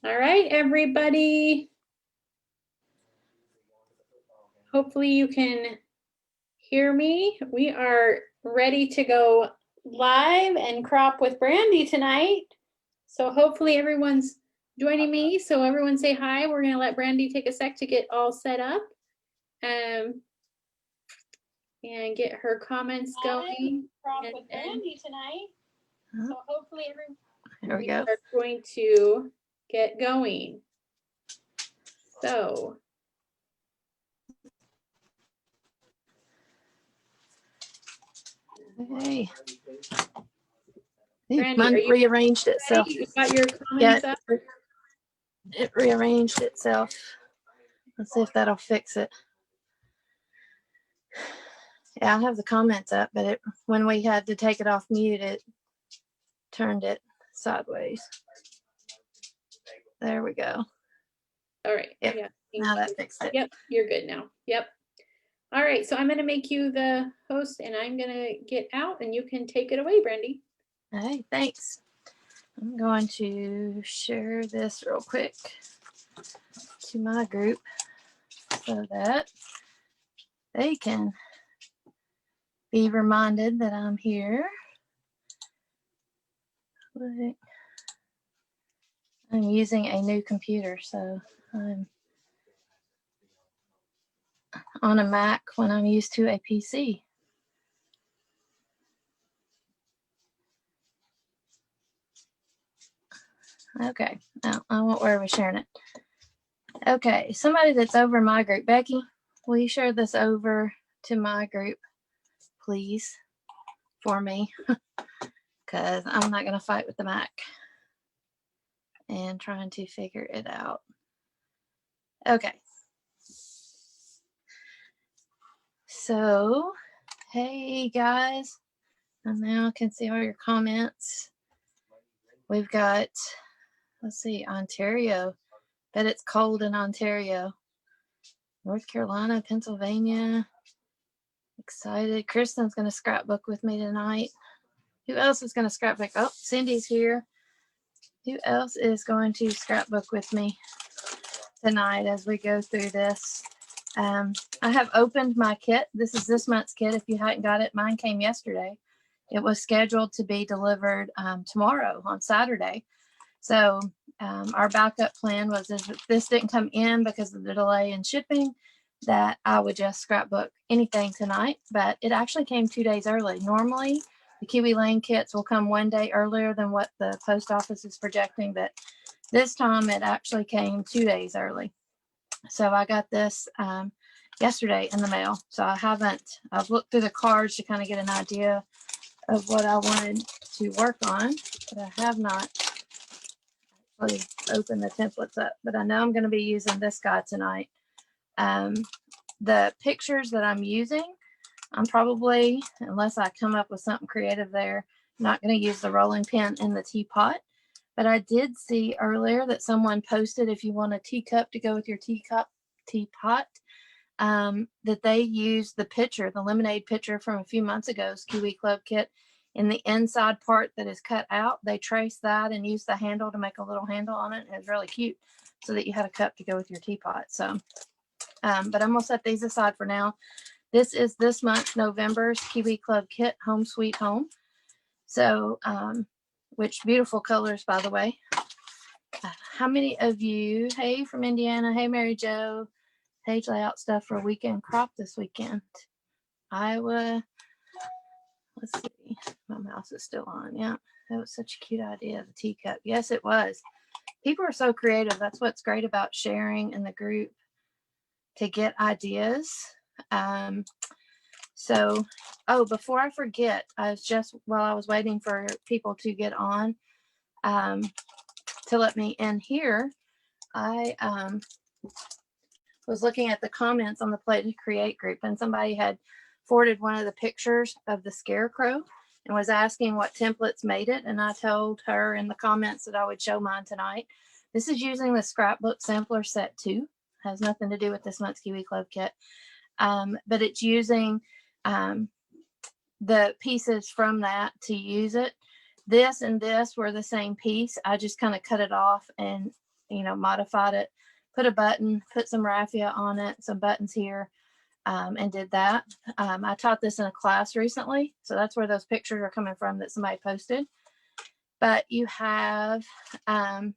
All right, everybody. Hopefully you can hear me. We are ready to go live and crop with Brandy tonight. So hopefully everyone's joining me. So everyone say hi. We're going to let Brandy take a sec to get all set up and get her comments going. Crop with Brandy tonight. So hopefully everyone there we go. are going to get going. So hey, mine rearranged itself. You got your comments up? It rearranged itself. Let's see if that'll fix it. Yeah, I have the comments up, but when we had to take it off mute, it turned it sideways. There we go. All right. Yep. Yeah. Now that fixed it. Yep, you're good now. Yep. All right, so I'm going to make you the host, and I'm going to get out, and you can take it away, Brandy. Hey, thanks. I'm going to share this real quick to my group so that they can be reminded that I'm here. I'm using a new computer, so I'm on a Mac when I'm used to a PC. Okay, now I won't worry with sharing it. Okay, somebody that's over my group, Becky, will you share this over to my group, please, for me? Because I'm not going to fight with the Mac and trying to figure it out. Okay. So, hey guys, I now can see all your comments. We've got, let's see, Ontario. Bet it's cold in Ontario. North Carolina, Pennsylvania. Excited. Kristen's going to scrapbook with me tonight. Who else is going to scrapbook? Oh, Cindy's here. Who else is going to scrapbook with me tonight as we go through this? I have opened my kit. This is this month's kit. If you hadn't got it, mine came yesterday. It was scheduled to be delivered tomorrow on Saturday. So our backup plan was if this didn't come in because of the delay in shipping, that I would just scrapbook anything tonight, but it actually came 2 days early. Normally, the Kiwi Lane kits will come 1 day earlier than what the post office is projecting, but this time it actually came 2 days early. So I got this yesterday in the mail. So I've looked through the cards to kind of get an idea of what I wanted to work on, but I have not really opened the templates up, but I know I'm going to be using this guy tonight. The pictures that I'm using, I'm probably, unless I come up with something creative there, not going to use the rolling pin in the teapot. But I did see earlier that someone posted if you want a teacup to go with your teapot, that they used the pitcher, the lemonade pitcher from a few months ago's Kiwi Club kit. In the inside part that is cut out, they traced that and used the handle to make a little handle on it. And it was really cute so that you had a cup to go with your teapot. So, but I'm going to set these aside for now. This is this month, November's Kiwi Club kit, Home Sweet Home. So, which beautiful colors, by the way. How many of you, hey, from Indiana, hey, Mary Jo, page layout stuff for a weekend crop this weekend? Iowa, let's see, my mouse is still on. Yeah, that was such a cute idea, the teacup. Yes, it was. People are so creative. That's what's great about sharing in the group to get ideas. So, oh, before I forget, while I was waiting for people to get on to let me in here, I was looking at the comments on the Play to Create group, and somebody had forwarded one of the pictures of the scarecrow and was asking what templates made it. And I told her in the comments that I would show mine tonight. This is using the Scrapbook Sampler Set 2. Has nothing to do with this month's Kiwi Club kit. But it's using the pieces from that to use it. This and this were the same piece. I just kind of cut it off and modified it, put a button, put some raffia on it, some buttons here, and did that. I taught this in a class recently, so that's where those pictures are coming from that somebody posted. But you have, not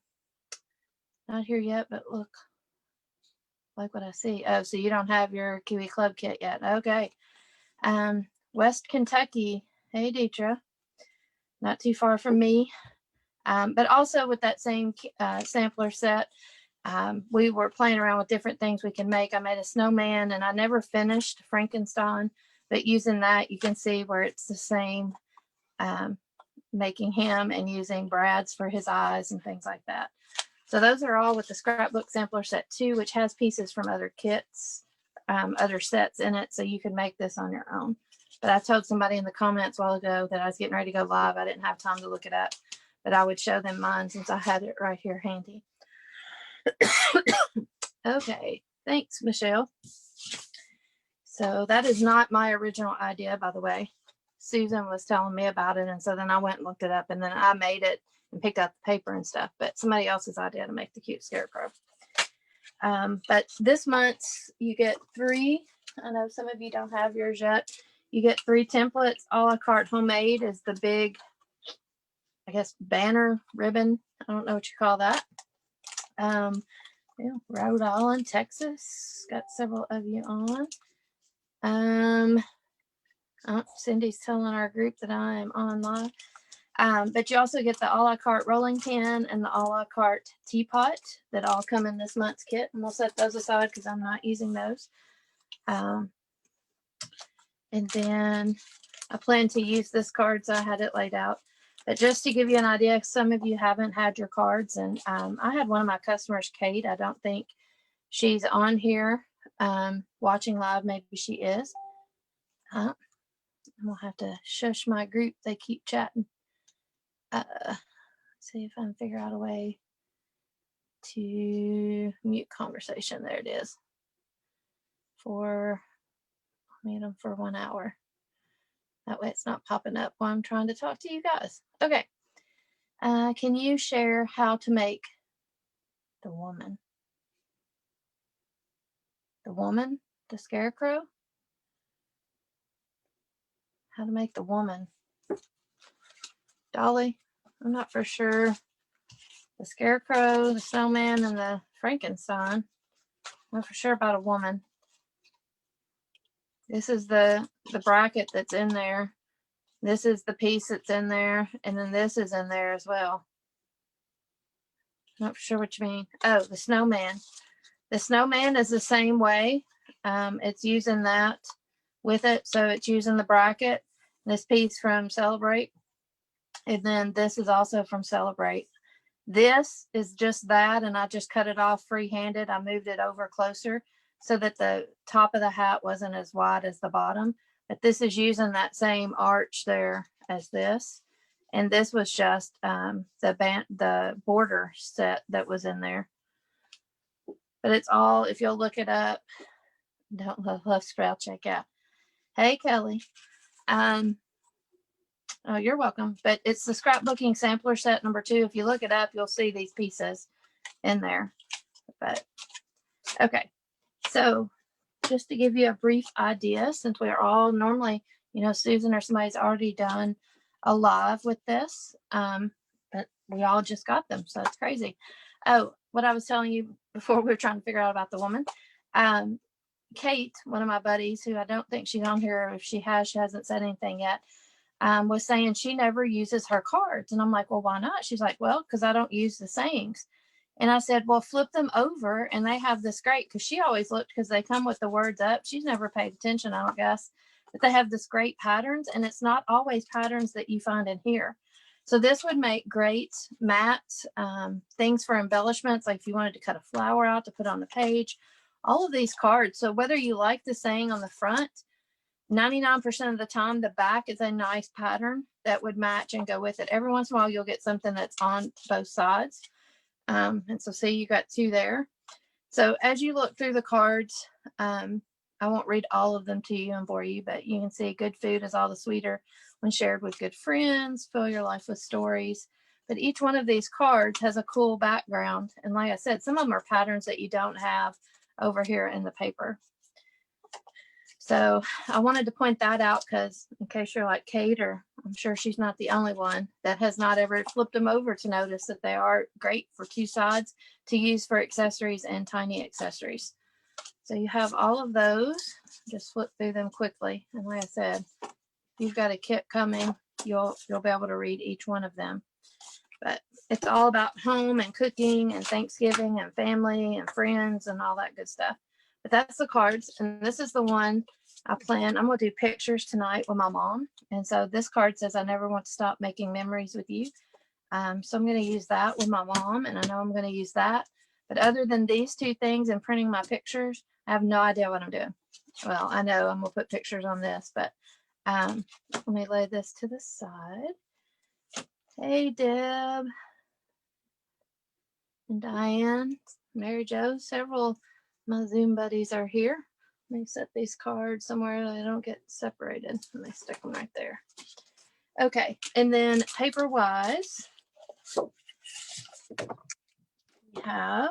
here yet, but look, like what I see. Oh, so you don't have your Kiwi Club kit yet. Okay. West Kentucky. Hey, Deetra. Not too far from me. But also with that same sampler set, we were playing around with different things we can make. I made a snowman, and I never finished Frankenstein, but using that, you can see where it's the same, making him and using Brad's for his eyes and things like that. So those are all with the Scrapbook Sampler Set 2, which has pieces from other kits, other sets in it, so you can make this on your own. But I told somebody in the comments a while ago that I was getting ready to go live. I didn't have time to look it up, but I would show them mine since I had it right here handy. Okay, thanks, Michelle. So that is not my original idea, by the way. Susan was telling me about it, and so then I went and looked it up, and then I made it and picked out the paper and stuff, but somebody else's idea to make the cute scarecrow. But this month you get 3. I know some of you don't have yours yet. You get 3 templates. A la carte homemade is the big, I guess, banner ribbon. I don't know what you call that. Yeah, Rhode Island, Texas. Got several of you on. Oh, Cindy's telling our group that I am on live. But you also get the a la carte rolling pin and the a la carte teapot that all come in this month's kit. And we'll set those aside because I'm not using those. And then I plan to use this card, so I had it laid out. But just to give you an idea, some of you haven't had your cards. And I had one of my customers, Kate. I don't think she's on here watching live. Maybe she is. I'm going to have to shush my group. They keep chatting. See if I can figure out a way to mute conversation. There it is. I'll mute them for 1 hour. That way it's not popping up while I'm trying to talk to you guys. Okay. Can you share how to make the woman? The woman? The scarecrow? How to make the woman? Dolly? I'm not for sure. The scarecrow, the snowman, and the Frankenstein. I'm not for sure about a woman. This is the bracket that's in there. This is the piece that's in there. And then this is in there as well. Not sure what you mean. Oh, the snowman. The snowman is the same way. It's using that with it. So it's using the bracket. This piece from Celebrate. And then this is also from Celebrate. This is just that. And I just cut it off freehanded. I moved it over closer so that the top of the hat wasn't as wide as the bottom. But this is using that same arch there as this. And this was just the border set that was in there. But it's all, if you'll look it up, don't love spell check out. Hey, Kelly. Oh, you're welcome. But it's the Scrapbooking Sampler Set number 2. If you look it up, you'll see these pieces in there. But okay. So just to give you a brief idea, since we're all normally, Susan or somebody's already done a live with this, but we all just got them, so it's crazy. Oh, what I was telling you before, we were trying to figure out about the woman. Kate, one of my buddies, who I don't think she's on here, if she has, she hasn't said anything yet, was saying she never uses her cards. And I'm like, well, why not? She's like, well, because I don't use the sayings. And I said, well, flip them over, and they have this great, because she always looked, because they come with the words up. She's never paid attention, I don't guess. But they have this great patterns, and it's not always patterns that you find in here. So this would make great matte things for embellishments, like if you wanted to cut a flower out to put on the page, all of these cards. So whether you like the saying on the front, 99% of the time, the back is a nice pattern that would match and go with it. Every once in a while, you'll get something that's on both sides. And so see, you got 2 there. So as you look through the cards, I won't read all of them to you and for you, but you can see good food is all the sweeter when shared with good friends. Fill your life with stories. But each one of these cards has a cool background. And like I said, some of them are patterns that you don't have over here in the paper. So I wanted to point that out because in case you're like Kate, or I'm sure she's not the only one that has not ever flipped them over to notice that they are great for two sides to use for accessories and tiny accessories. So you have all of those. Just flip through them quickly. And like I said, if you've got a kit coming, you'll be able to read each one of them. But it's all about home and cooking and Thanksgiving and family and friends and all that good stuff. But that's the cards. And this is the one I'm going to do pictures tonight with my mom. And so this card says, I never want to stop making memories with you. So I'm going to use that with my mom, and I know I'm going to use that. But other than these two things and printing my pictures, I have no idea what I'm doing. Well, I know I'm going to put pictures on this, but let me lay this to the side. Hey, Deb and Diane, Mary Jo, several of my Zoom buddies are here. Let me set these cards somewhere so they don't get separated. Let me stick them right there. Okay, and then paper-wise, we have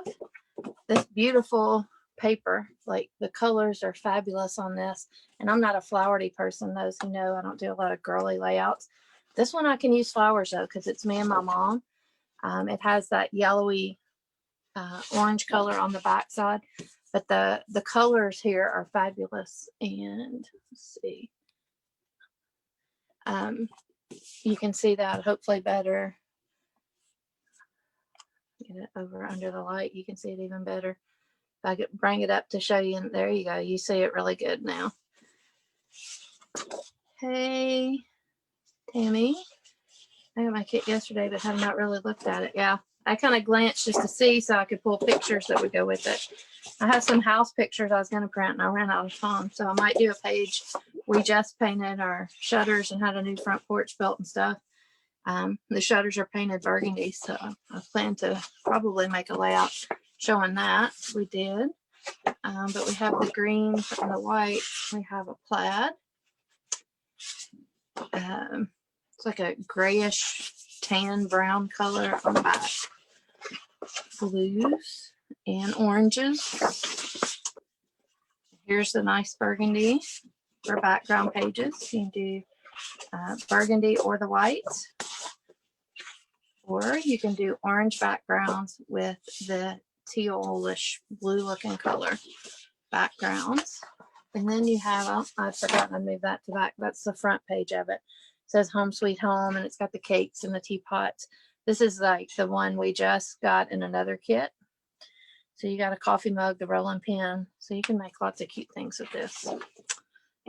this beautiful paper. Like the colors are fabulous on this. And I'm not a flowery person. Those who know, I don't do a lot of girly layouts. This one I can use flowers though, because it's me and my mom. It has that yellowy orange color on the back side, but the colors here are fabulous. And let's see, you can see that hopefully better. Get it over under the light, you can see it even better. If I could bring it up to show you, and there you go, you see it really good now. Hey, Tammy, I got my kit yesterday, but have not really looked at it. Yeah, I kind of glanced just to see so I could pull pictures that would go with it. I have some house pictures I was going to print, and I ran out of time, so I might do a page. We just painted our shutters and had a new front porch built and stuff. The shutters are painted burgundy, so I plan to probably make a layout showing that. We did, but we have the green and the white. We have a plaid. It's like a grayish tan brown color on the back. Blues and oranges. Here's the nice burgundy for background pages. You can do burgundy or the white, or you can do orange backgrounds with the tealish blue looking color backgrounds. And then you have, oh, I forgot to move that to back. That's the front page of it. It says Home Sweet Home, and it's got the cakes and the teapots. This is like the one we just got in another kit. So you got a coffee mug, the rolling pin. So you can make lots of cute things with this.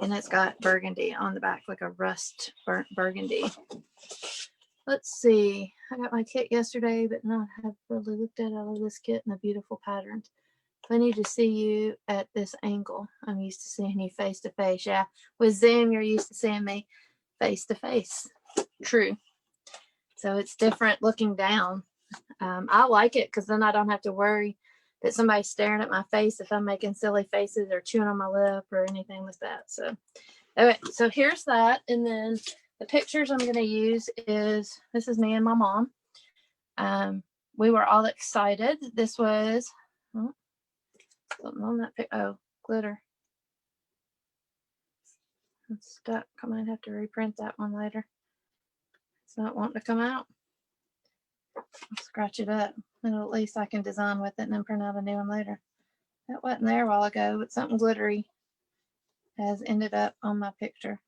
And it's got burgundy on the back, like a rust burnt burgundy. Let's see. I got my kit yesterday, but not have really looked at all of this kit and the beautiful patterns. I need to see you at this angle. I'm used to seeing you face to face. Yeah, with Zoom, you're used to seeing me face to face. True. So it's different looking down. I like it because then I don't have to worry that somebody's staring at my face if I'm making silly faces or chewing on my lip or anything like that. So, okay, so here's that. And then the pictures I'm going to use is, this is me and my mom. We were all excited. This was, oh, something on that pic. Oh, glitter. It's stuck. I might have to reprint that one later. It's not wanting to come out. I'll scratch it up, and at least I can design with it and then print out a new one later. That wasn't there a while ago, but something glittery has ended up on my picture.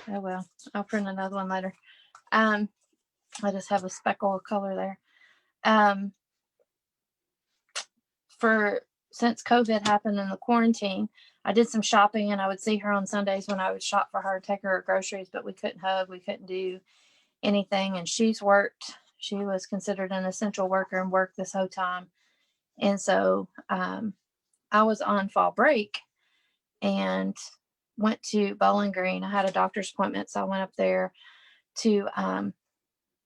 Oh well, I'll print another one later. I just have a speckle of color there. Since COVID happened in the quarantine, I did some shopping, and I would see her on Sundays when I would shop for her, take her groceries, but we couldn't hug, we couldn't do anything. And she's worked. She was considered an essential worker and worked this whole time. And so I was on fall break and went to Bowling Green. I had a doctor's appointment, so I went up there to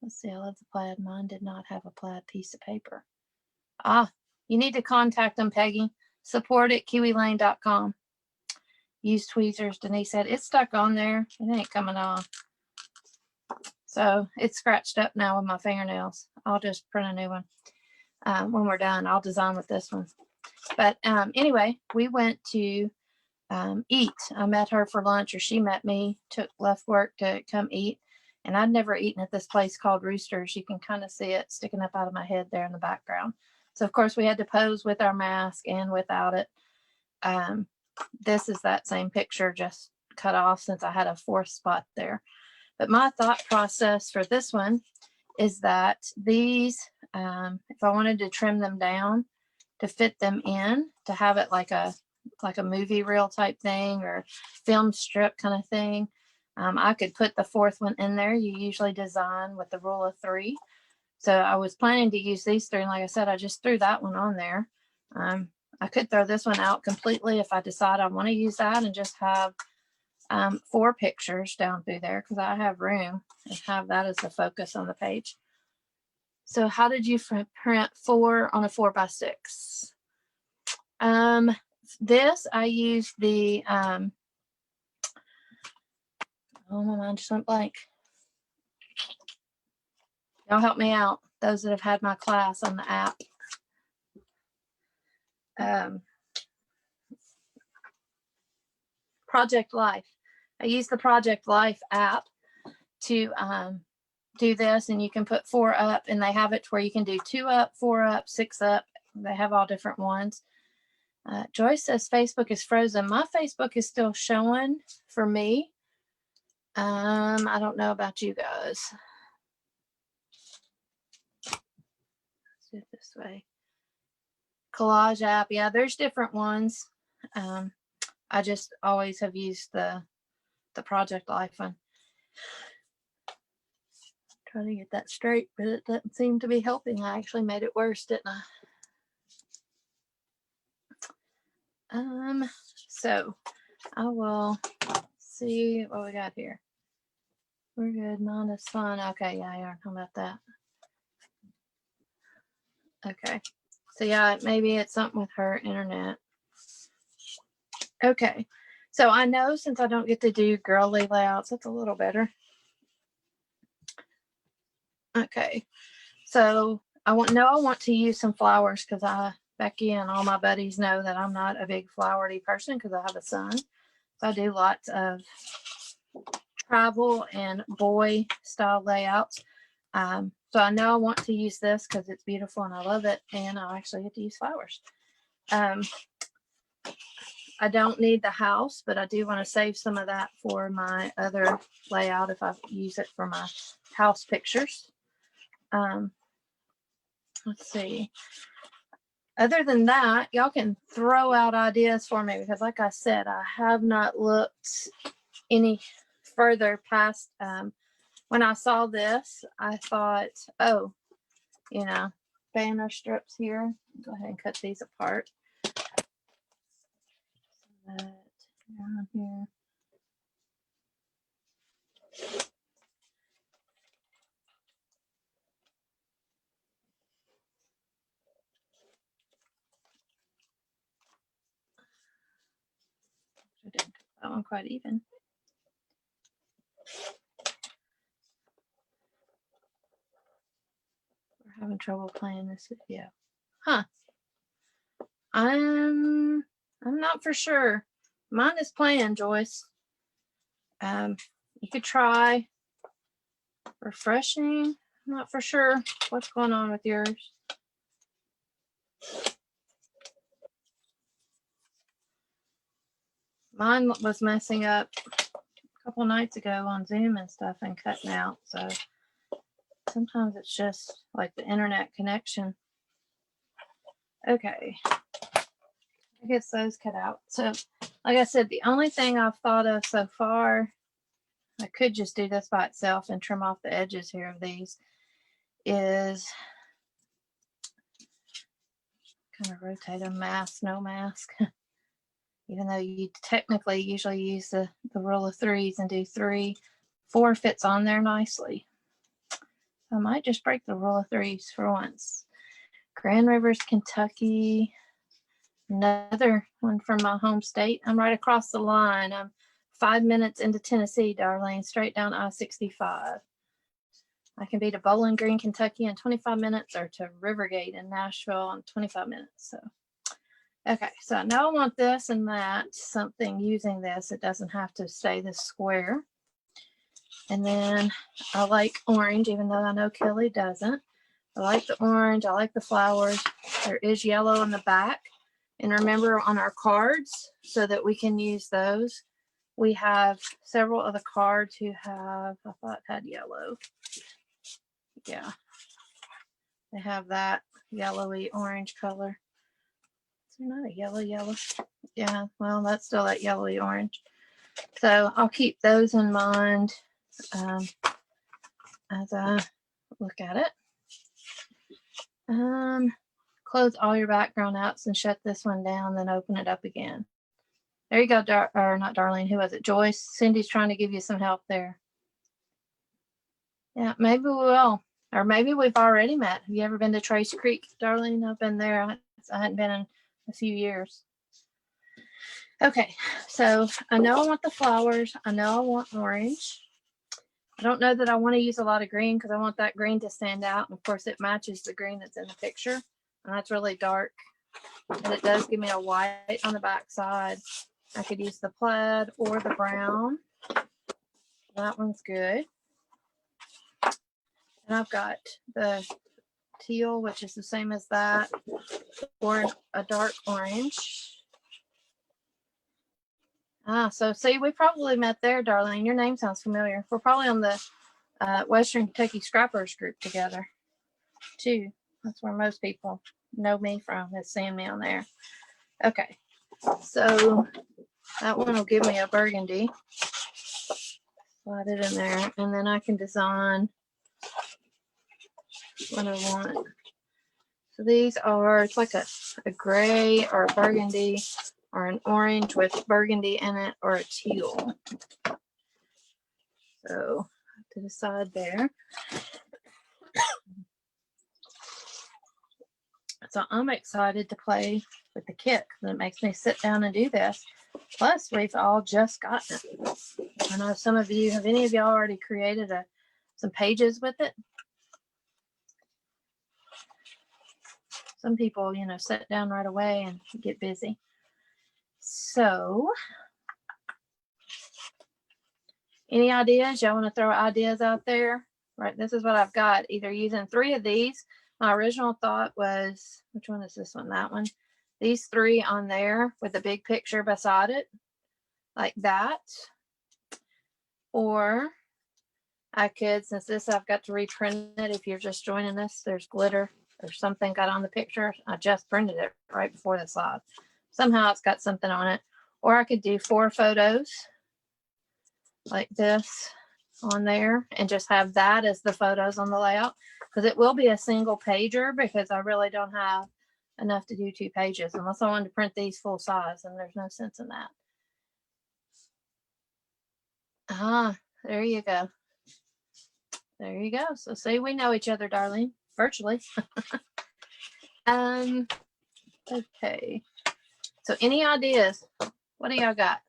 let's see, I love the plaid. Mine did not have a plaid piece of paper. You need to contact them, Peggy. Support at kiwilane.com. Use tweezers. Denise said it's stuck on there. It ain't coming off. So it's scratched up now with my fingernails. I'll just print a new one. When we're done, I'll design with this one. But anyway, we went to eat. I met her for lunch, or she met me, left work to come eat. And I'd never eaten at this place called Roosters. You can kind of see it sticking up out of my head there in the background. So of course we had to pose with our mask and without it. This is that same picture, just cut off since I had a fourth spot there. But my thought process for this one is that these, if I wanted to trim them down to fit them in, to have it like a movie reel type thing or film strip kind of thing, I could put the fourth one in there. You usually design with the rule of 3. So I was planning to use these 3. And like I said, I just threw that one on there. I could throw this one out completely if I decide I want to use that and just have 4 pictures down through there, because I have room, and have that as the focus on the page. So how did you print 4 on a 4x6? This I used the oh, my mind just went blank. Y'all help me out, those that have had my class on the app. Project Life. I use the Project Life app to do this, and you can put 4 up, and they have it to where you can do 2 up, 4 up, 6 up. They have all different ones. Joyce says Facebook is frozen. My Facebook is still showing for me. I don't know about you guys. Let's do it this way. Collage app. Yeah, there's different ones. I just always have used the Project Life one. Trying to get that straight, but it doesn't seem to be helping. I actually made it worse, didn't I? So I will see what we got here. We're good. Minus fun. Okay, yeah, I are. How about that? Okay. So yeah, maybe it's something with her internet. Okay. So I know since I don't get to do girly layouts, that's a little better. Okay. So I want to use some flowers, because Becky and all my buddies know that I'm not a big flowery person because I have a son. So I do lots of travel and boy style layouts. So I know I want to use this because it's beautiful and I love it, and I actually get to use flowers. I don't need the house, but I do want to save some of that for my other layout if I use it for my house pictures. Let's see. Other than that, y'all can throw out ideas for me, because like I said, I have not looked any further past. When I saw this, I thought, oh, banner strips here. Go ahead and cut these apart. Down here. I didn't cut that one quite even. We're having trouble playing this video. Huh. I'm not for sure. Mine is playing, Joyce. You could try refreshing. I'm not for sure what's going on with yours. Mine was messing up a couple nights ago on Zoom and stuff and cutting out. So sometimes it's just like the internet connection. Okay. I guess those cut out. So like I said, the only thing I've thought of so far, I could just do this by itself and trim off the edges here of these, is kind of rotate them, mask, no mask. Even though you technically usually use the rule of 3s and do 3, 4 fits on there nicely. I might just break the rule of 3s for once. Grand Rivers, Kentucky. Another one from my home state. I'm right across the line. I'm 5 minutes into Tennessee, Darlene, straight down I-65. I can be to Bowling Green, Kentucky in 25 minutes or to Rivergate in Nashville in 25 minutes. So, okay, so I know I want this and that, something using this. It doesn't have to stay this square. And then I like orange, even though I know Kelly doesn't. I like the orange. I like the flowers. There is yellow on the back. And remember on our cards, so that we can use those, we have several of the cards who have, I thought had yellow. Yeah. They have that yellowy orange color. Is there not a yellow? Yeah, well, that's still that yellowy orange. So I'll keep those in mind as I look at it. Close all your background apps and shut this one down, then open it up again. There you go, or not Darlene, who was it? Joyce. Cindy's trying to give you some help there. Yeah, maybe we will. Or maybe we've already met. Have you ever been to Trace Creek, Darlene? I've been there. I hadn't been in a few years. Okay, so I know I want the flowers. I know I want orange. I don't know that I want to use a lot of green because I want that green to stand out. And of course, it matches the green that's in the picture. And that's really dark. And it does give me a white on the back side. I could use the plaid or the brown. That one's good. And I've got the teal, which is the same as that, or a dark orange. So see, we probably met there, Darlene. Your name sounds familiar. We're probably on the Western Kentucky Scrappers group together, too. That's where most people know me from, is seeing me on there. Okay, so that one will give me a burgundy. Slide it in there, and then I can design what I want. So these are, it's like a gray or a burgundy or an orange with burgundy in it, or a teal. So to decide there. So I'm excited to play with the kit because it makes me sit down and do this. Plus, we've all just gotten it. I know some of you, have any of y'all already created some pages with it? Some people, you know, sit down right away and get busy. So, any ideas? Y'all want to throw ideas out there? Right, this is what I've got. Either using 3 of these. My original thought was, which one is this one? That one. These 3 on there with a big picture beside it, like that. Or I could, since this I've got to reprint it. If you're just joining us, there's glitter or something got on the picture. I just printed it right before the slide. Somehow it's got something on it. Or I could do 4 photos like this on there and just have that as the photos on the layout, because it will be a single pager, because I really don't have enough to do 2 pages unless I wanted to print these full size, and there's no sense in that. There you go. There you go. So see, we know each other, Darlene, virtually. Okay. So any ideas? What do y'all got?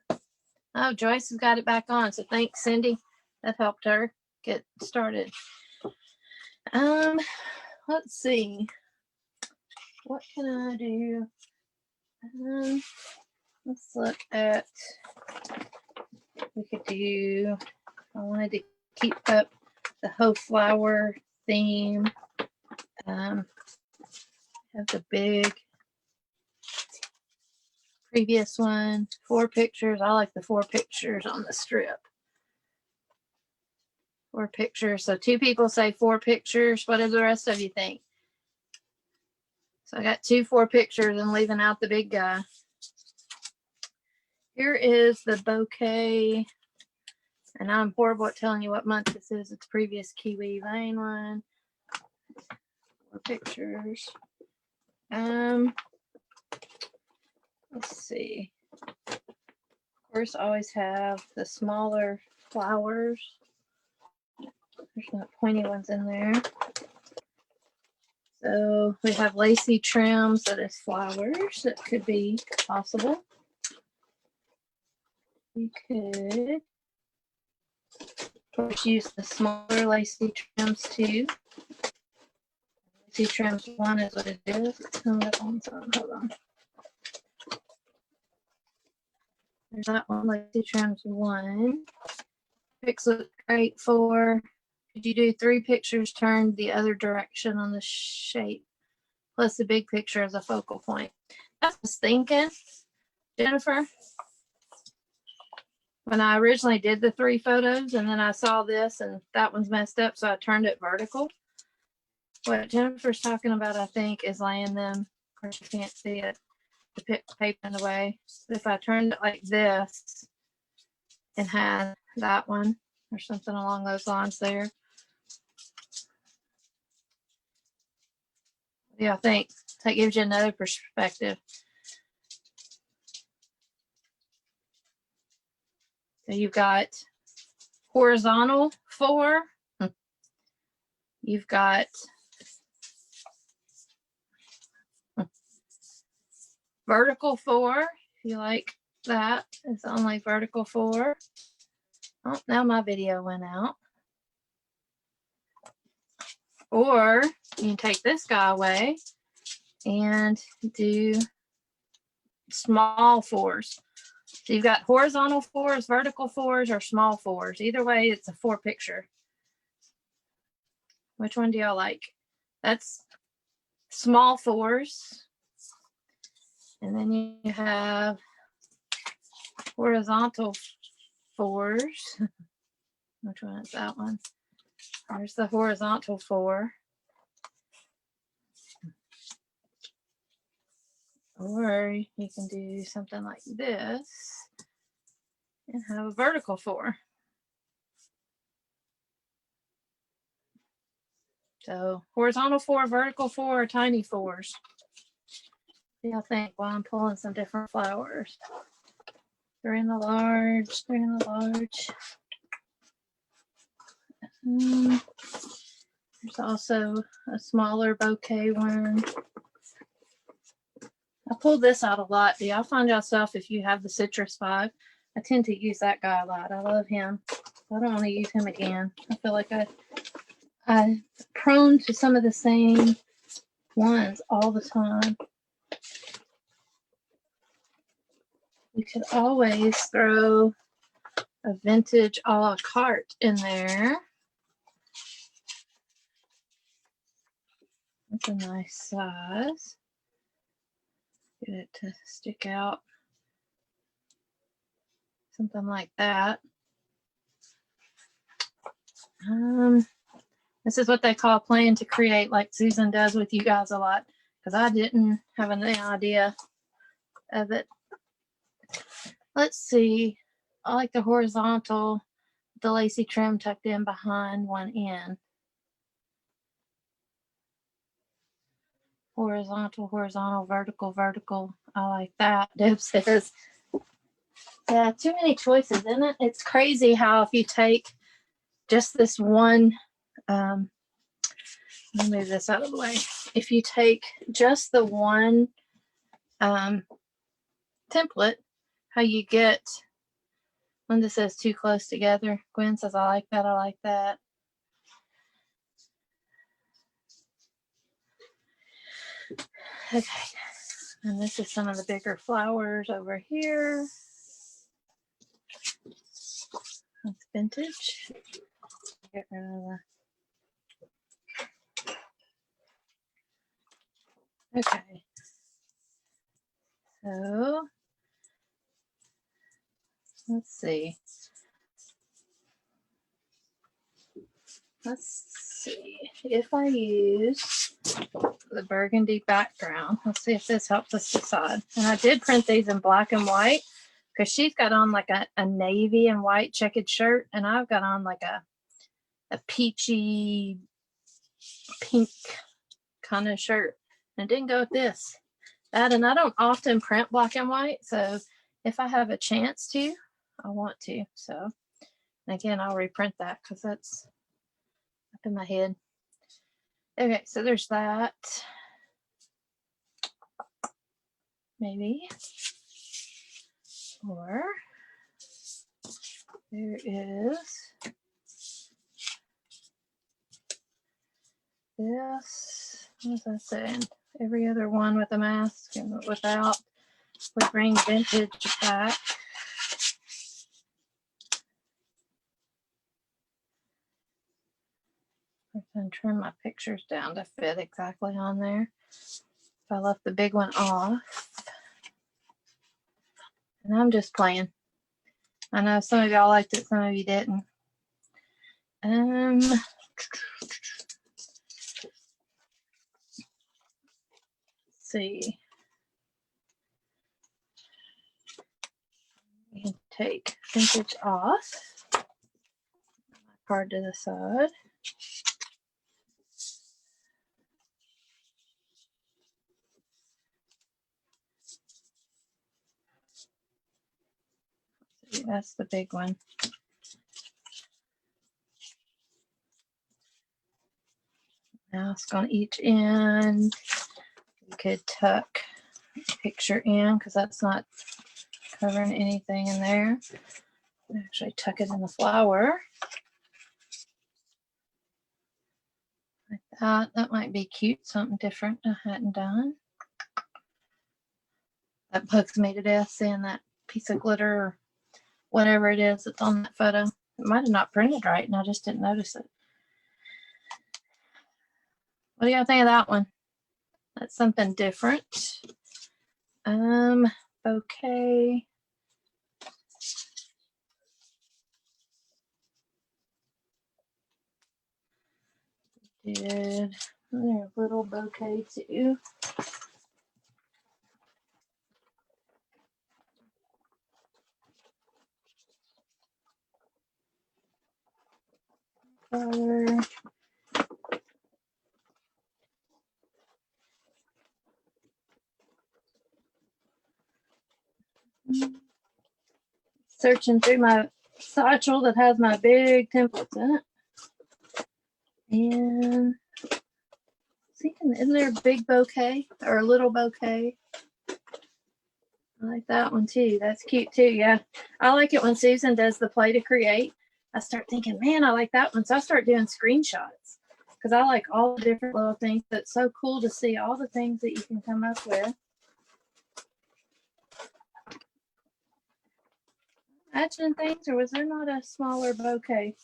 Oh, Joyce has got it back on. So thanks, Cindy. That helped her get started. Let's see. What can I do? Let's look at, we could do, I wanted to keep up the whole flower theme. Have the big previous one, 4 pictures. I like the 4 pictures on the strip. 4 pictures. So 2 people say 4 pictures. What do the rest of you think? So I got 2 4 pictures and leaving out the big guy. Here is the bouquet. And I'm horrible at telling you what month this is. It's previous Kiwi Lane one. 4 pictures. Let's see. Of course, I always have the smaller flowers. There's not pointy ones in there. So we have lacy trims that is flowers. That could be possible. We could Of course, use the smaller lacy trims too. Lacy trims 1 is what it is. Hold on. There's that one, lacy trims 1. Pics look great for, if you do 3 pictures, turn the other direction on the shape, plus the big picture as a focal point. That's what I was thinking, Jennifer. When I originally did the 3 photos and then I saw this and that one's messed up, so I turned it vertical. What Jennifer's talking about, I think, is laying them, of course you can't see it, the paper in the way. But if I turned it like this and had that one or something along those lines there. Yeah, I think that gives you another perspective. So you've got horizontal 4. You've got vertical 4. If you like that, it's only vertical 4. Oh, now my video went out. Or you can take this guy away and do small 4s. So you've got horizontal 4s, vertical 4s, or small 4s. Either way, it's a 4 picture. Which one do y'all like? That's small 4s. And then you have horizontal 4s. Which one is that one? There's the horizontal 4. Or you can do something like this and have a vertical 4. So horizontal 4, vertical 4, or tiny 4s. I think while I'm pulling some different flowers. 3 in the large, 3 in the large. There's also a smaller bouquet one. I pulled this out a lot. Do y'all find yourself, if you have the Citrus 5, I tend to use that guy a lot. I love him. I don't want to use him again. I feel like I'm prone to some of the same ones all the time. You could always throw a vintage a la carte in there. That's a nice size. Get it to stick out. Something like that. This is what they call playing to create, like Susan does with you guys a lot, because I didn't have any idea of it. Let's see. I like the horizontal, the lacy trim tucked in behind one end. Horizontal, horizontal, vertical, vertical. I like that. Deb says, yeah, too many choices, isn't it? It's crazy how if you take just this one, let me move this out of the way. If you take just the one template, how you get, Linda says too close together. Gwen says, I like that, I like that. Okay, and this is some of the bigger flowers over here. That's vintage. Get rid of the... Okay. So let's see. Let's see if I use the burgundy background. Let's see if this helps us decide. And I did print these in black and white because she's got on like a navy and white checkered shirt, and I've got on like a peachy pink kind of shirt. And it didn't go with this. And I don't often print black and white, so if I have a chance to, I want to. So again, I'll reprint that because that's up in my head. Okay, so there's that. Maybe. Or there is this, what was I saying? Every other one with a mask and without. We bring vintage back. I can trim my pictures down to fit exactly on there. If I left the big one off. And I'm just playing. I know some of y'all liked it, some of you didn't. Let's see. You can take vintage off. My card to the side. See, that's the big one. Now it's on each end. You could tuck a picture in because that's not covering anything in there. Actually tuck it in the flower. Like that. That might be cute. Something different I hadn't done. That bugs me to death seeing that piece of glitter or whatever it is that's on that photo. It might have not printed right and I just didn't notice it. What do y'all think of that one? That's something different. Bouquet. Did a little bouquet too. Color. Searching through my satchel that has my big templates in it. And thinking, isn't there a big bouquet or a little bouquet? I like that one too. That's cute too. Yeah. I like it when Susan does the play to create. I start thinking, man, I like that one. So I start doing screenshots because I like all the different little things. It's so cool to see all the things that you can come up with. Matching things, or was there not a smaller bouquet?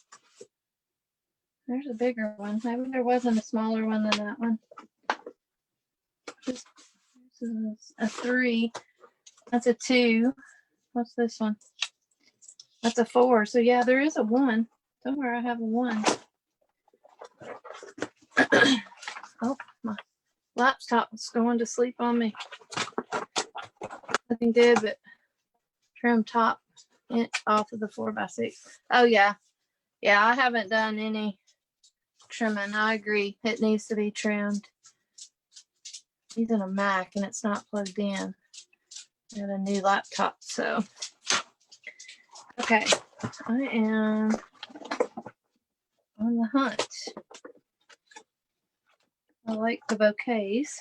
There's a bigger one. Maybe there wasn't a smaller one than that one. This is a 3. That's a 2. What's this one? That's a 4. So yeah, there is a 1. Somewhere I have a 1. Oh, my laptop is going to sleep on me. Nothing good but trim top inch off of the 4x6. Oh yeah. Yeah, I haven't done any trimming. I agree. It needs to be trimmed. Using a Mac and it's not plugged in. I got a new laptop, so okay. I am on the hunt. I like the bouquets.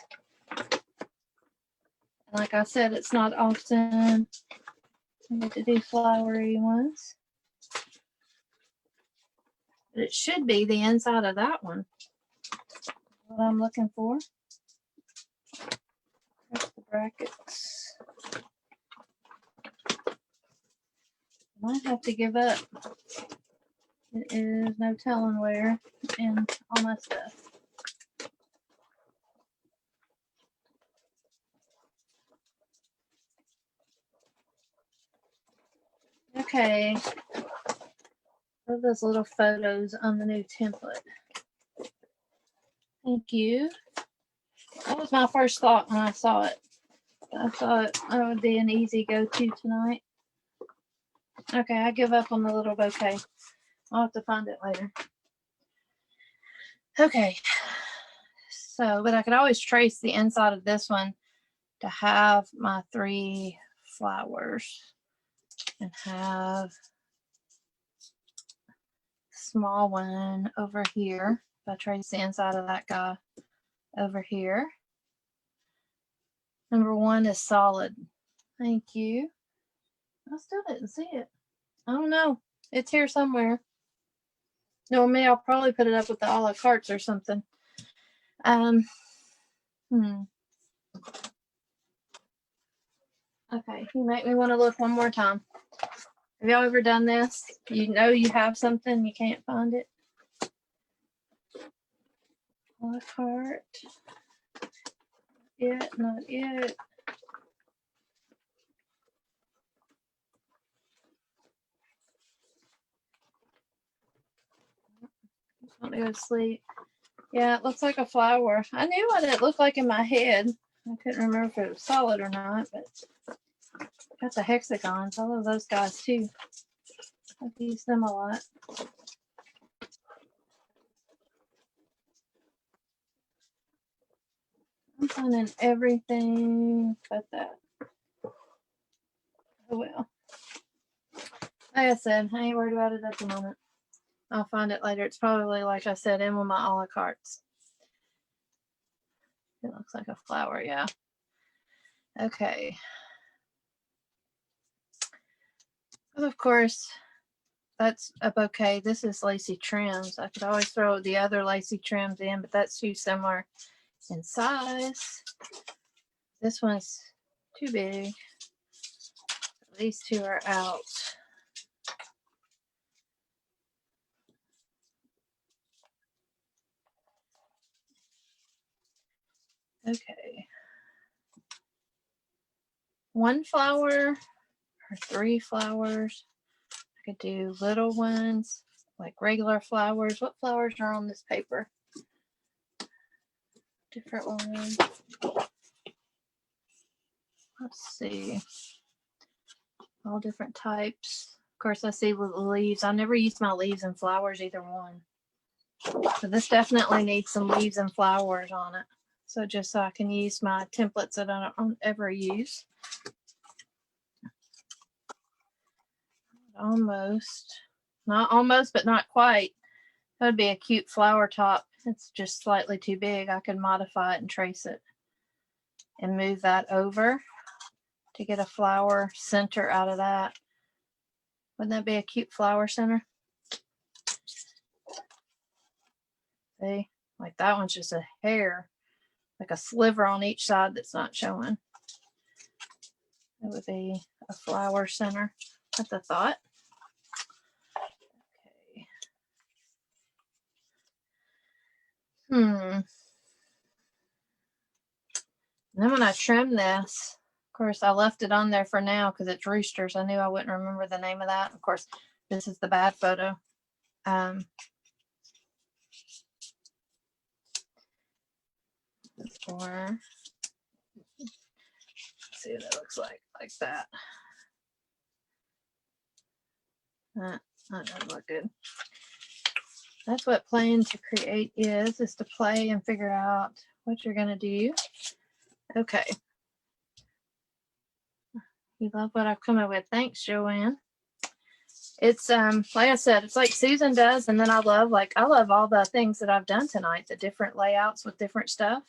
Like I said, it's not often I get to do flowery ones. But it should be the inside of that one. What I'm looking for. There's the brackets. Might have to give up. It is no telling where in all my stuff. Okay. Love those little photos on the new template. Thank you. That was my first thought when I saw it. I thought that would be an easy go-to tonight. Okay, I give up on the little bouquet. I'll have to find it later. Okay. So, but I could always trace the inside of this one to have my 3 flowers and have small one over here. If I trace the inside of that guy over here. Number 1 is solid. Thank you. I still didn't see it. I don't know. It's here somewhere. No, me, I'll probably put it up with the a la cartes or something. Hmm. Okay, you make me want to look one more time. Have y'all ever done this? You know you have something, you can't find it. A la carte. Not it. Want to go to sleep. Yeah, it looks like a flower. I knew what it looked like in my head. I couldn't remember if it was solid or not, but got the hexagons. I love those guys too. I've used them a lot. I'm finding everything but that. Oh well. Like I said, I ain't worried about it at the moment. I'll find it later. It's probably, like I said, in one of my a la cartes. It looks like a flower, yeah. Okay. And of course, that's a bouquet. This is lacy trims. I could always throw the other lacy trims in, but that's too similar in size. This one's too big. These two are out. Okay. One flower or 3 flowers. I could do little ones, like regular flowers. What flowers are on this paper? Different ones. Let's see. All different types. Of course, I see with the leaves. I never use my leaves and flowers, either one. So this definitely needs some leaves and flowers on it. So just so I can use my templates that I don't ever use. Almost. Not almost, but not quite. That would be a cute flower top. It's just slightly too big. I could modify it and trace it and move that over to get a flower center out of that. Wouldn't that be a cute flower center? See, like that one's just a hair, like a sliver on each side that's not showing. That would be a flower center. That's a thought. Okay. And then when I trim this, of course, I left it on there for now because it's roosters. I knew I wouldn't remember the name of that. Of course, this is the bad photo. Or let's see what it looks like that. That doesn't look good. That's what playing to create is to play and figure out what you're going to do. Okay. You love what I've come up with. Thanks, Joanne. It's like I said, it's like Susan does, and then I love all the things that I've done tonight, the different layouts with different stuff.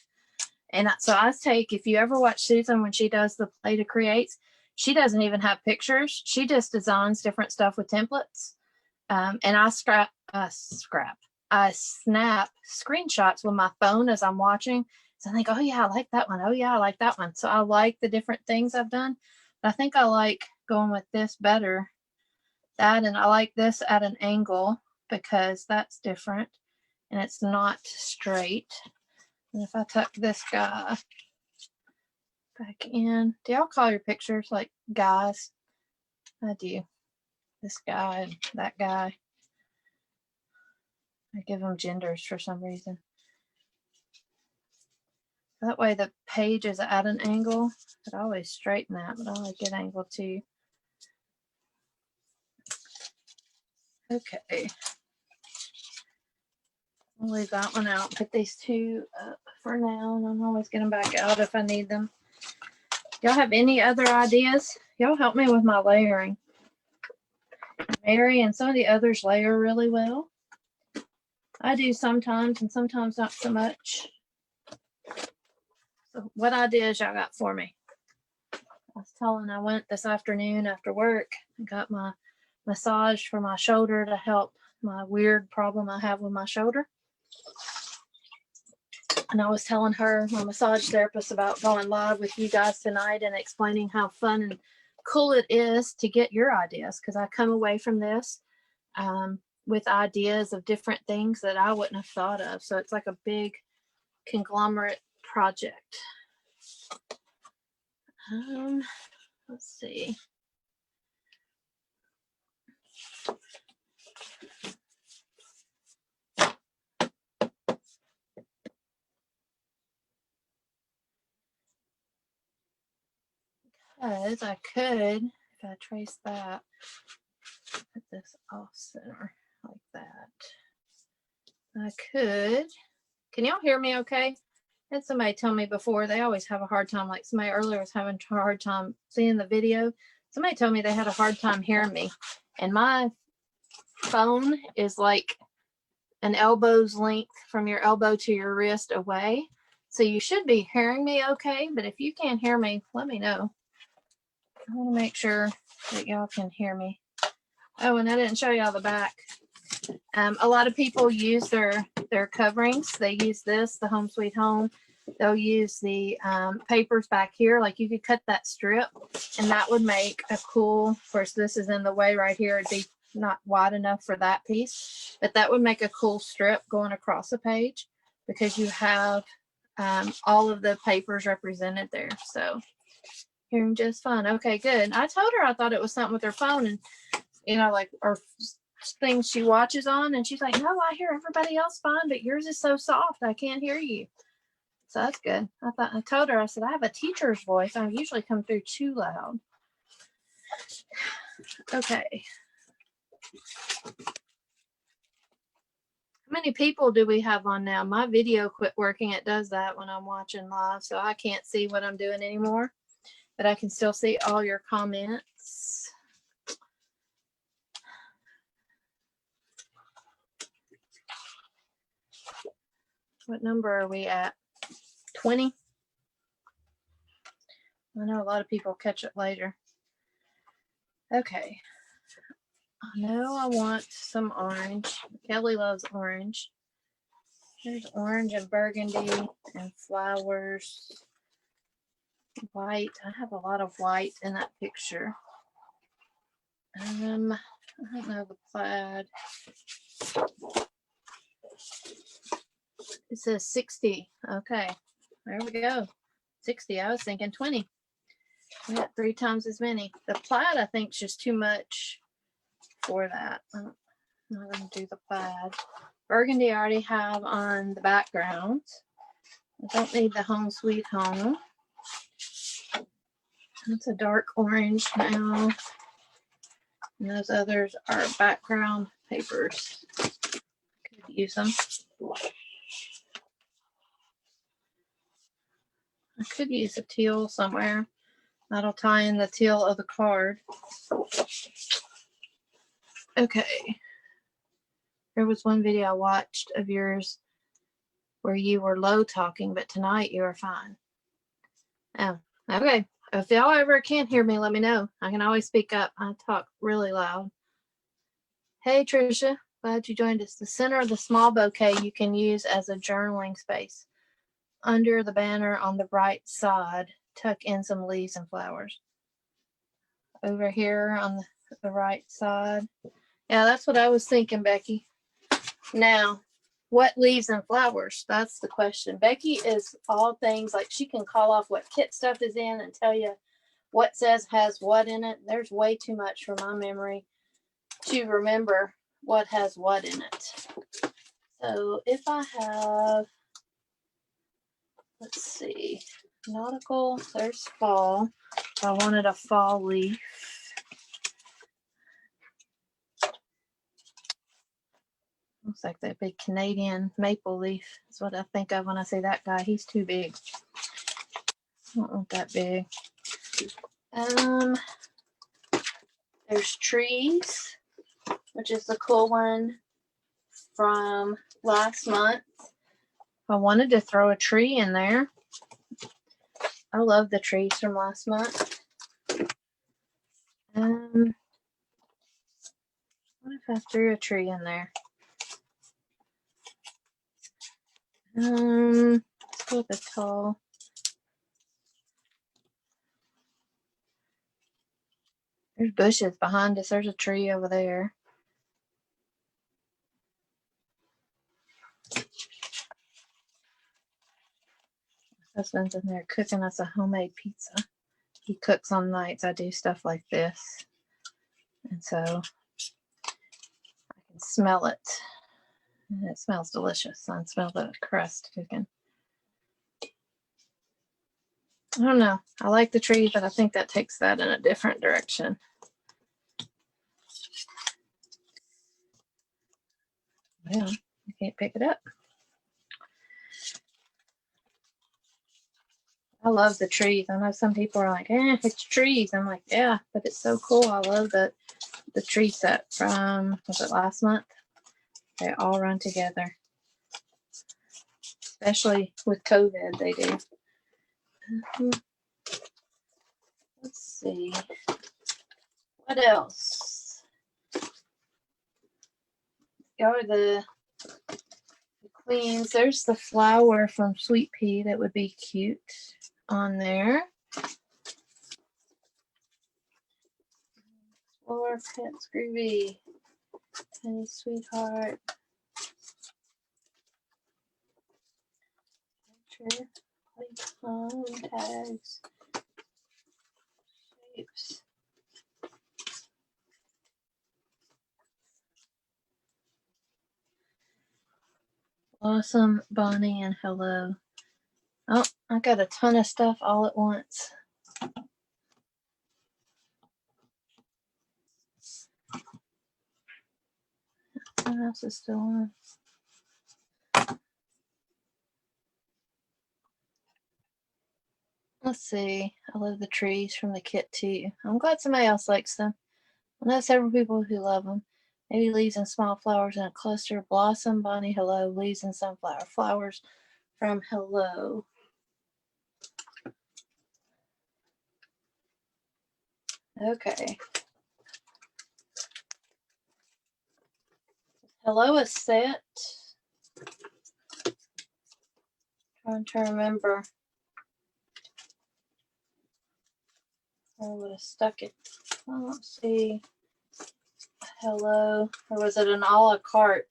And so I take, if you ever watch Susan when she does the play to create, she doesn't even have pictures. She just designs different stuff with templates. And I snap screenshots with my phone as I'm watching. So I think, oh yeah, I like that one. Oh yeah, I like that one. So I like the different things I've done. But I think I like going with this better. That, and I like this at an angle because that's different and it's not straight. And if I tuck this guy back in, do y'all call your pictures like guys? I do. This guy and that guy. I give them genders for some reason. That way the page is at an angle. I'd always straighten that, but I like it angle too. Okay. I'll leave that one out. Put these two up for now, and I'll always get them back out if I need them. Y'all have any other ideas? Y'all help me with my layering. Mary and some of the others layer really well. I do sometimes, and sometimes not so much. So what ideas y'all got for me? I was telling I went this afternoon after work and got my massage for my shoulder to help my weird problem I have with my shoulder. And I was telling her, my massage therapist, about going live with you guys tonight and explaining how fun and cool it is to get your ideas. Because I come away from this with ideas of different things that I wouldn't have thought of. So it's like a big conglomerate project. Let's see. Because I could, if I trace that, put this off center like that. I could. Can y'all hear me okay? Had somebody tell me before, they always have a hard time, like somebody earlier was having a hard time seeing the video. Somebody told me they had a hard time hearing me. And my phone is like an elbow's length from your elbow to your wrist away. So you should be hearing me okay. But if you can't hear me, let me know. I want to make sure that y'all can hear me. Oh, and I didn't show y'all the back. A lot of people use their coverings. They use this, the Home Sweet Home. They'll use the papers back here. Like you could cut that strip and that would make a cool, of course this is in the way right here. It'd be not wide enough for that piece, but that would make a cool strip going across a page because you have all of the papers represented there. So hearing just fine. Okay, good. I told her I thought it was something with her phone and, you know, like, or things she watches on, and she's like, no, I hear everybody else fine, but yours is so soft, I can't hear you. So that's good. I told her, I said, I have a teacher's voice. I usually come through too loud. Okay. How many people do we have on now? My video quit working. It does that when I'm watching live, so I can't see what I'm doing anymore, but I can still see all your comments. What number are we at? 20? I know a lot of people catch it later. Okay. I know I want some orange. Kelly loves orange. There's orange and burgundy and flowers. White. I have a lot of white in that picture. I don't know the plaid. It says 60. Okay. There we go. 60. I was thinking 20. We got 3 times as many. The plaid, I think, is just too much for that. I'm not going to do the plaid. Burgundy I already have on the background. I don't need the Home Sweet Home. It's a dark orange now. And those others are background papers. Could use them. I could use a teal somewhere. That'll tie in the teal of the card. Okay. There was one video I watched of yours where you were low talking, but tonight you are fine. Oh, okay. If y'all ever can't hear me, let me know. I can always speak up. I talk really loud. Hey, Trisha. Glad you joined us. The center of the small bouquet you can use as a journaling space. Under the banner on the right side, tuck in some leaves and flowers. Over here on the right side. Yeah, that's what I was thinking, Becky. Now, what leaves and flowers? That's the question. Becky is all things, like she can call off what kit stuff is in and tell you what says has what in it. There's way too much for my memory to remember what has what in it. So if I have, let's see, nautical, there's fall. I wanted a fall leaf. Looks like that big Canadian maple leaf is what I think of when I say that guy. He's too big. I don't want that big. There's trees, which is the cool one from last month. I wanted to throw a tree in there. I love the trees from last month. What if I threw a tree in there? with a tall. There's bushes behind us. There's a tree over there. My husband's in there cooking us a homemade pizza. He cooks on nights. I do stuff like this. And so I can smell it. And it smells delicious. I can smell the crust cooking. I don't know. I like the tree, but I think that takes that in a different direction. Yeah, I can't pick it up. I love the trees. I know some people are like, it's trees. I'm like, yeah, but it's so cool. I love the tree set from, was it last month? They all run together. Especially with COVID, they do. Let's see. What else? Are the queens. There's the flower from Sweet Pea that would be cute on there. Explorer, Pets, Groovy, Penny Sweetheart. Picture, home tags, shapes. Blossom, Bonnie, and Hello. Oh, I got a ton of stuff all at once. What else is still on? Let's see. I love the trees from the kit too. I'm glad somebody else likes them. I know several people who love them. Maybe leaves and small flowers in a cluster. Blossom, Bonnie, Hello, leaves and sunflower flowers from Hello. Okay. Hello is set. Trying to remember. I would have stuck it. Oh, let's see. Hello. Or was it an a la carte?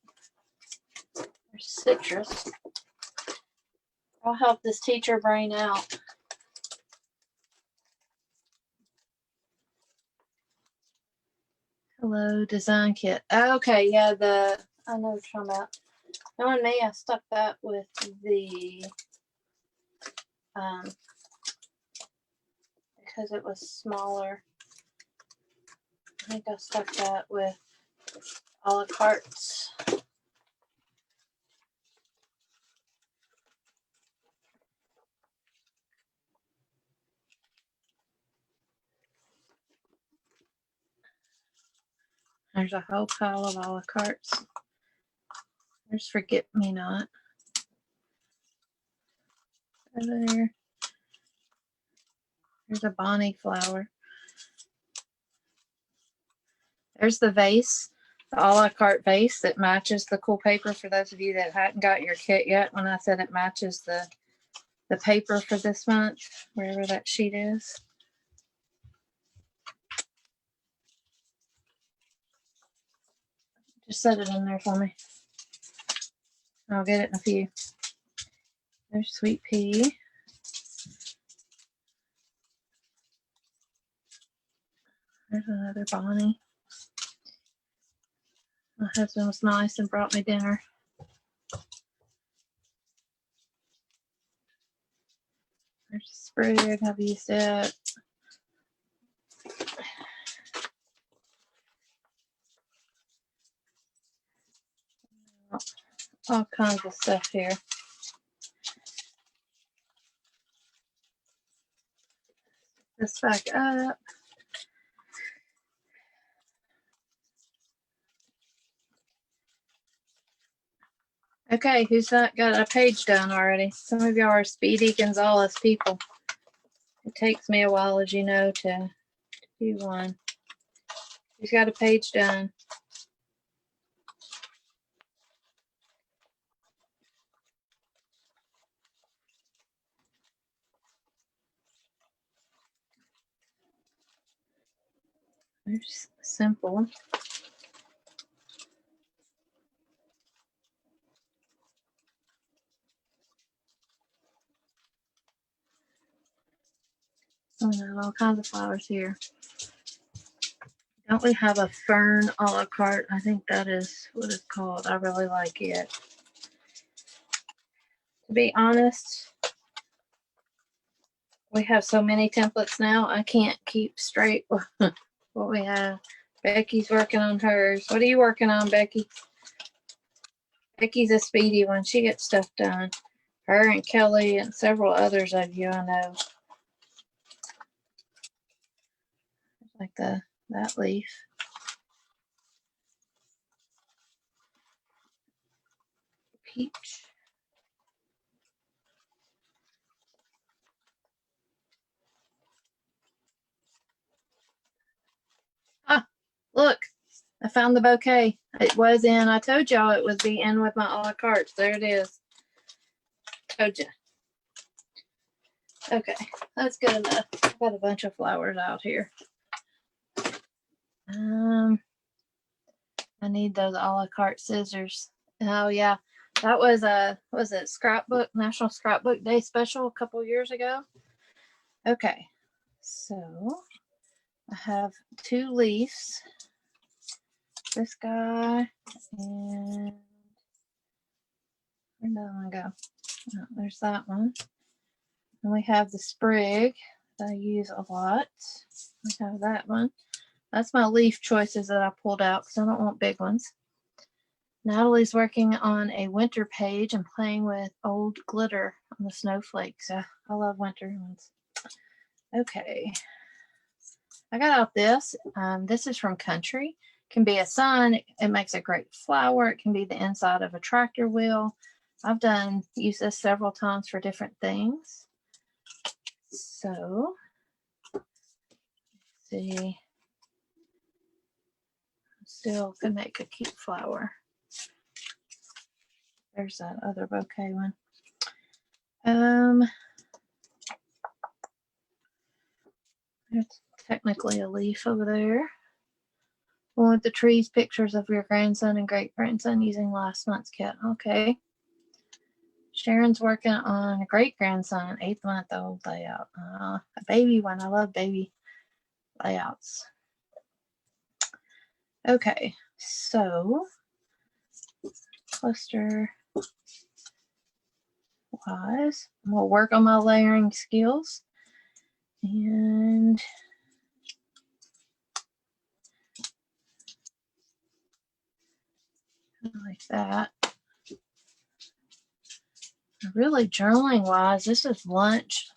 There's citrus. I'll help this teacher brain out. Hello design kit. Okay, yeah, I know what you're talking about. Knowing me, I stuck that with the because it was smaller. I think I stuck that with a la cartes. There's a whole pile of a la cartes. There's Forget Me Not. Over there. There's a Bonnie flower. There's the vase, the a la carte vase that matches the cool paper. For those of you that hadn't got your kit yet, when I said it matches the paper for this month, wherever that sheet is. Just set it in there for me. I'll get it in a few. There's Sweet Pea. There's another Bonnie. My husband was nice and brought me dinner. There's a sprig. I've used it. All kinds of stuff here. This back up. Okay, who's not got a page done already? Some of y'all are Speedy Gonzalez people. It takes me a while, as you know, to do one. Who's got a page done? There's simple. Oh, no, all kinds of flowers here. Don't we have a fern a la carte? I think that is what it's called. I really like it. To be honest, we have so many templates now, I can't keep straight what we have. Becky's working on hers. What are you working on, Becky? Becky's a speedy one. She gets stuff done. Her and Kelly and several others of you I know. Like that leaf. Peach. Ah, look. I found the bouquet. It was in, I told y'all it would be in with my a la carte. There it is. Told you. Okay, that's good enough. I've got a bunch of flowers out here. I need those a la carte scissors. Oh yeah, that was it Scrapbook, National Scrapbook Day special a couple years ago? Okay, so I have 2 leaves. This guy and where'd that one go? Oh, there's that one. And we have the sprig that I use a lot. We have that one. That's my leaf choices that I pulled out because I don't want big ones. Natalie's working on a winter page and playing with old glitter on the snowflakes. I love winter ones. Okay. I got out this. This is from Country. It can be a sun. It makes a great flower. It can be the inside of a tractor wheel. I've used this several times for different things. So, let's see. Still can make a cute flower. There's that other bouquet one. There's technically a leaf over there. One with the trees, pictures of your grandson and great grandson using last month's kit. Okay. Sharon's working on a great grandson, 8-month-old layout. A baby one. I love baby layouts. Okay, so cluster wise, I'm gonna work on my layering skills and like that. Really journaling wise, this is lunch.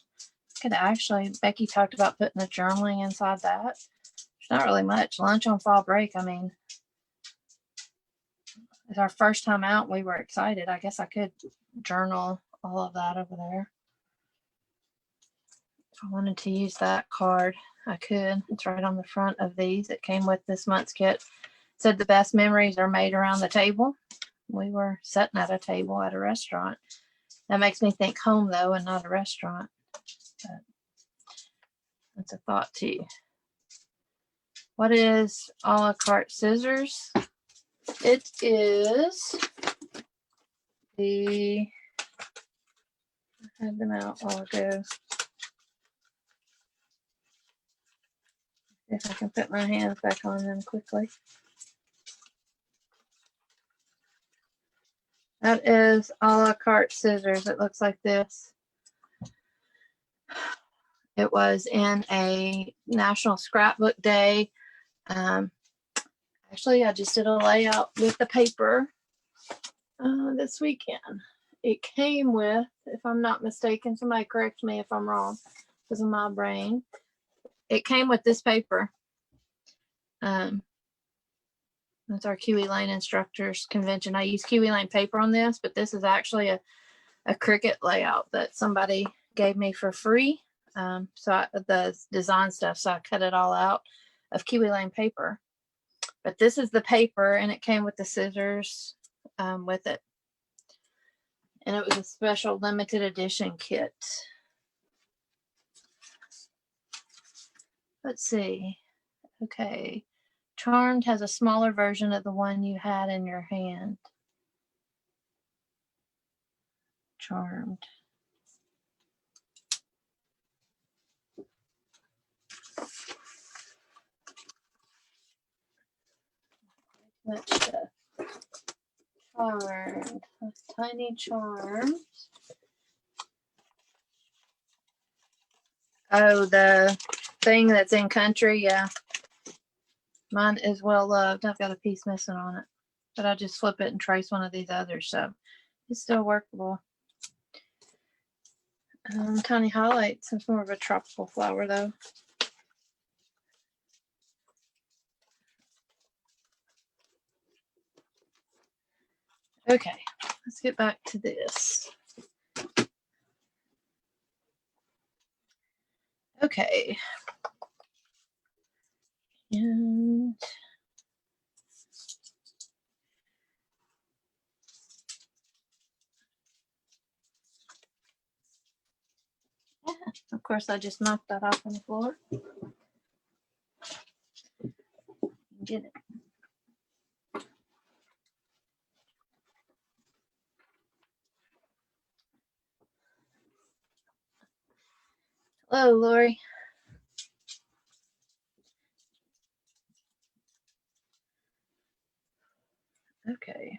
Could actually, Becky talked about putting the journaling inside that. There's not really much. Lunch on fall break, I mean, it's our first time out. We were excited. I guess I could journal all of that over there. If I wanted to use that card, I could. It's right on the front of these. It came with this month's kit. It said the best memories are made around the table. We were sitting at a table at a restaurant. That makes me think home though, and not a restaurant. But that's a thought too. What is a la carte scissors? It is I had them out a while ago. If I can put my hands back on them quickly. That is a la carte scissors. It looks like this. It was in a National Scrapbook Day. Actually, I just did a layout with the paper this weekend. It came with, if I'm not mistaken, somebody correct me if I'm wrong, because of my brain. It came with this paper. That's our Kiwi Lane Instructors Convention. I use Kiwi Lane paper on this, but this is actually a Cricut layout that somebody gave me for free. The design stuff, so I cut it all out of Kiwi Lane paper. But this is the paper, and it came with the scissors with it. And it was a special limited edition kit. Let's see. Okay. Charmed has a smaller version of the one you had in your hand. Charmed. Much stuff. Charmed. Tiny charms. Oh, the thing that's in country, yeah. Mine is well loved. I've got a piece missing on it, but I just flip it and trace one of these others, so it's still workable. Tiny highlights. It's more of a tropical flower, though. Okay, let's get back to this. Okay. And yeah, of course, I just knocked that off on the floor. Get it. Hello, Lori. Okay.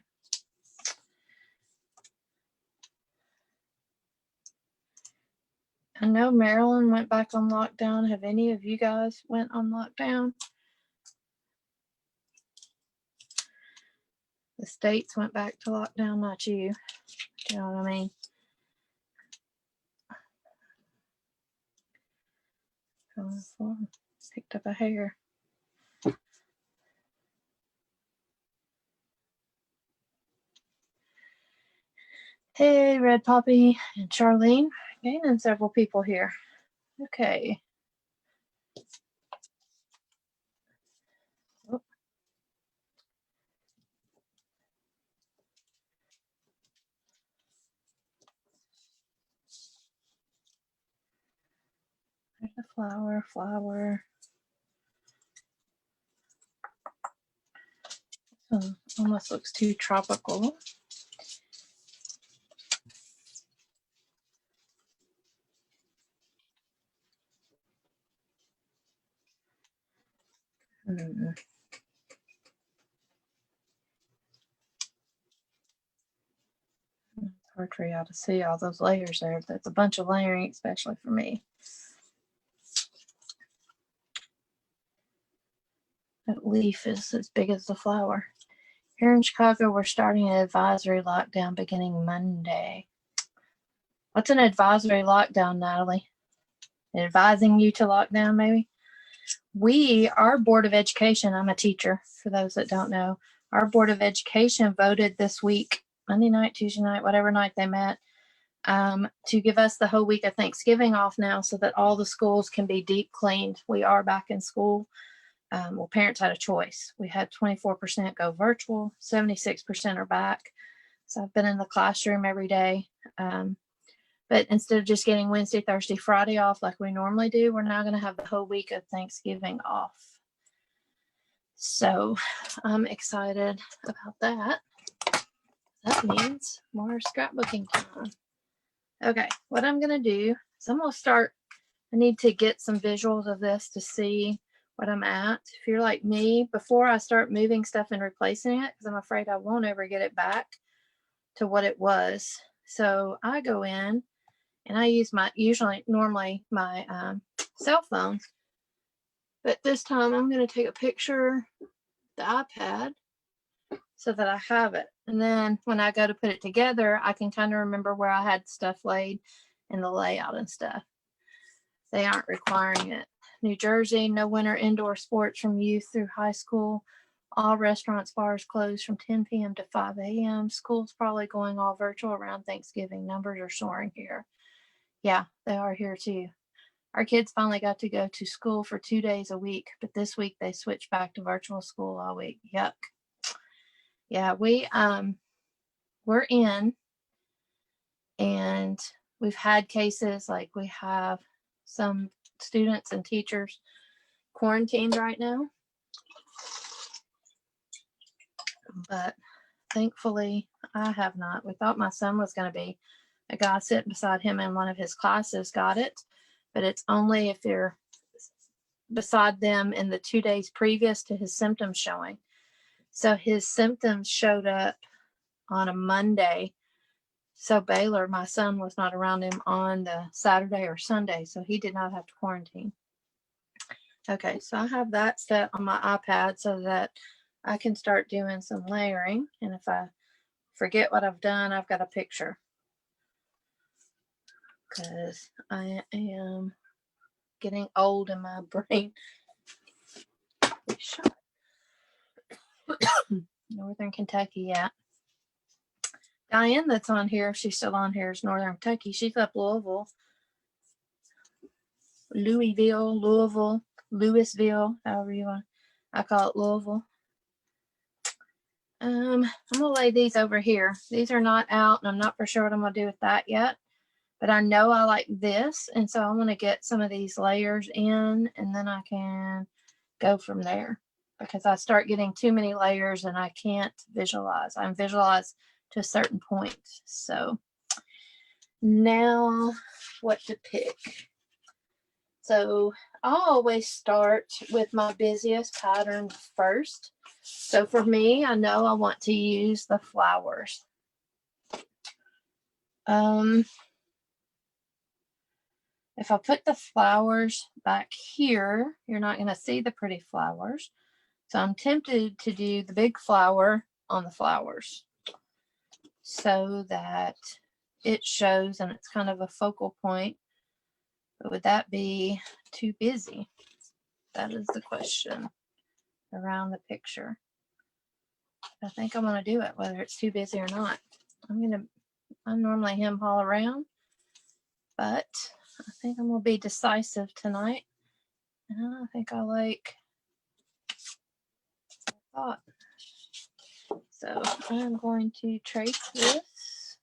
I know Maryland went back on lockdown. Have any of you guys went on lockdown? The states went back to lockdown, not you. You know what I mean? Picked up a hair. Hey, Red Poppy and Charlene. Gaining several people here. Okay. Oh. There's a flower. Almost looks too tropical. It's hard for y'all to see all those layers there. That's a bunch of layering, especially for me. That leaf is as big as the flower. Here in Chicago, we're starting an advisory lockdown beginning Monday. What's an advisory lockdown, Natalie? Advising you to lock down, maybe? Our Board of Education, I'm a teacher, for those that don't know, our Board of Education voted this week, Monday night, Tuesday night, whatever night they met, to give us the whole week of Thanksgiving off now so that all the schools can be deep cleaned. We are back in school. Well, parents had a choice. We had 24% go virtual, 76% are back. So I've been in the classroom every day. But instead of just getting Wednesday, Thursday, Friday off like we normally do, we're now going to have the whole week of Thanksgiving off. So I'm excited about that. That means more scrapbooking time. Okay, what I'm going to do is I'm going to start. I need to get some visuals of this to see what I'm at. If you're like me, before I start moving stuff and replacing it, because I'm afraid I won't ever get it back to what it was. So I go in and I use normally my cell phone, but this time I'm going to take a picture of the iPad so that I have it. And then when I go to put it together, I can kind of remember where I had stuff laid and the layout and stuff. They aren't requiring it. New Jersey, no winter indoor sports from youth through high school. All restaurants, bars closed from 10 p.m. to 5 a.m. School's probably going all virtual around Thanksgiving. Numbers are soaring here. Yeah, they are here too. Our kids finally got to go to school for 2 days a week, but this week they switched back to virtual school all week. Yuck. Yeah, we're in, and we've had cases like we have some students and teachers quarantined right now. But thankfully, I have not. We thought my son was going to be. A guy sitting beside him in one of his classes got it, but it's only if you're beside them in the 2 days previous to his symptoms showing. So his symptoms showed up on a Monday. So Baylor, my son, was not around him on the Saturday or Sunday, so he did not have to quarantine. Okay, so I have that set on my iPad so that I can start doing some layering. And if I forget what I've done, I've got a picture. Because I am getting old in my brain. Northern Kentucky, yeah. Diane that's on here, if she's still on here, is Northern Kentucky. She's up Louisville, Louisville, Louisville, however you want. I call it Louisville. I'm gonna lay these over here. These are not out, and I'm not for sure what I'm gonna do with that yet. But I know I like this, and so I want to get some of these layers in, and then I can go from there. Because I start getting too many layers, and I can't visualize. I'm visualized to a certain point. So now, what to pick? So I always start with my busiest pattern first. So for me, I know I want to use the flowers. If I put the flowers back here, you're not going to see the pretty flowers. So I'm tempted to do the big flower on the flowers so that it shows and it's kind of a focal point. But would that be too busy? That is the question around the picture. I think I'm going to do it, whether it's too busy or not. I normally hem haul around, but I think I'm going to be decisive tonight. And I think I like thought. So I'm going to trace this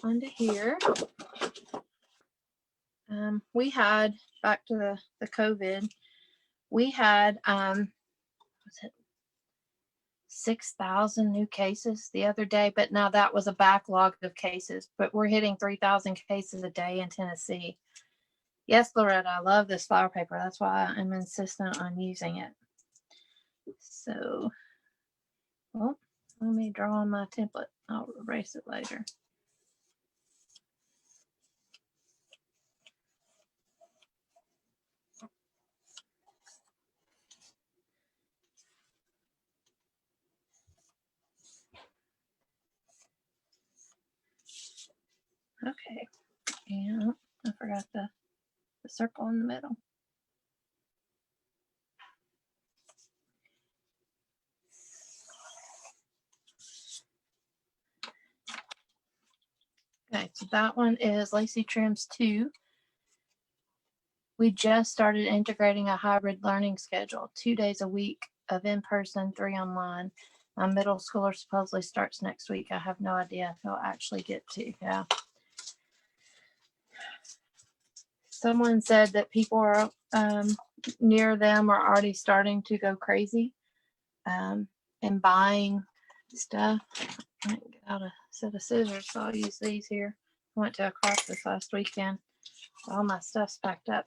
onto here. We had, back to the COVID, we had, was it 6,000 new cases the other day, but now that was a backlog of cases, but we're hitting 3,000 cases a day in Tennessee. Yes, Loretta, I love this flower paper. That's why I'm insistent on using it. So, well, let me draw on my template. I'll erase it later. Okay, and I forgot the circle in the middle. Okay, so that one is Lacey Trims 2. We just started integrating a hybrid learning schedule, 2 days a week of in-person, 3 online. My middle schooler supposedly starts next week. I have no idea if he'll actually get to. Yeah. Someone said that people are near them are already starting to go crazy and buying stuff. I didn't get out a set of scissors, so I'll use these here. I went to a craft this last weekend. All my stuff's packed up.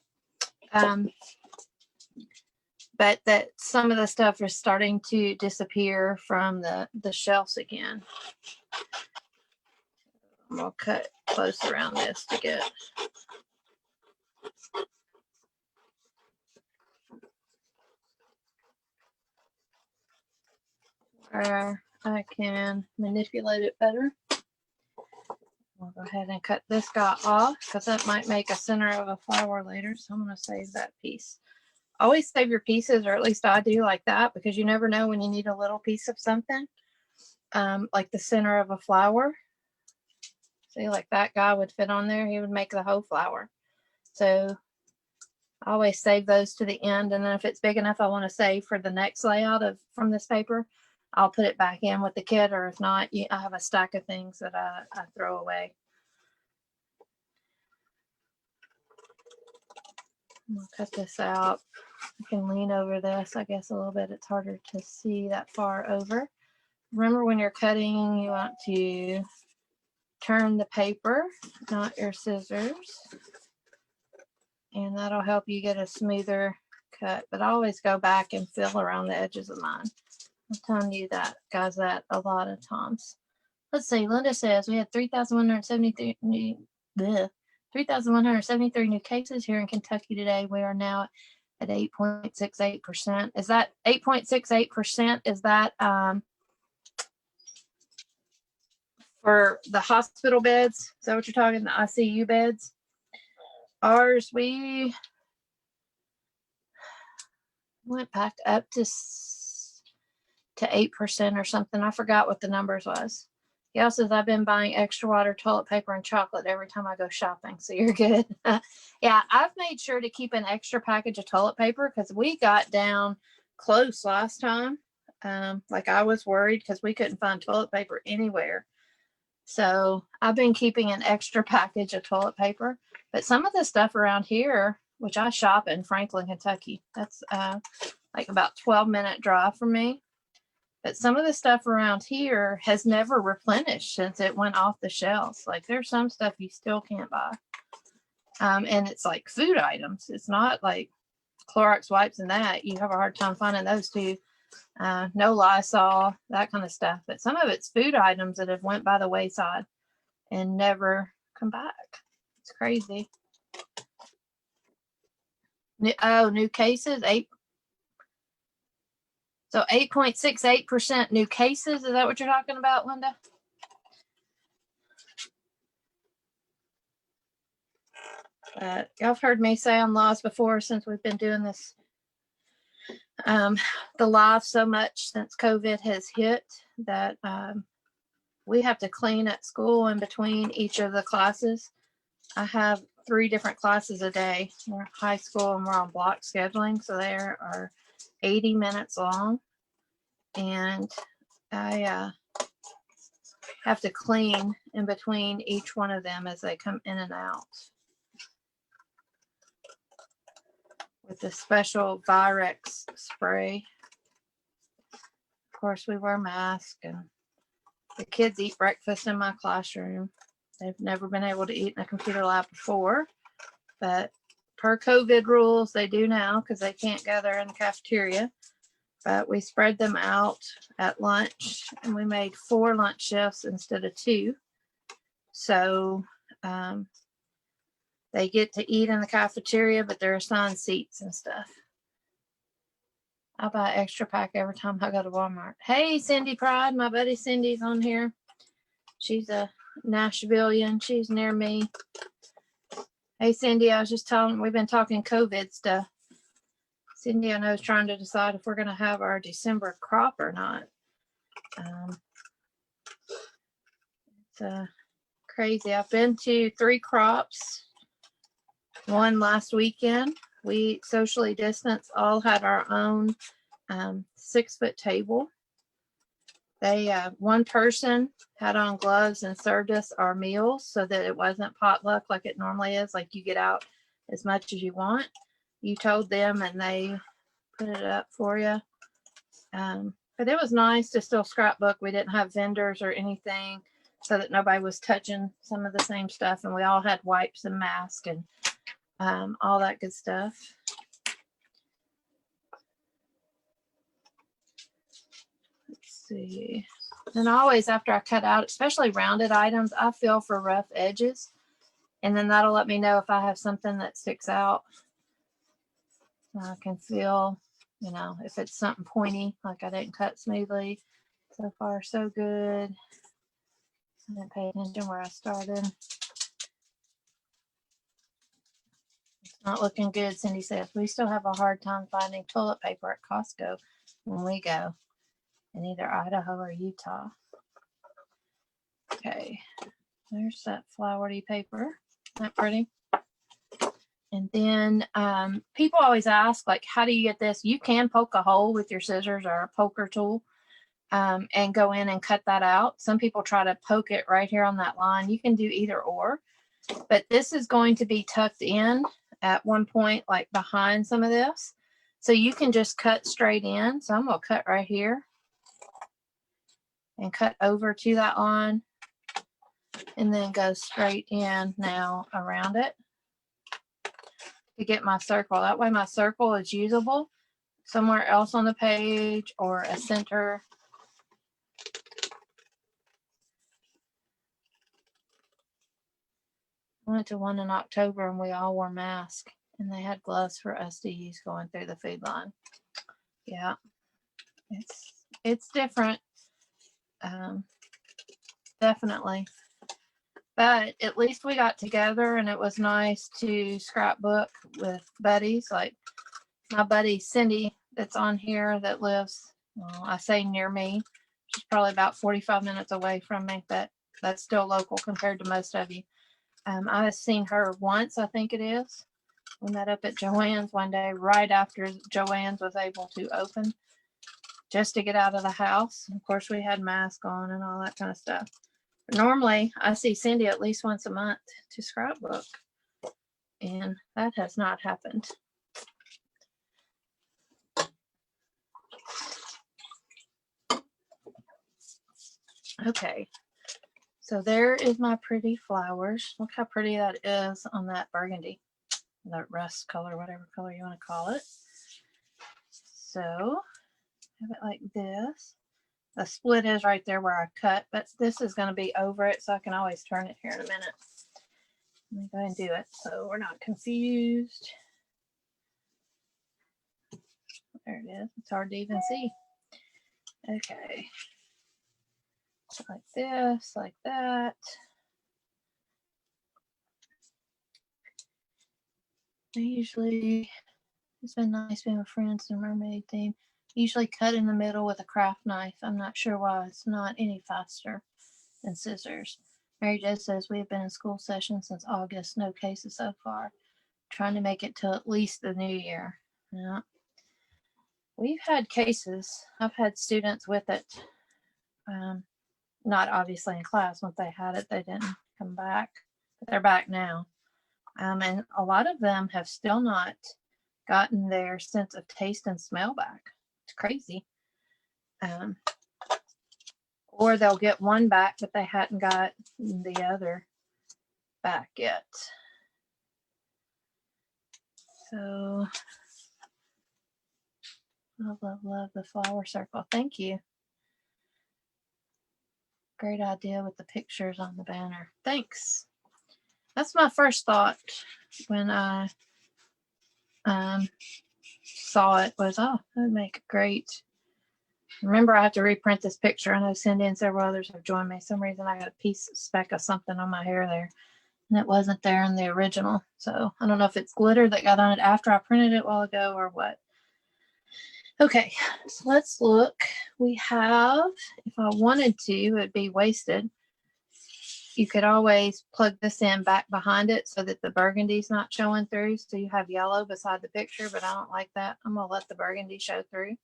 But that some of the stuff is starting to disappear from the shelves again. I'm gonna cut close around this to get where I can manipulate it better. I'll go ahead and cut this guy off because that might make a center of a flower later. So I'm going to save that piece. Always save your pieces, or at least I do like that, because you never know when you need a little piece of something. Like the center of a flower. See, like that guy would fit on there. He would make the whole flower. So I always save those to the end. And then if it's big enough I want to save for the next layout from this paper, I'll put it back in with the kit, or if not, I have a stack of things that I throw away. I'm gonna cut this out I can lean over this, I guess, a little bit. It's harder to see that far over. Remember, when you're cutting, you want to turn the paper, not your scissors. And that'll help you get a smoother cut. But I always go back and feel around the edges of mine. I'm telling you that, guys, that a lot of times. Let's see, Linda says we had 3,173 new cases here in Kentucky today. We are now at 8.68%. Is that 8.68%? Is that for the hospital beds? Is that what you're talking, the ICU beds? Ours, we went back up to 8% or something. I forgot what the numbers was. Gail says, I've been buying extra water, toilet paper, and chocolate every time I go shopping. So you're good. Yeah, I've made sure to keep an extra package of toilet paper because we got down close last time. Like I was worried because we couldn't find toilet paper anywhere. So I've been keeping an extra package of toilet paper. But some of the stuff around here, which I shop in Franklin, Kentucky, that's like about 12-minute drive from me. But some of the stuff around here has never replenished since it went off the shelves. Like there's some stuff you still can't buy. And it's like food items. It's not like Clorox wipes and that. You have a hard time finding those too. No Lysol, that kind of stuff. But some of it's food items that have went by the wayside and never come back. It's crazy. New cases, 8.68% new cases. Is that what you're talking about, Linda? Y'all have heard me say on lives before since we've been doing this, the live so much since COVID has hit that we have to clean at school in between each of the classes. I have 3 different classes a day. We're high school and we're on block scheduling, so there are 80 minutes long, and I have to clean in between each one of them as they come in and out with the special Virex spray. Of course, we wear masks, and the kids eat breakfast in my classroom. They've never been able to eat in a computer lab before, but per COVID rules, they do now because they can't gather in the cafeteria. But we spread them out at lunch, and we made 4 lunch shifts instead of 2. So they get to eat in the cafeteria, but they're assigned seats and stuff. I buy an extra pack every time I go to Walmart. Hey, Cindy Pride, my buddy Cindy's on here. She's a Nashvilleian. She's near me. Hey, Cindy, I was just telling, we've been talking COVID stuff. Cindy, I know, is trying to decide if we're going to have our December crop or not. It's crazy. I've been to 3 crops. One last weekend. We socially distanced, all had our own 6-foot table. They one person had on gloves and served us our meals so that it wasn't potluck like it normally is, like you get out as much as you want. You told them and they put it up for you. But it was nice to still scrapbook. We didn't have vendors or anything so that nobody was touching some of the same stuff, and we all had wipes and masks and all that good stuff. Let's see. And always after I cut out, especially rounded items, I feel for rough edges, and then that'll let me know if I have something that sticks out. I can feel, you know, if it's something pointy, like I didn't cut smoothly. So far, so good. I didn't pay attention where I started. It's not looking good, Cindy says. We still have a hard time finding toilet paper at Costco when we go in either Idaho or Utah. Okay, there's that flowery paper. Isn't that pretty? And then people always ask, like, how do you get this? You can poke a hole with your scissors or a poker tool and go in and cut that out. Some people try to poke it right here on that line. You can do either or, but this is going to be tucked in at one point, like behind some of this. So you can just cut straight in. So I'm going to cut right here and cut over to that line and then go straight in now around it to get my circle. That way my circle is usable somewhere else on the page or a center. I went to one in October and we all wore masks and they had gloves for us to use going through the food line. Yeah, it's different. Definitely. But at least we got together and it was nice to scrapbook with buddies. Like my buddy Cindy that's on here that lives, well, I say near me. She's probably about 45 minutes away from me, but that's still local compared to most of you. I've seen her once, I think it is. We met up at Joann's one day right after Joann's was able to open just to get out of the house. Of course, we had masks on and all that kind of stuff. But normally, I see Cindy at least once a month to scrapbook, and that has not happened. Okay, so there is my pretty flowers. Look how pretty that is on that burgundy, that rust color, whatever color you want to call it. So have it like this. The split is right there where I cut, but this is going to be over it, so I can always turn it here in a minute. Let me go ahead and do it so we're not confused. There it is. It's hard to even see. Okay. Like this, like that. I usually, it's been nice being with friends in a mermaid theme. Usually cut in the middle with a craft knife. I'm not sure why it's not any faster than scissors. Mary Jo says we have been in school session since August, no cases so far. Trying to make it till at least the new year. Yeah. We've had cases. I've had students with it. Not obviously in class. Once they had it, they didn't come back. But they're back now. And a lot of them have still not gotten their sense of taste and smell back. It's crazy. Or they'll get one back, but they hadn't got the other back yet. So, love the flower circle. Thank you. Great idea with the pictures on the banner. Thanks. That's my first thought when I saw it was, oh, that would make it great. Remember, I have to reprint this picture. I know Cindy and several others have joined me. For some reason, I got a speck of something on my hair there, and it wasn't there in the original. So I don't know if it's glitter that got on it after I printed it a while ago or what. Okay, so let's look. We have, if I wanted to, it'd be wasted. You could always plug this in back behind it so that the burgundy's not showing through. So you have yellow beside the picture, but I don't like that. I'm going to let the burgundy show through.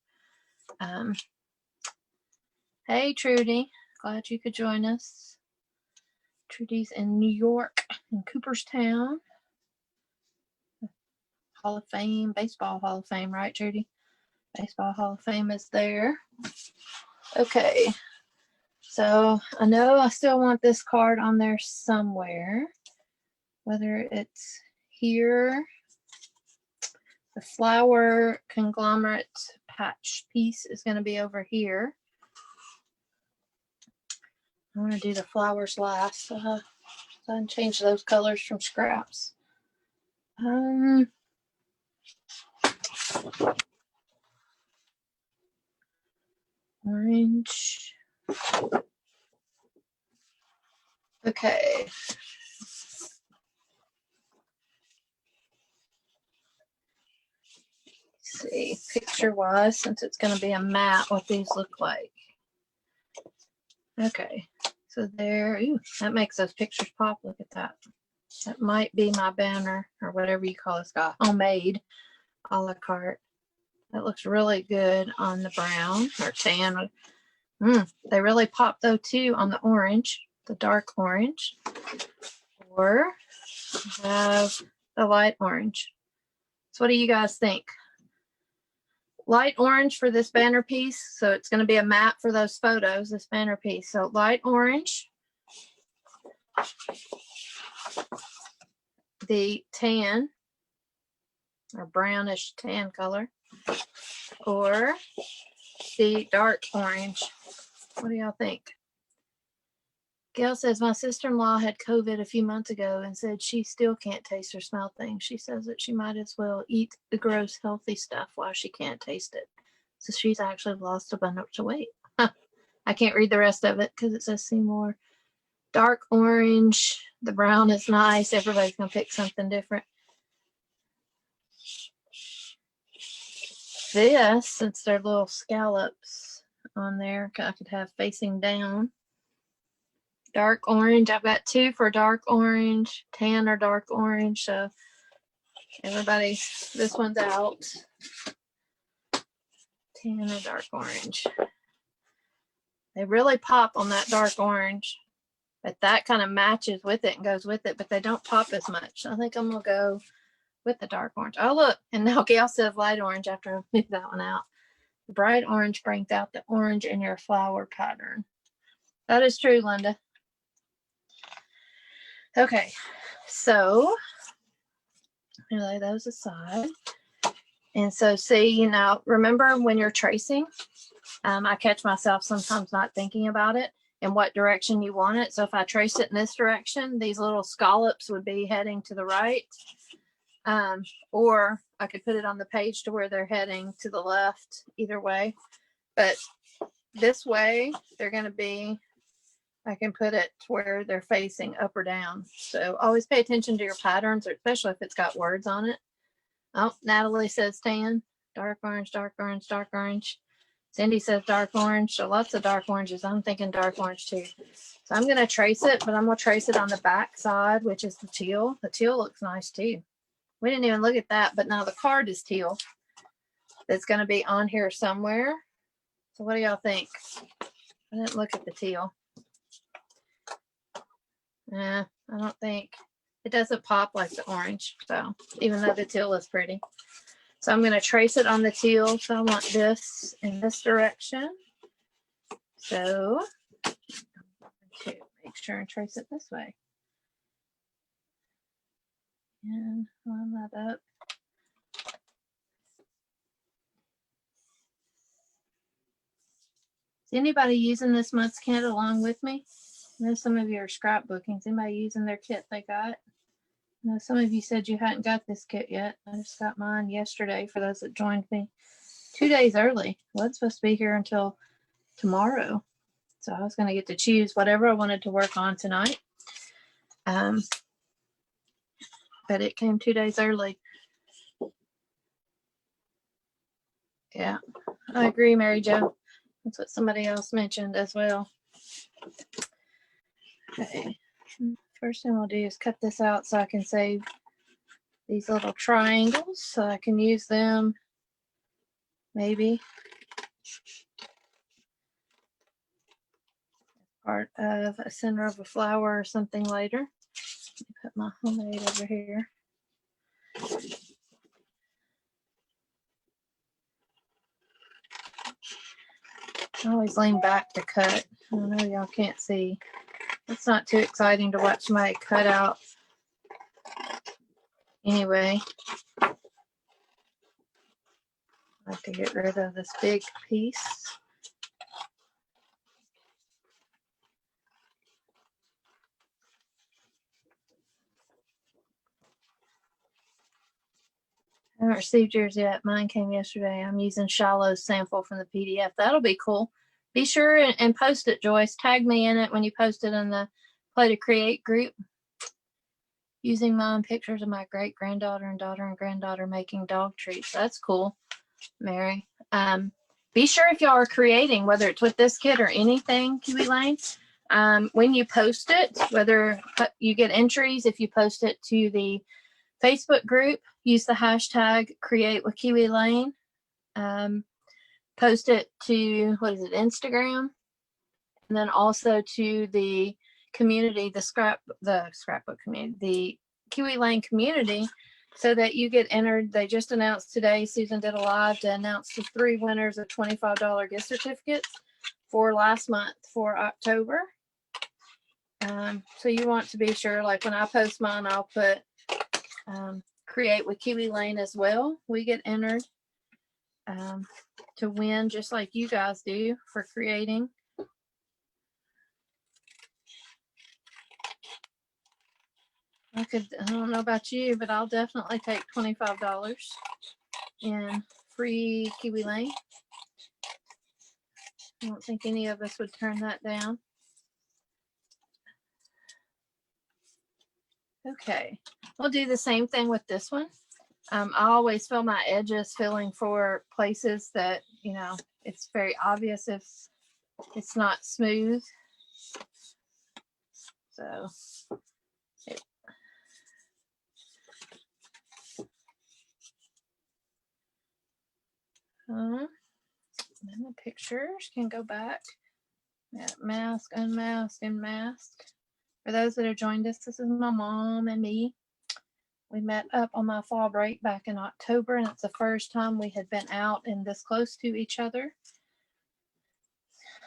Hey, Trudy. Glad you could join us. Trudy's in New York, in Cooperstown. Hall of Fame, Baseball Hall of Fame, right, Trudy? Baseball Hall of Fame is there. Okay. So I know I still want this card on there somewhere, whether it's here. The flower conglomerate patch piece is going to be over here. I want to do the flowers last, so I can change those colors from scraps. Orange. Okay. Let's see, picture-wise, since it's going to be a mat, what these look like. Okay, so there, ooh, that makes those pictures pop. Look at that. That might be my banner, or whatever you call this guy, homemade, a la carte. That looks really good on the brown or tan. They really pop though too on the orange, the dark orange, or have the light orange. So what do you guys think? light orange for this banner piece. So it's going to be a map for those photos, this banner piece. So light orange. The tan or brownish tan color, or the dark orange. What do y'all think? Gail says, my sister-in-law had COVID a few months ago and said she still can't taste or smell things. She says that she might as well eat the gross healthy stuff while she can't taste it. So she's actually lost a bunch of weight. I can't read the rest of it because it says see more. Dark orange. The brown is nice. Everybody's going to pick something different. This, since they're little scallops on there, I could have facing down. Dark orange. I've got 2 for dark orange, tan or dark orange. So everybody's, this one's out. Tan or dark orange. They really pop on that dark orange, but that kind of matches with it and goes with it, but they don't pop as much. I think I'm going to go with the dark orange. Oh, look. And now Gail says light orange after I move that one out. The bright orange brings out the orange in your flower pattern. That is true, Linda. Okay, so lay those aside. And so see, you know, remember when you're tracing, I catch myself sometimes not thinking about it and what direction you want it. So if I trace it in this direction, these little scallops would be heading to the right. Or I could put it on the page to where they're heading to the left, either way. But this way, they're going to be, I can put it to where they're facing up or down. So always pay attention to your patterns, especially if it's got words on it. Oh, Natalie says tan, dark orange, dark orange, dark orange. Cindy says dark orange. So lots of dark oranges. I'm thinking dark orange too. So I'm going to trace it, but I'm going to trace it on the back side, which is the teal. The teal looks nice too. We didn't even look at that, but now the card is teal. That's going to be on here somewhere. So what do y'all think? I didn't look at the teal. I don't think it doesn't pop like the orange. So even though the teal is pretty. So I'm going to trace it on the teal. So I want this in this direction. So I'm going to make sure and trace it this way. And line that up. Is anybody using this month's kit along with me? I know some of you are scrapbooking. Is anybody using their kit they got? I know some of you said you hadn't got this kit yet. I just got mine yesterday for those that joined me 2 days early. Well, it's supposed to be here until tomorrow. So I was going to get to choose whatever I wanted to work on tonight. But it came 2 days early. Yeah, I agree, Mary Jo. That's what somebody else mentioned as well. Okay. First thing we'll do is cut this out so I can save these little triangles so I can use them maybe part of a center of a flower or something later. Let me put my homemade over here. I always lean back to cut. I know y'all can't see. It's not too exciting to watch my cut out. Anyway, I have to get rid of this big piece. I haven't received yours yet. Mine came yesterday. I'm using Shiloh's sample from the PDF. That'll be cool. Be sure and post it, Joyce. Tag me in it when you post it in the Play to Create group. Using mine, pictures of my great granddaughter and daughter and granddaughter making dog treats. That's cool, Mary. Be sure if y'all are creating, whether it's with this kit or anything, Kiwi Lane, when you post it, whether you get entries, if you post it to the Facebook group, use the hashtag Create with Kiwi Lane. Post it to, what is it, Instagram, and then also to the community, the scrapbook community, the Kiwi Lane community, so that you get entered. They just announced today, Susan did a live to announce the 3 winners of $25 gift certificates for last month for October. So you want to be sure, like when I post mine, I'll put create with Kiwi Lane as well. We get entered to win just like you guys do for creating. I don't know about you, but I'll definitely take $25 in free Kiwi Lane. I don't think any of us would turn that down. Okay, we'll do the same thing with this one. I always fill my edges filling for places that, you know, it's very obvious if it's not smooth. So then the pictures can go back. Mask, unmask, and mask. For those that have joined us, this is my mom and me. We met up on my fall break back in October, and it's the first time we had been out and this close to each other.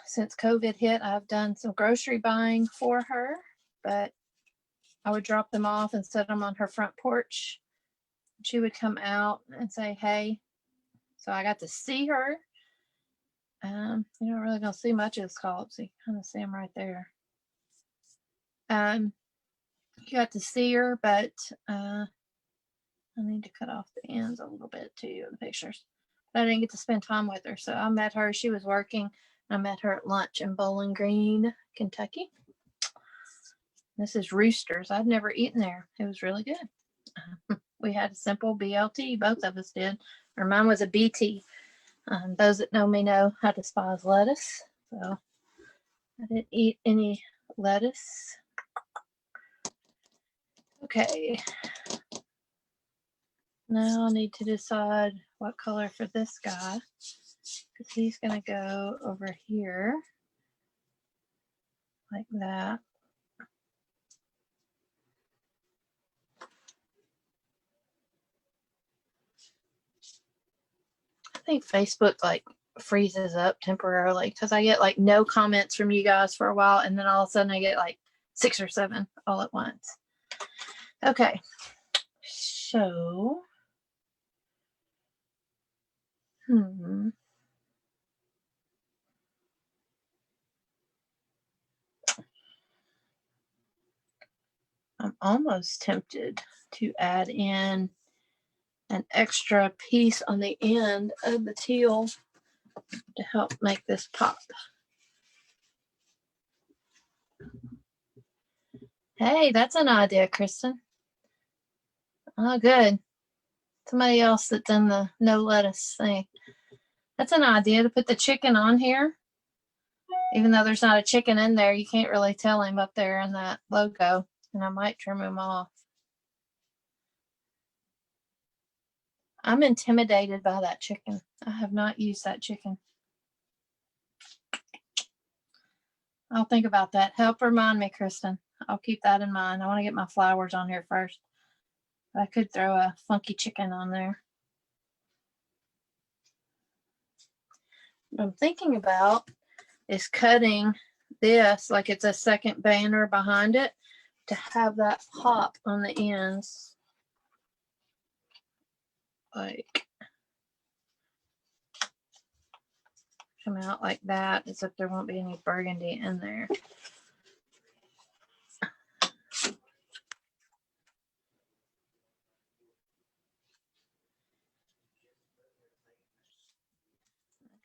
Since COVID hit, I've done some grocery buying for her, but I would drop them off and set them on her front porch. She would come out and say, hey. So I got to see her. You're not really going to see much of the scallops. You kind of see them right there. You got to see her, but I need to cut off the ends a little bit too of the pictures. But I didn't get to spend time with her. So I met her. She was working. I met her at lunch in Bowling Green, Kentucky. This is Roosters. I'd never eaten there. It was really good. We had a simple BLT. Both of us did. Or mine was a BT. Those that know me know I despise lettuce. So I didn't eat any lettuce. Okay. Now I need to decide what color for this guy, because he's going to go over here like that. I think Facebook like freezes up temporarily because I get like no comments from you guys for a while, and then all of a sudden I get like 6 or 7 all at once. Okay, so I'm almost tempted to add in an extra piece on the end of the teal to help make this pop. Hey, that's an idea, Kristen. Oh, good. Somebody else that's in the no lettuce thing. That's an idea to put the chicken on here. Even though there's not a chicken in there, you can't really tell him up there in that logo. And I might trim him off. I'm intimidated by that chicken. I have not used that chicken. I'll think about that. Help remind me, Kristen. I'll keep that in mind. I want to get my flowers on here first. I could throw a funky chicken on there. What I'm thinking about is cutting this like it's a second banner behind it to have that pop on the ends. Like come out like that, except there won't be any burgundy in there.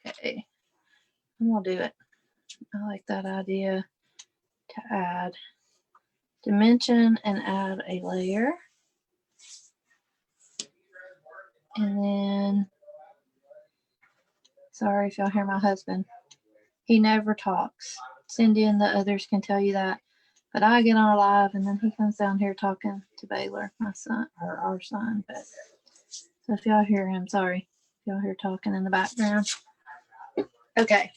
Okay, and we'll do it. I like that idea to add dimension and add a layer. And then, sorry if y'all hear my husband. He never talks. Cindy and the others can tell you that. But I get on live and then he comes down here talking to Baylor, my son, or our son. But so if y'all hear him, sorry. If y'all hear talking in the background. Okay.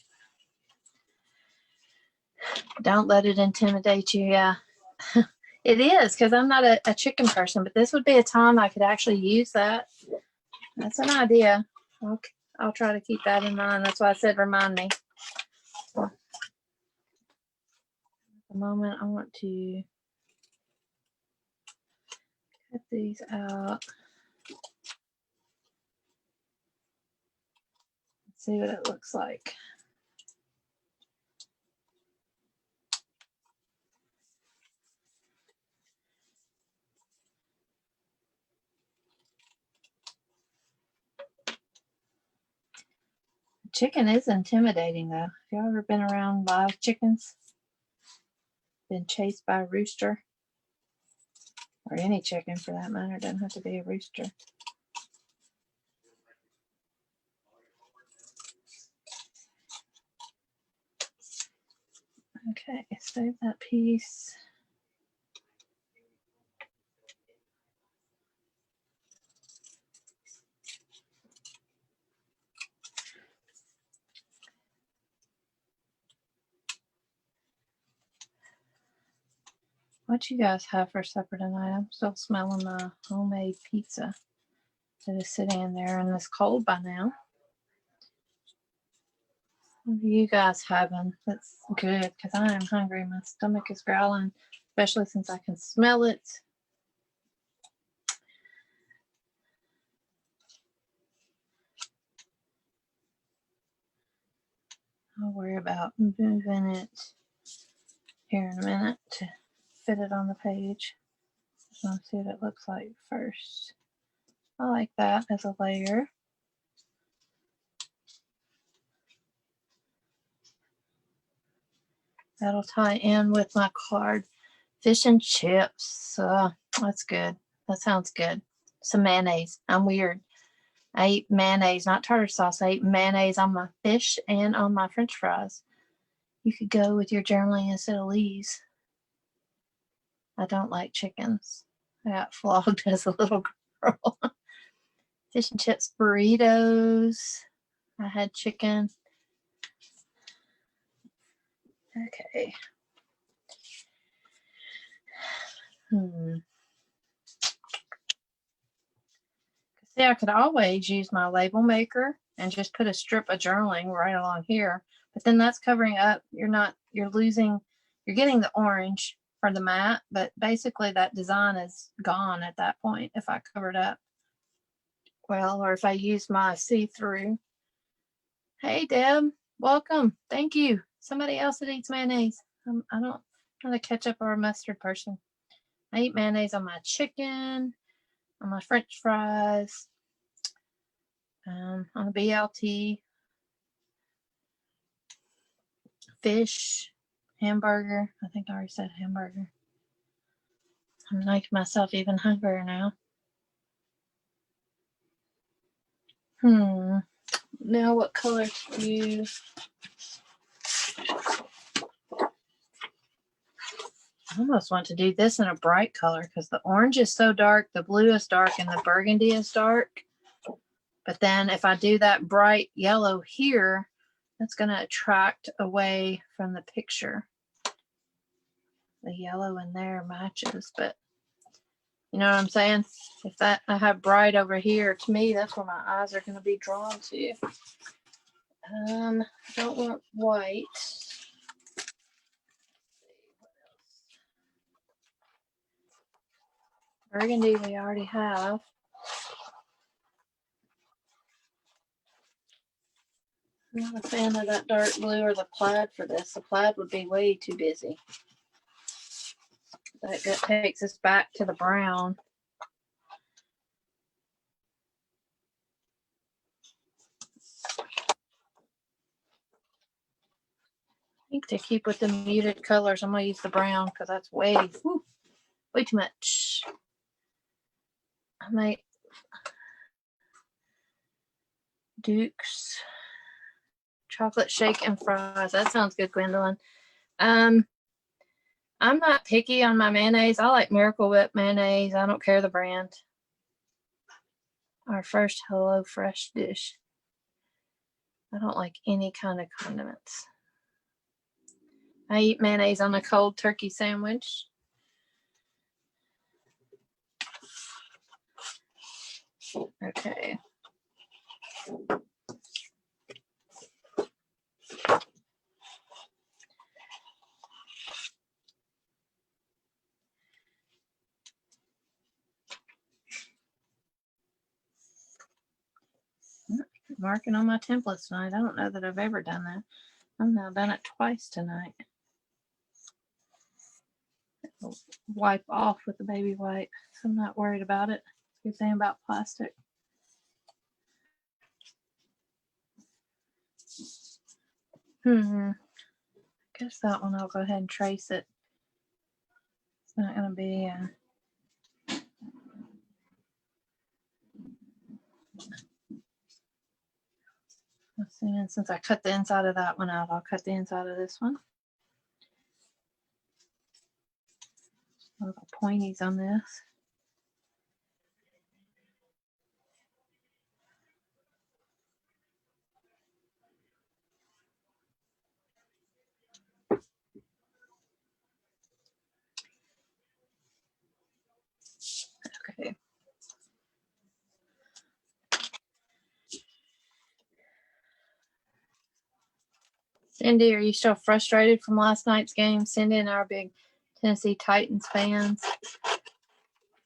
Don't let it intimidate you. Yeah. It is, because I'm not a chicken person, but this would be a time I could actually use that. That's an idea. Okay. I'll try to keep that in mind. That's why I said remind me. At the moment, I want to cut these out. See what it looks like. Chicken is intimidating though. Have y'all ever been around live chickens? Been chased by a rooster? Or any chicken for that matter, doesn't have to be a rooster. Okay, save that piece. What you guys have for supper tonight? I'm still smelling the homemade pizza that is sitting in there and it's cold by now. What are you guys having? That's good because I am hungry. My stomach is growling, especially since I can smell it. I'll worry about moving it here in a minute to fit it on the page. Just want to see what it looks like first. I like that as a layer. That'll tie in with my card. Fish and chips. That's good. That sounds good. Some mayonnaise. I'm weird. I eat mayonnaise, not tartar sauce. I eat mayonnaise on my fish and on my French fries. You could go with your germline instead of Lee's. I don't like chickens. I got flogged as a little girl. Fish and chips burritos. I had chicken. Okay. See, I could always use my label maker and just put a strip of journaling right along here, but then that's covering up. You're getting the orange for the matte, but basically that design is gone at that point if I cover it up well, or if I use my see-through. Hey, Deb, welcome. Thank you. Somebody else that eats mayonnaise. I'm not a ketchup or a mustard person. I eat mayonnaise on my chicken, on my French fries, on a BLT, fish, hamburger. I think I already said hamburger. I'm making myself even hungrier now. Now what color to use? I almost want to do this in a bright color because the orange is so dark, the blue is dark, and the burgundy is dark. But then if I do that bright yellow here, that's going to attract away from the picture. The yellow in there matches, but you know what I'm saying? If that I have bright over here, to me, that's where my eyes are going to be drawn to. I don't want white. Burgundy we already have. I'm not a fan of that dark blue or the plaid for this. The plaid would be way too busy. That takes us back to the brown. I think to keep with the muted colors, I'm going to use the brown because that's way too much. I might Duke's chocolate shake and fries. That sounds good, Gwendolyn. I'm not picky on my mayonnaise. I like Miracle Whip mayonnaise. I don't care the brand. Our first Hello Fresh dish. I don't like any kind of condiments. I eat mayonnaise on a cold turkey sandwich. Okay. Marking on my templates tonight. I don't know that I've ever done that. I've now done it twice tonight. I'll wipe off with the baby wipe, so I'm not worried about it. Good thing about plastic. I guess that one I'll go ahead and trace it. It's not going to be let's see, and since I cut the inside of that one out, I'll cut the inside of this one. Little pointies on this. Okay. Cindy, are you still frustrated from last night's game? Cindy and I are big Tennessee Titans fans.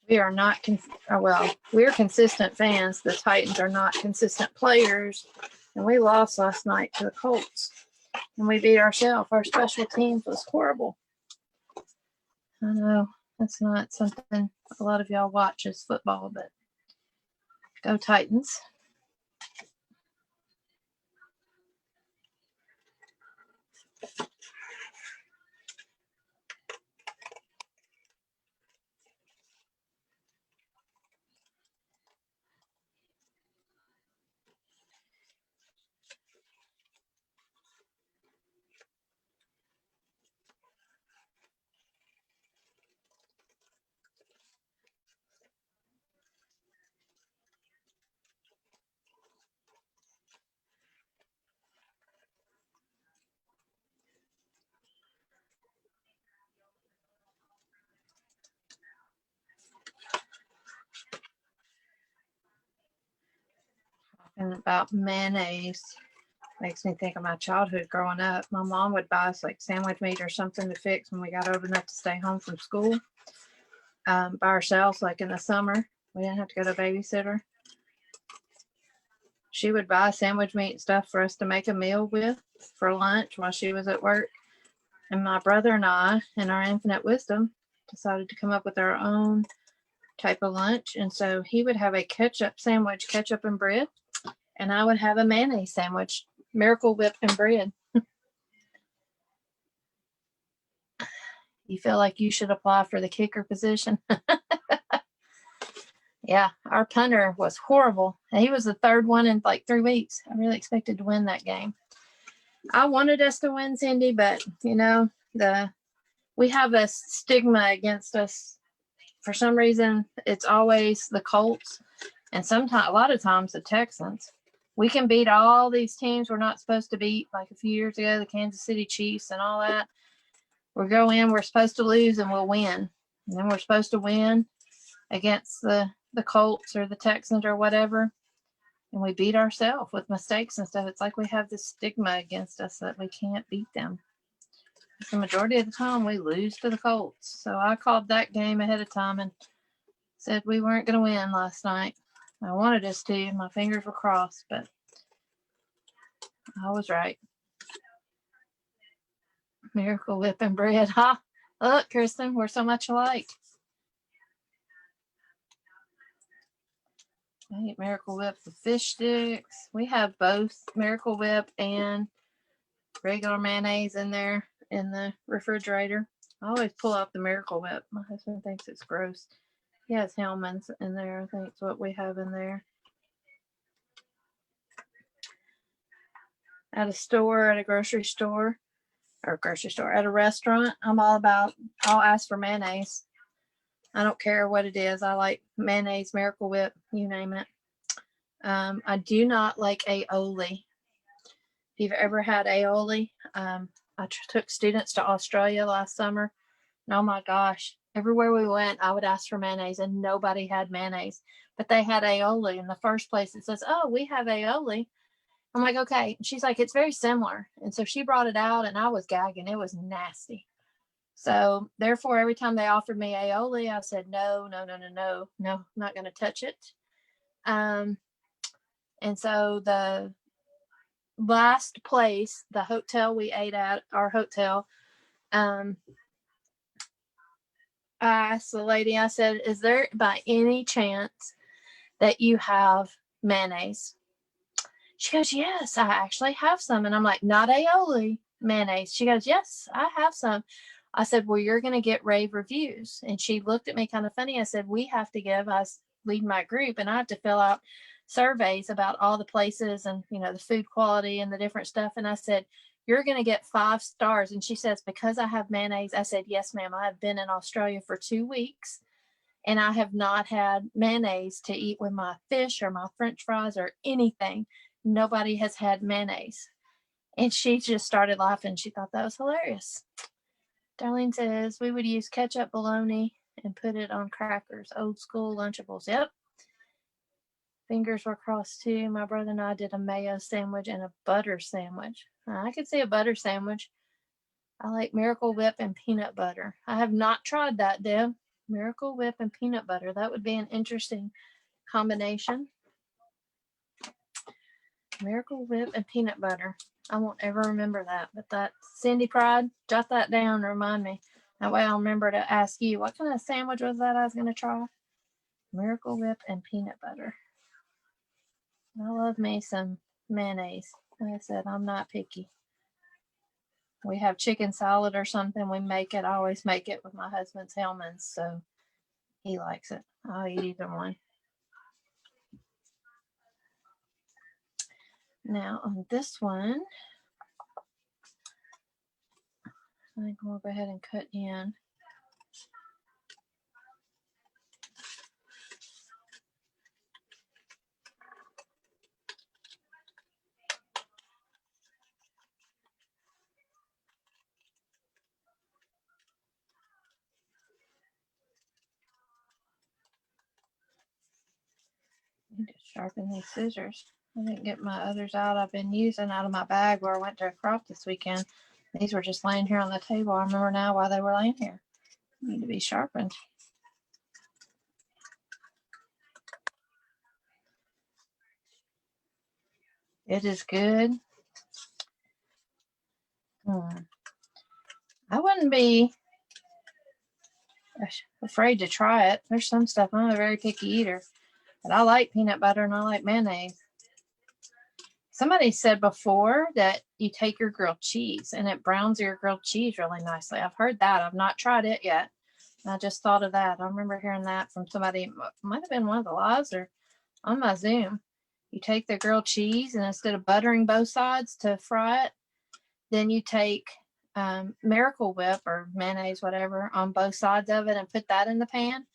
We are not, well, we're consistent fans. The Titans are not consistent players. And we lost last night to the Colts. And we beat ourselves. Our special teams was horrible. I know that's not something a lot of y'all watch as football, but go Titans. And about mayonnaise makes me think of my childhood growing up. My mom would buy us like sandwich meat or something to fix when we got old enough to stay home from school by ourselves, like in the summer. We didn't have to go to a babysitter. She would buy sandwich meat and stuff for us to make a meal with for lunch while she was at work. And my brother and I, in our infinite wisdom, decided to come up with our own type of lunch. And so he would have a ketchup sandwich, ketchup and bread. And I would have a mayonnaise sandwich, Miracle Whip and bread. You feel like you should apply for the kicker position? Yeah, our punter was horrible. He was the third one in like 3 weeks. I really expected to win that game. I wanted us to win, Cindy, but you know, we have a stigma against us. For some reason, it's always the Colts, and sometimes, a lot of times, the Texans. We can beat all these teams we're not supposed to beat, like a few years ago, the Kansas City Chiefs and all that. We go in, we're supposed to lose, and we'll win. And then we're supposed to win against the Colts or the Texans or whatever. And we beat ourselves with mistakes and stuff. It's like we have this stigma against us that we can't beat them. The majority of the time, we lose to the Colts. So I called that game ahead of time and said we weren't going to win last night. I wanted us to. My fingers were crossed, but I was right. Miracle Whip and bread, huh? Look, Kristen, we're so much alike. I eat Miracle Whip with fish sticks. We have both Miracle Whip and regular mayonnaise in there in the refrigerator. I always pull out the Miracle Whip. My husband thinks it's gross. He has Hellman's in there. I think it's what we have in there. At a store, at a grocery store, at a restaurant, I'll ask for mayonnaise. I don't care what it is. I like mayonnaise, Miracle Whip, you name it. I do not like aioli. If you've ever had aioli, I took students to Australia last summer. And oh my gosh, everywhere we went, I would ask for mayonnaise and nobody had mayonnaise. but they had aioli in the first place. It says, oh, we have aioli. I'm like, okay. She's like, it's very similar. And so she brought it out and I was gagging. It was nasty. So therefore, every time they offered me aioli, I said, no, I'm not going to touch it. And so the last place, the hotel we ate at, our hotel, I asked the lady, I said, is there by any chance that you have mayonnaise? She goes, yes, I actually have some. And I'm like, not aioli, mayonnaise. She goes, yes, I have some. I said, well, you're going to get rave reviews. And she looked at me kind of funny. I said, we have to give, I lead my group and I have to fill out surveys about all the places and, you know, the food quality and the different stuff. And I said, you're going to get 5 stars. And she says, because I have mayonnaise. I said, yes, ma'am. I have been in Australia for 2 weeks and I have not had mayonnaise to eat with my fish or my French fries or anything. Nobody has had mayonnaise. And she just started laughing. She thought that was hilarious. Darlene says we would use ketchup bologna and put it on crackers. Old school Lunchables. Yep. Fingers were crossed too. My brother and I did a mayo sandwich and a butter sandwich. I could see a butter sandwich. I like Miracle Whip and peanut butter. I have not tried that, Deb. Miracle Whip and peanut butter. That would be an interesting combination. Miracle Whip and peanut butter. I won't ever remember that, but that Cindy Pride, jot that down to remind me. That way I'll remember to ask you, what kind of sandwich was that I was going to try? Miracle Whip and peanut butter. I love me some mayonnaise. Like I said, I'm not picky. We have chicken salad or something, we make it. I always make it with my husband's Hellman's, so he likes it. I'll eat either one. Now on this one, I think we'll go ahead and cut in. I need to sharpen these scissors. I didn't get my others out. I've been using out of my bag where I went to a crop this weekend. These were just laying here on the table. I remember now why they were laying here. Need to be sharpened. It is good. I wouldn't be afraid to try it. There's some stuff, I'm a very picky eater, but I like peanut butter and I like mayonnaise. Somebody said before that you take your grilled cheese and it browns your grilled cheese really nicely. I've heard that. I've not tried it yet. I just thought of that. I remember hearing that from somebody. It might have been one of the lives or on my Zoom. You take the grilled cheese and instead of buttering both sides to fry it, then you take Miracle Whip or mayonnaise, whatever, on both sides of it and put that in the pan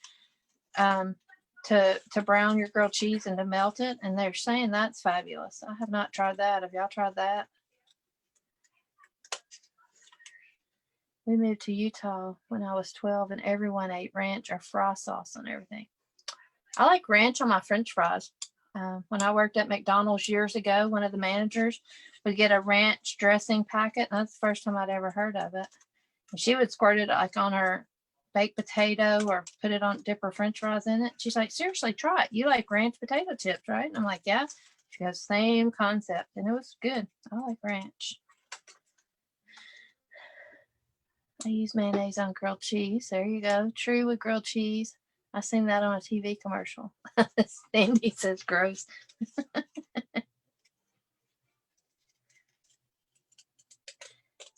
to brown your grilled cheese and to melt it. And they're saying that's fabulous. I have not tried that. Have y'all tried that? We moved to Utah when I was 12 and everyone ate ranch or fry sauce on everything. I like ranch on my French fries. When I worked at McDonald's years ago, one of the managers would get a ranch dressing packet. And that's the first time I'd ever heard of it. And she would squirt it like on her baked potato or put it on, dip her French fries in it. She's like, seriously, try it. You like ranch potato chips, right? And I'm like, yeah. She goes, same concept. And it was good. I like ranch. I use mayonnaise on grilled cheese. There you go. True with grilled cheese. I seen that on a TV commercial. Sandy says gross.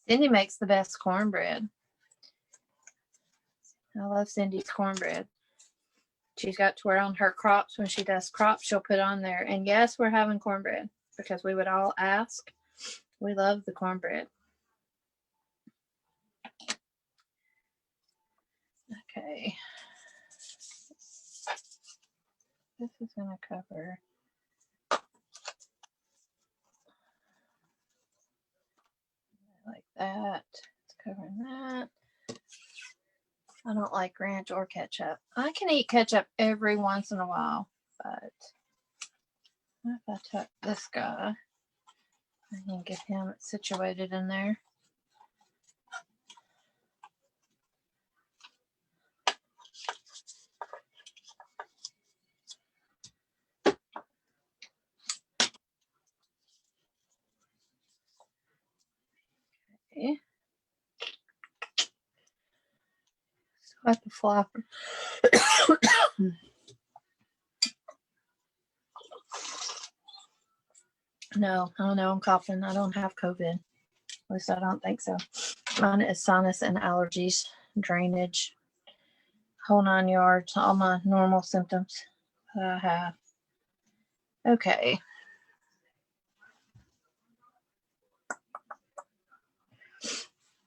Cindy makes the best cornbread. I love Cindy's cornbread. She's got to wear on her crops. When she does crops, she'll put on there. And yes, we're having cornbread because we would all ask. We love the cornbread. Okay. This is going to cover. Like that. It's covering that. I don't like ranch or ketchup. I can eat ketchup every once in a while. But what if I tuck this guy? I can get him situated in there. Okay. Swipe the flopper. No, I don't know. I'm coughing. I don't have COVID. At least I don't think so. Mine is sinus and allergies, drainage, whole 9 yards, all my normal symptoms that I have. Okay.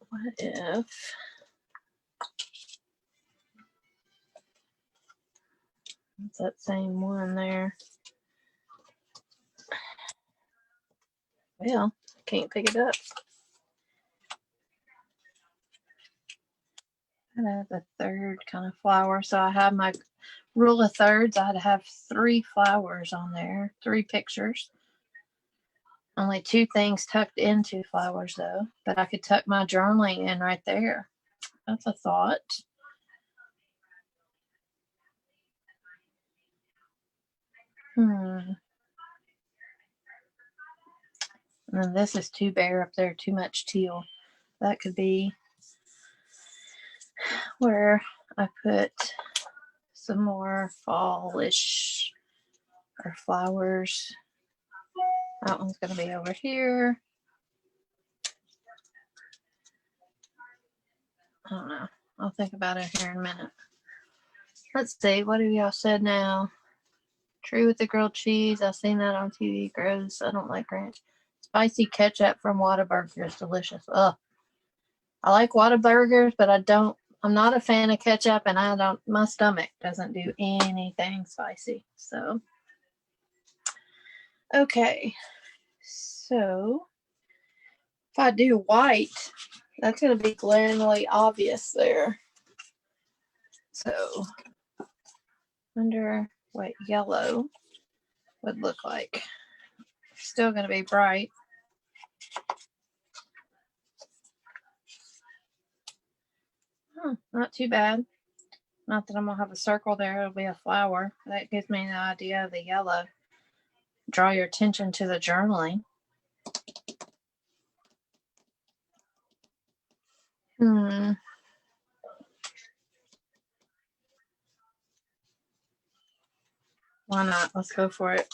What if it's that same one there? Well, can't pick it up. I have a third kind of flower. So I have my rule of thirds. I'd have 3 flowers on there, 3 pictures. Only 2 things tucked into flowers though, but I could tuck my journaling in right there. That's a thought. And then this is too bare up there, too much teal. That could be where I put some more fallish or flowers. That one's going to be over here. I don't know. I'll think about it here in a minute. Let's see. What have y'all said now? True with the grilled cheese. I've seen that on TV. Gross. I don't like ranch. Spicy ketchup from Whataburger is delicious. Ugh. I like Whataburgers, but I'm not a fan of ketchup, and my stomach doesn't do anything spicy. So, okay. So, if I do white, that's going to be glaringly obvious there. So, wonder what yellow would look like. Still going to be bright. Not too bad. Not that I'm going to have a circle there. It'll be a flower. That gives me the idea of the yellow. Draw your attention to the journaling. Why not? Let's go for it.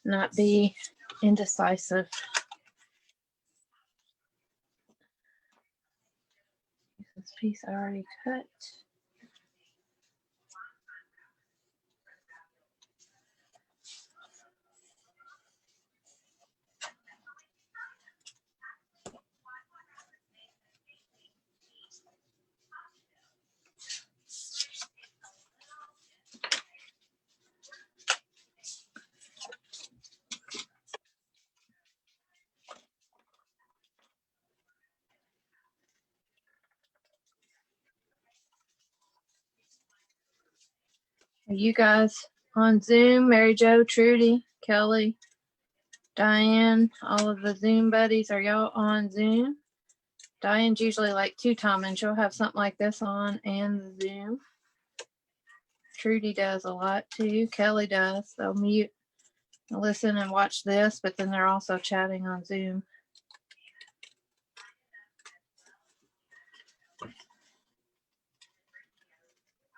Not be indecisive. This piece I already cut. Are you guys on Zoom? Mary Jo, Trudy, Kelly, Diane, all of the Zoom buddies, are y'all on Zoom? Diane's usually like 2-timing. She'll have something like this on and the Zoom. Trudy does a lot too. Kelly does. They'll mute, listen, and watch this, but then they're also chatting on Zoom.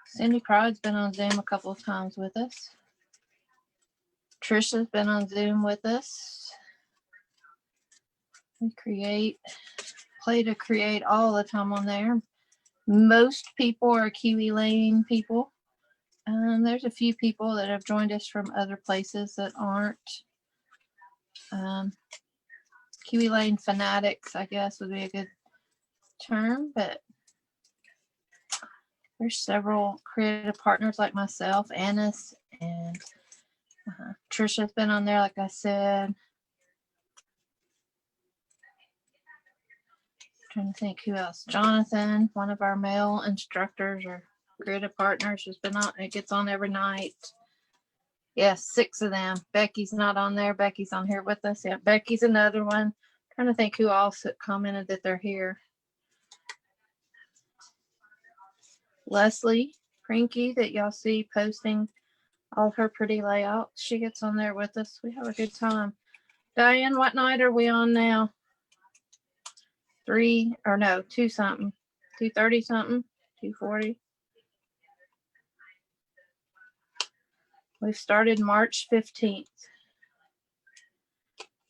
Cindy Pride's been on Zoom a couple of times with us. Trisha's been on Zoom with us. We play to create all the time on there. Most people are Kiwi Lane people. There's a few people that have joined us from other places that aren't. Kiwi Lane fanatics, I guess, would be a good term, but there's several creative partners like myself, Annis, and Trisha's been on there, like I said. Trying to think who else. Jonathan, one of our male instructors or creative partners, has been on. It gets on every night. Yes, 6 of them. Becky's not on there. Becky's on here with us. Yeah, Becky's another one. Trying to think who else commented that they're here. Leslie Cranky, that y'all see posting all her pretty layouts. She gets on there with us. We have a good time. Diane, what night are we on now? 2 something. 2:30 something. 2:40. We started March 15th.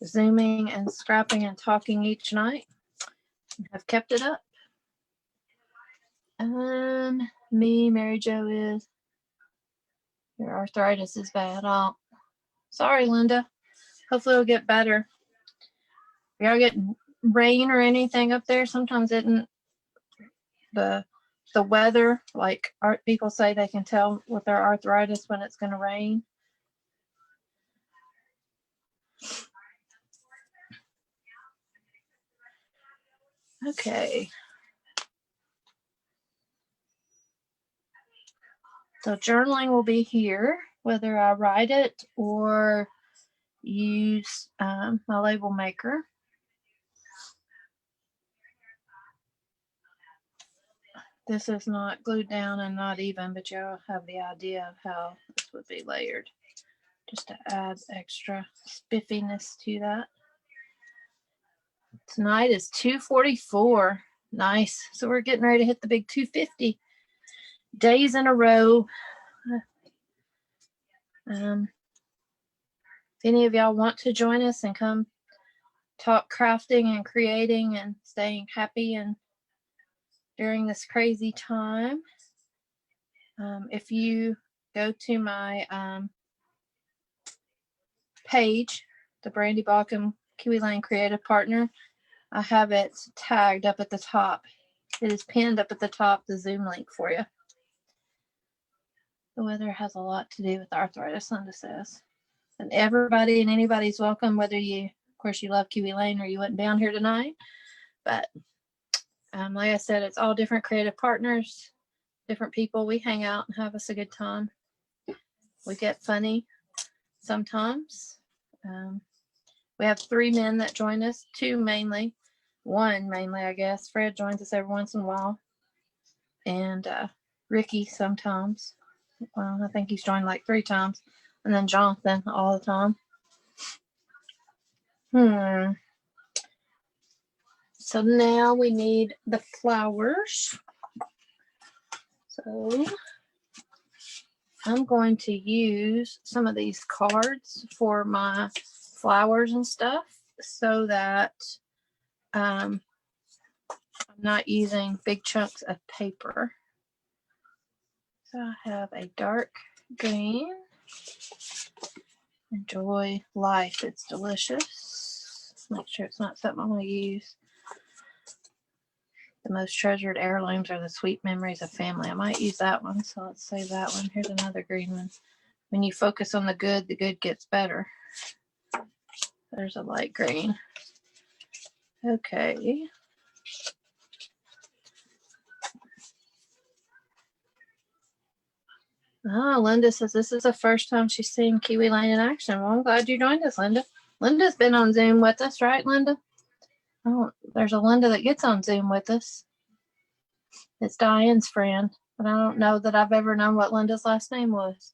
Zooming and scrapping and talking each night. I've kept it up. Me, Mary Jo is. Your arthritis is bad. Oh, sorry, Linda. Hopefully it'll get better. Y'all getting rain or anything up there? Sometimes isn't the weather, like art people say they can tell with their arthritis when it's going to rain. Okay. So journaling will be here, whether I write it or use my label maker. This is not glued down and not even, but y'all have the idea of how this would be layered, just to add extra spiffiness to that. Tonight is 2:44. Nice. So we're getting ready to hit the big 250 days in a row. If any of y'all want to join us and come talk crafting and creating and staying happy and during this crazy time, if you go to my page, the Brandy Baucom Kiwi Lane Creative Partner, I have it tagged up at the top. It is pinned up at the top, the Zoom link for you. The weather has a lot to do with arthritis, Linda says. And everybody and anybody's welcome, whether you, of course, you love Kiwi Lane or you went down here tonight. But like I said, it's all different creative partners, different people. We hang out and have us a good time. We get funny sometimes. We have 3 men that join us, 2 mainly, 1 mainly, I guess. Fred joins us every once in a while, and Ricky sometimes. Well, I think he's joined like 3 times, and then Jonathan all the time. So now we need the flowers. So I'm going to use some of these cards for my flowers and stuff so that I'm not using big chunks of paper. So I have a dark green. Enjoy life. It's delicious. Make sure it's not something I'm going to use. The most treasured heirlooms are the sweet memories of family. I might use that one, so let's save that one. Here's another green one. When you focus on the good gets better. There's a light green. Okay. Oh, Linda says this is the first time she's seen Kiwi Lane in action. Well, I'm glad you joined us, Linda. Linda's been on Zoom with us, right, Linda? Oh, there's a Linda that gets on Zoom with us. It's Diane's friend, but I don't know that I've ever known what Linda's last name was.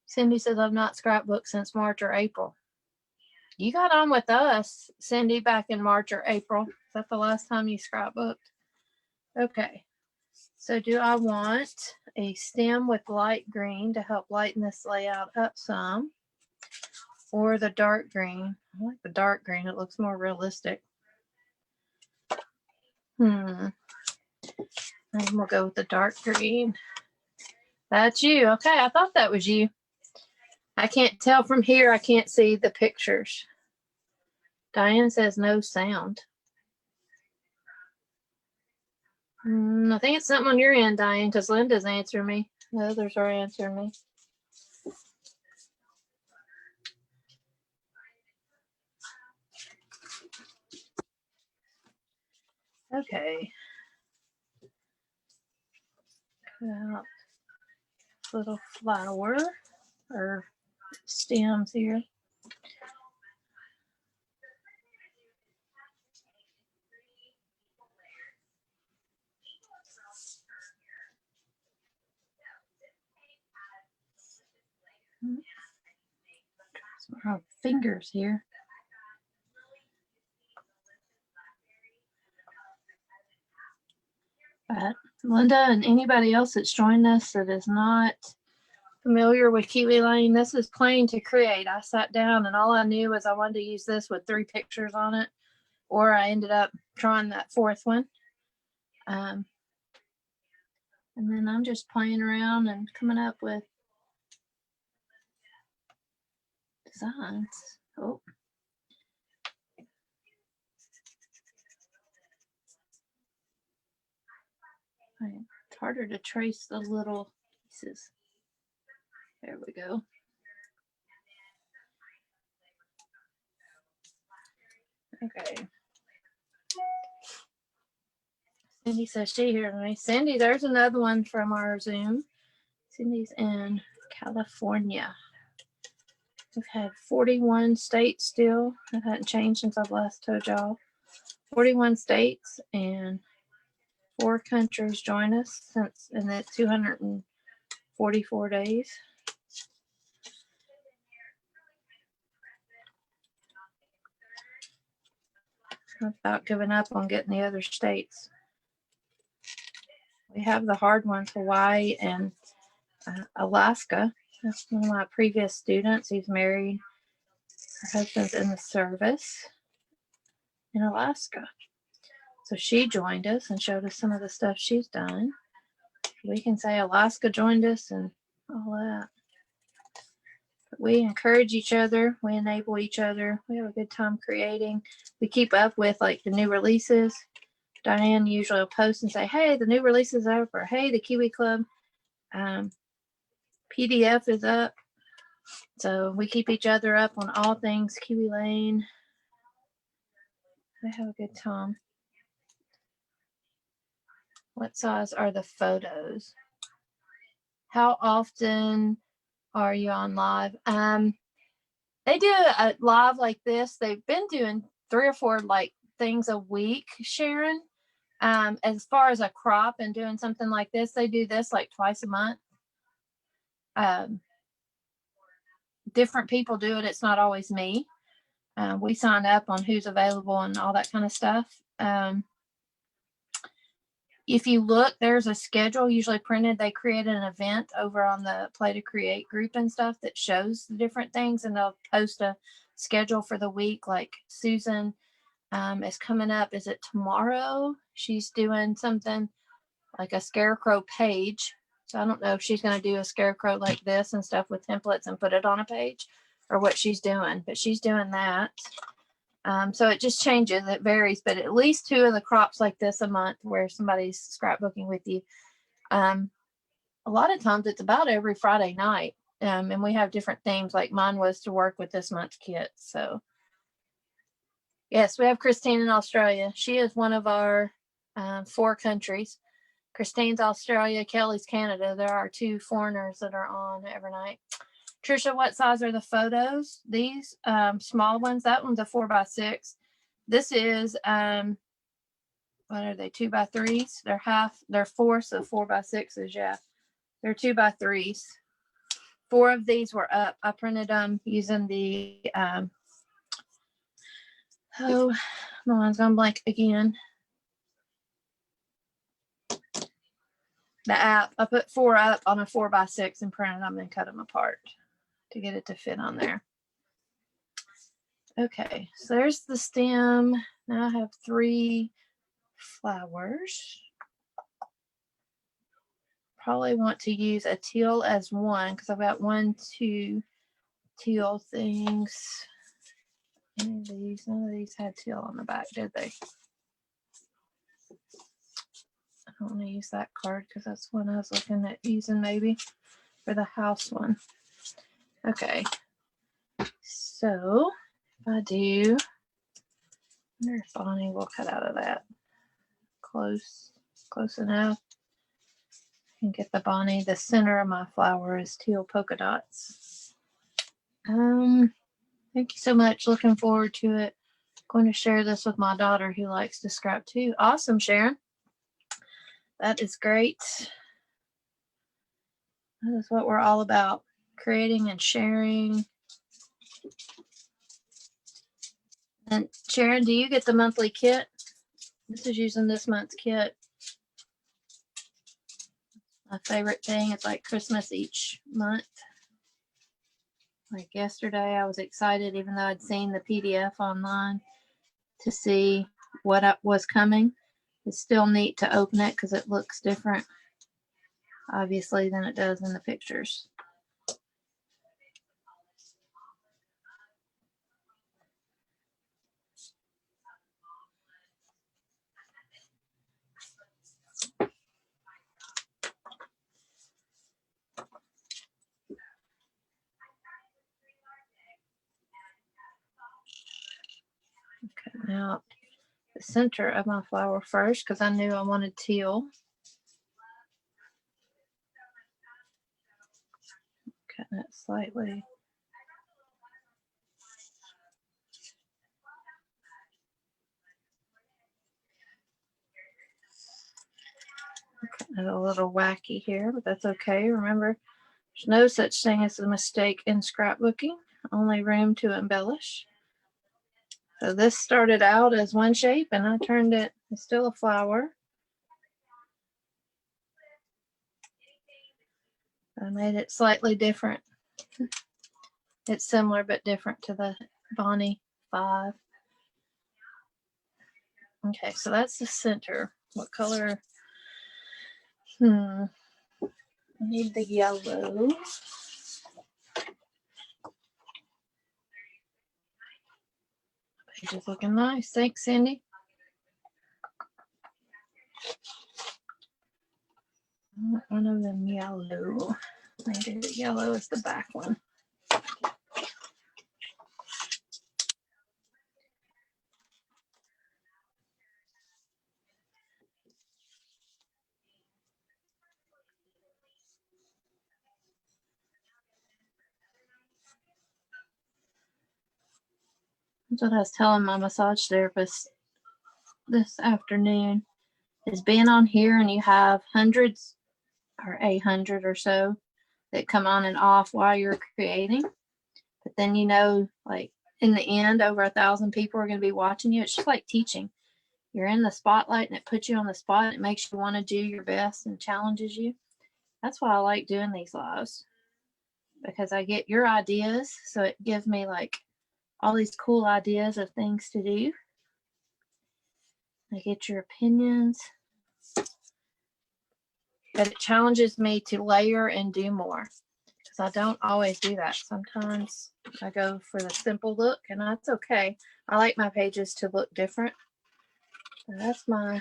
Cindy says I've not scrapbooked since March or April. You got on with us, Cindy, back in March or April. Is that the last time you scrapbooked? Okay. So do I want a stem with light green to help lighten this layout up some, or the dark green? I like the dark green. It looks more realistic. And we'll go with the dark green. That's you. Okay, I thought that was you. I can't tell from here. I can't see the pictures. Diane says no sound. I think it's something on your end, Diane, because Linda's answering me. The others are answering me. Okay. Cut out little flower. our stems here. Some fingers here. But Linda and anybody else that's joined us that is not familiar with Kiwi Lane, this is plain to create. I sat down and all I knew was I wanted to use this with 3 pictures on it, or I ended up trying that 4th one. And then I'm just playing around and coming up with designs. Oh. It's harder to trace the little pieces. There we go. Okay. Cindy says she hears me. Cindy, there's another one from our Zoom. Cindy's in California. We've had 41 states still. That hadn't changed since I've last told y'all. 41 states and 4 countries join us since in that 244 days. I'm about giving up on getting the other states. We have the hard ones, Hawaii and Alaska. That's one of my previous students. He's married. Her husband's in the service in Alaska. So she joined us and showed us some of the stuff she's done. We can say Alaska joined us and all that. But we encourage each other. We enable each other. We have a good time creating. We keep up with like the new releases. Diane usually will post and say, hey, the new release is up, or hey, the Kiwi Club PDF is up. So we keep each other up on all things Kiwi Lane. I have a good time. What size are the photos? How often are you on live? They do a live like this. They've been doing 3 or 4 like things a week, Sharon. As far as a crop and doing something like this, they do this like twice a month. Different people do it. It's not always me. We sign up on who's available and all that kind of stuff. If you look, there's a schedule usually printed. They create an event over on the Play to Create group and stuff that shows the different things, and they'll post a schedule for the week. Like Susan is coming up. Is it tomorrow? She's doing something like a scarecrow page. So I don't know if she's going to do a scarecrow like this and stuff with templates and put it on a page, or what she's doing, but she's doing that. So it just changes, it varies, but at least 2 of the crops like this a month where somebody's scrapbooking with you. A lot of times it's about every Friday night. And we have different themes, like mine was to work with this month's kit. So yes, we have Christine in Australia. She is one of our 4 countries. Christine's Australia, Kelly's Canada. There are 2 foreigners that are on every night. Trisha, what size are the photos? These small ones. That one's a 4x6. This is what are they? 2x3s. They're 4, so 4x6s. Yeah, they're 2x3s. 4 of these were up. I printed them using the my mind's gone blank again. The app. I put 4 up on a 4x6 and printed them and cut them apart to get it to fit on there. Okay, so there's the stem. Now I have 3 flowers. Probably want to use a teal as one because I've got 1, 2 teal things. None of these had teal on the back, did they? I don't want to use that card because that's one I was looking at using maybe for the house one. Okay, so if I do, I wonder if Bonnie will cut out of that. Close enough. I can get the Bonnie. The center of my flower is teal polka dots. Thank you so much. Looking forward to it. Going to share this with my daughter who likes to scrap too. Awesome, Sharon. That is great. That is what we're all about, creating and sharing. And Sharon, do you get the monthly kit? This is using this month's kit. My favorite thing. It's like Christmas each month. Like yesterday, I was excited, even though I'd seen the PDF online, to see what was coming. It's still neat to open it because it looks different, obviously, than it does in the pictures. Okay, now the center of my flower first because I knew I wanted teal. Cutting it slightly. Cutting it a little wacky here, but that's okay. Remember, there's no such thing as a mistake in scrapbooking, only room to embellish. So this started out as one shape and I turned it, it's still a flower. I made it slightly different. It's similar but different to the Bonnie 5. Okay, so that's the center. What color? I need the yellow. Page is looking nice. Thanks, Cindy. One of them yellow. Maybe the yellow is the back one. That's what I was telling my massage therapist this afternoon, is being on here and you have hundreds or 800 or so that come on and off while you're creating. But then, you know, like in the end, over 1,000 people are going to be watching you. It's just like teaching. You're in the spotlight and it puts you on the spot. It makes you want to do your best and challenges you. That's why I like doing these lives, because I get your ideas. So it gives me like all these cool ideas of things to do. I get your opinions. But it challenges me to layer and do more, because I don't always do that. Sometimes I go for the simple look, and that's okay. I like my pages to look different. And that's my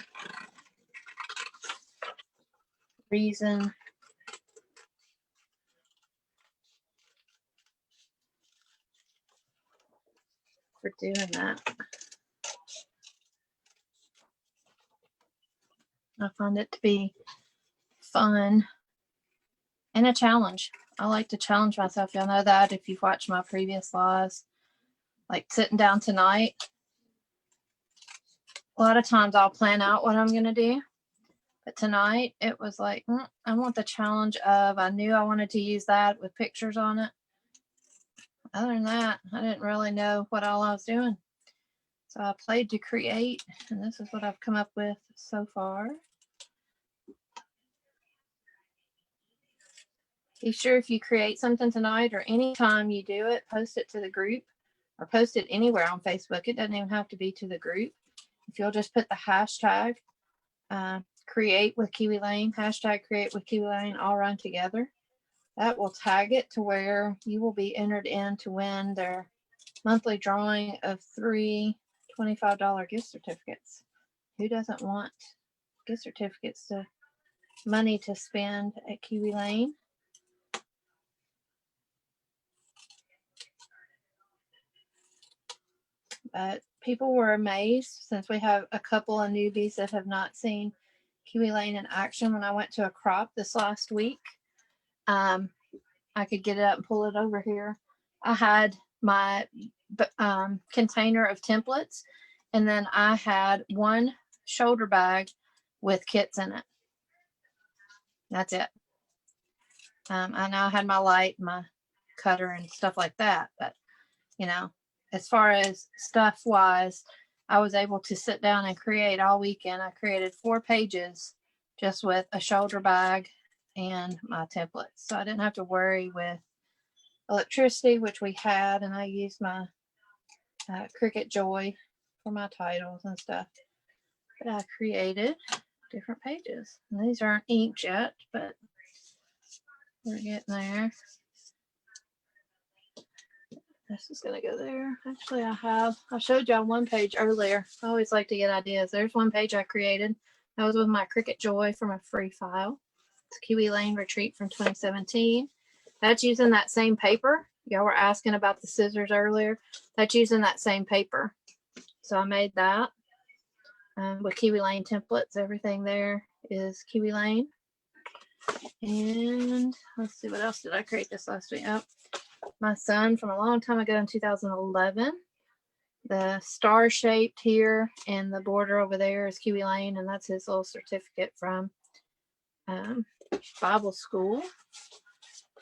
reason for doing that. I find it to be fun and a challenge. I like to challenge myself. Y'all know that if you've watched my previous lives. Like sitting down tonight, a lot of times I'll plan out what I'm going to do. But tonight it was like, I want the challenge of, I knew I wanted to use that with pictures on it. Other than that, I didn't really know what all I was doing. So I played to create, and this is what I've come up with so far. Be sure if you create something tonight or anytime you do it, post it to the group or post it anywhere on Facebook. It doesn't even have to be to the group. If you'll just put the hashtag create with Kiwi Lane, hashtag create with Kiwi Lane, all run together. That will tag it to where you will be entered in to win their monthly drawing of 3 $25 gift certificates. Who doesn't want gift certificates to money to spend at Kiwi Lane? But people were amazed, since we have a couple of newbies that have not seen Kiwi Lane in action. When I went to a crop this last week, I could get it up and pull it over here. I had my container of templates, and then I had one shoulder bag with kits in it. That's it. I now had my light, my cutter, and stuff like that. But, you know, as far as stuff wise, I was able to sit down and create all weekend. I created 4 pages just with a shoulder bag and my templates. So I didn't have to worry with electricity, which we had, and I used my Cricut Joy for my titles and stuff. But I created different pages. And these aren't inked yet, but we're getting there. This is going to go there. Actually, I showed y'all one page earlier. I always like to get ideas. There's one page I created. That was with my Cricut Joy from a free file. It's Kiwi Lane Retreat from 2017. That's using that same paper. Y'all were asking about the scissors earlier. That's using that same paper. So I made that with Kiwi Lane templates. Everything there is Kiwi Lane. And let's see, what else did I create this last week? Oh, my son from a long time ago in 2011. The star shaped here and the border over there is Kiwi Lane, and that's his little certificate from Bible school.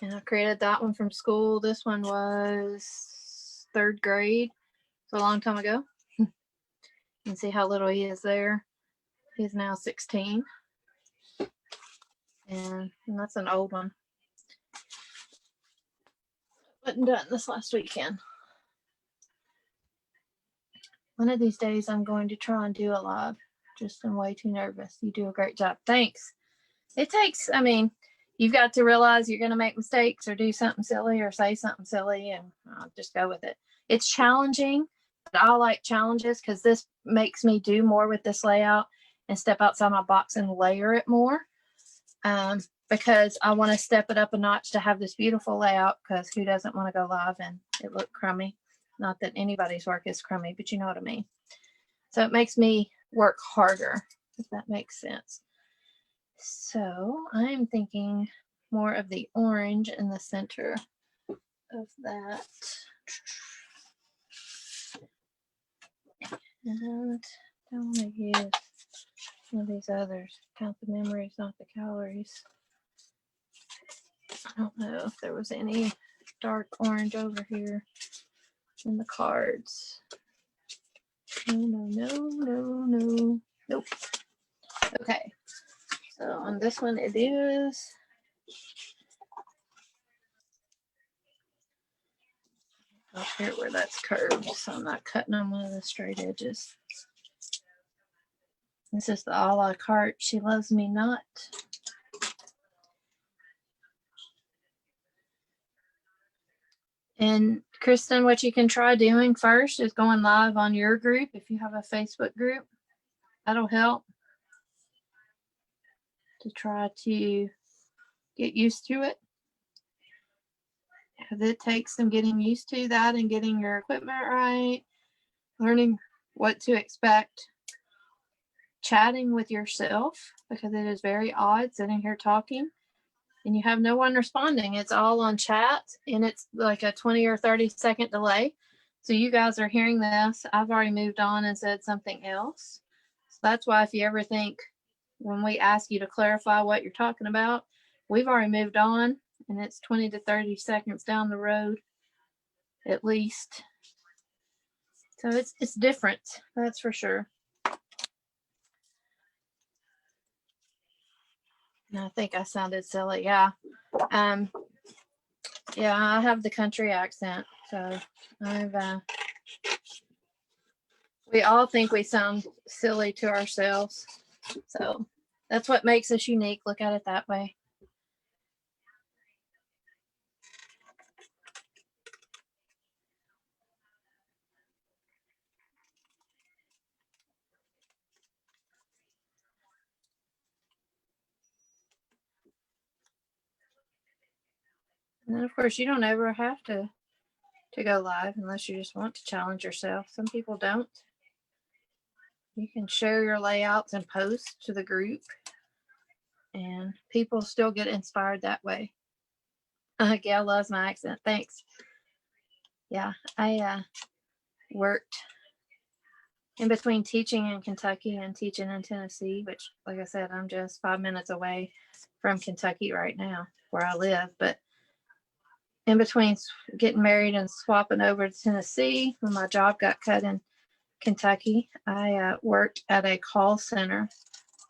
And I created that one from school. This one was 3rd grade, so a long time ago. And see how little he is there. He's now 16. And that's an old one. Wasn't done this last weekend. One of these days I'm going to try and do a live. Just am way too nervous. You do a great job. Thanks. It takes, I mean, you've got to realize you're going to make mistakes or do something silly or say something silly, and I'll just go with it. It's challenging, but I like challenges because this makes me do more with this layout and step outside my box and layer it more. Because I want to step it up a notch to have this beautiful layout, because who doesn't want to go live and it look crummy? Not that anybody's work is crummy, but you know what I mean. So it makes me work harder, if that makes sense. So I'm thinking more of the orange in the center of that. And I want to use one of these others. Count the memories, not the calories. I don't know if there was any dark orange over here in the cards. No. Nope. Okay. So on this one it is. Up here where that's curved, so I'm not cutting on one of the straight edges. This is the a la carte. She loves me not. And Kristen, what you can try doing first is going live on your group if you have a Facebook group. That'll help to try to get used to it. Because it takes some getting used to that and getting your equipment right, learning what to expect, chatting with yourself, because it is very odd sitting here talking and you have no one responding. It's all on chat and it's like a 20 or 30-second delay. So you guys are hearing this. I've already moved on and said something else. So that's why if you ever think when we ask you to clarify what you're talking about, we've already moved on and it's 20 to 30 seconds down the road at least. So it's different, that's for sure. And I think I sounded silly. Yeah. Yeah, I have the country accent, so we all think we sound silly to ourselves. So that's what makes us unique. Look at it that way. And then of course you don't ever have to go live unless you just want to challenge yourself. Some people don't. You can share your layouts and post to the group and people still get inspired that way. Gail loves my accent. Thanks. Yeah, I worked in between teaching in Kentucky and teaching in Tennessee, which, like I said, I'm just 5 minutes away from Kentucky right now where I live. But in between getting married and swapping over to Tennessee, when my job got cut in Kentucky, I worked at a call center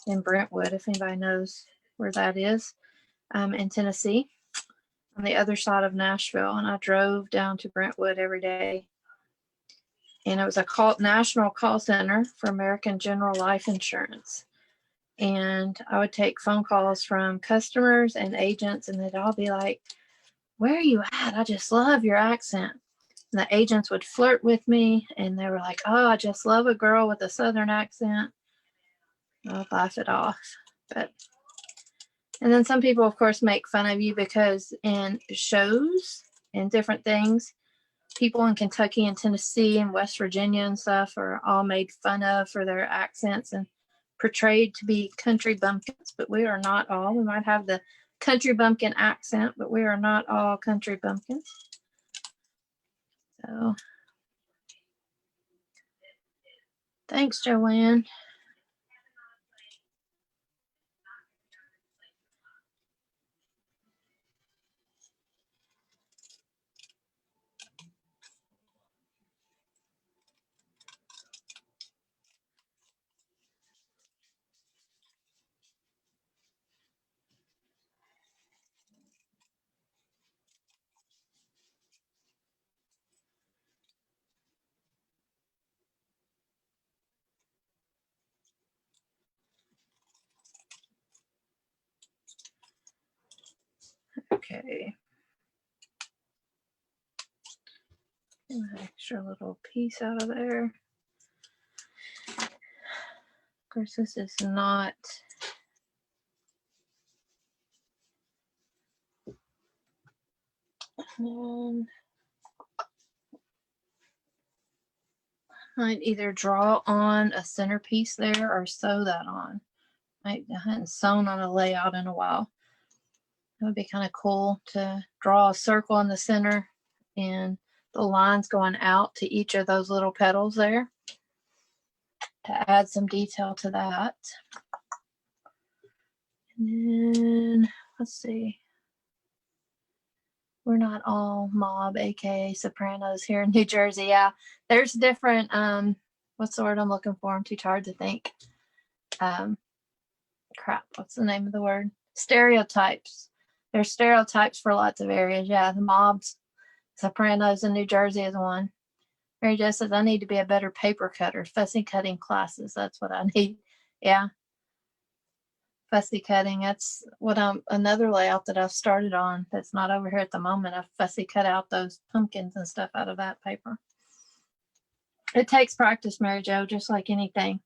in Brentwood, if anybody knows where that is, in Tennessee, on the other side of Nashville. And I drove down to Brentwood every day. And it was a national call center for American General Life Insurance. And I would take phone calls from customers and agents, and they'd all be like, "Where are you at? I just love your accent." And the agents would flirt with me, and they were like, "Oh, I just love a girl with a Southern accent." I'll laugh it off. And then some people, of course, make fun of you because in shows and different things, people in Kentucky and Tennessee and West Virginia and stuff are all made fun of for their accents and portrayed to be country bumpkins, but we are not all. We might have the country bumpkin accent, but we are not all country bumpkins. So thanks, Joanne. Okay. Get an extra little piece out of there. Of course, this is not I'd either draw on a centerpiece there or sew that on. I hadn't sewn on a layout in a while. It would be kind of cool to draw a circle in the center and the lines going out to each of those little petals there to add some detail to that. And then let's see. We're not all mob, aka sopranos here in New Jersey. Yeah, there's different what's the word I'm looking for? I'm too tired to think. Crap, what's the name of the word? Stereotypes. There's stereotypes for lots of areas. Yeah, the mobs, sopranos in New Jersey is one. Mary Jo says, I need to be a better paper cutter. Fussy cutting classes. That's what I need. Yeah. Fussy cutting. That's what another layout that I've started on that's not over here at the moment. I've fussy cut out those pumpkins and stuff out of that paper. It takes practice, Mary Jo, just like anything.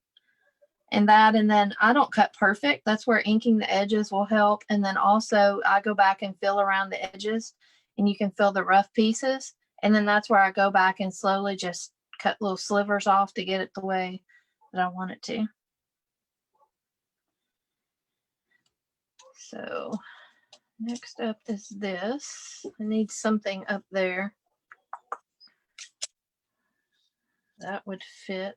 And then I don't cut perfect. That's where inking the edges will help. And then also I go back and fill around the edges, and you can fill the rough pieces. And then that's where I go back and slowly just cut little slivers off to get it the way that I want it to. So next up is this. I need something up there that would fit.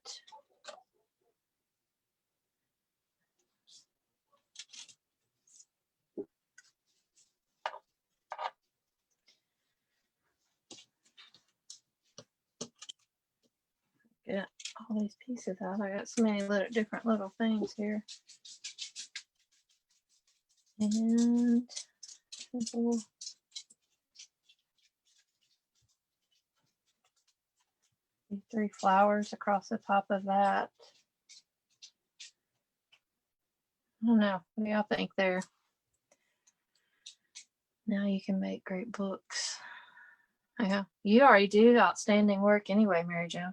Get all these pieces out. I got so many different little things here. And simple. 3 flowers across the top of that. I don't know. What do y'all think there? Now you can make great books. Yeah, you already do outstanding work anyway, Mary Jo.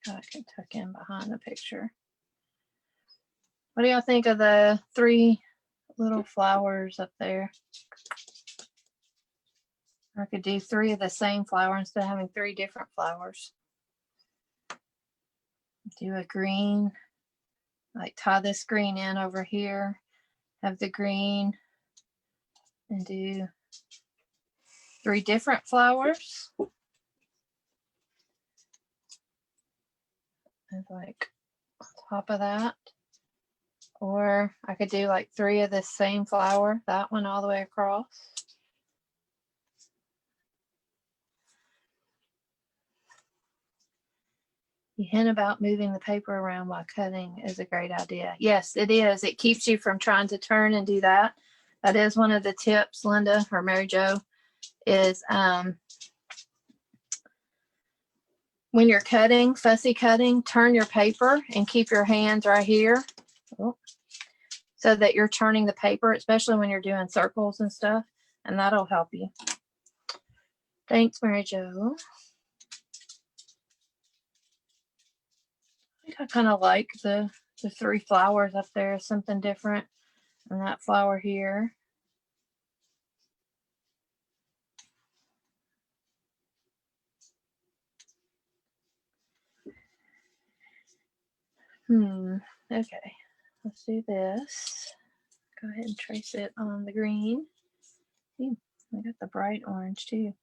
I can tuck in behind the picture. What do y'all think of the 3 little flowers up there? I could do 3 of the same flower instead of having 3 different flowers. Do a green, like tie this green in over here, have the green and do 3 different flowers. And like on top of that. Or I could do like 3 of this same flower, that one all the way across. The hint about moving the paper around while cutting is a great idea. Yes, it is. It keeps you from trying to turn and do that. That is one of the tips, Linda or Mary Jo, is when you're cutting, fussy cutting, turn your paper and keep your hands right here. Oh, so that you're turning the paper, especially when you're doing circles and stuff, and that'll help you. Thanks, Mary Jo. I think I kind of like the 3 flowers up there, something different, and that flower here. Okay, let's do this. Go ahead and trace it on the green. Ooh, I got the bright orange too.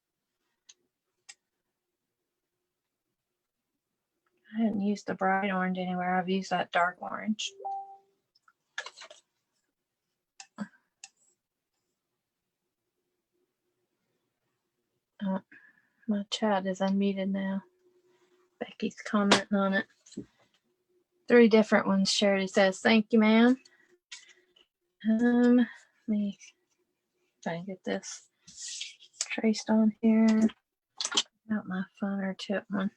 I hadn't used the bright orange anywhere. I've used that dark orange. My chat is unmuted now. Becky's commenting on it. 3 different ones, Charity says. Thank you, ma'am. Let me try and get this traced on here. Not my funner tip one.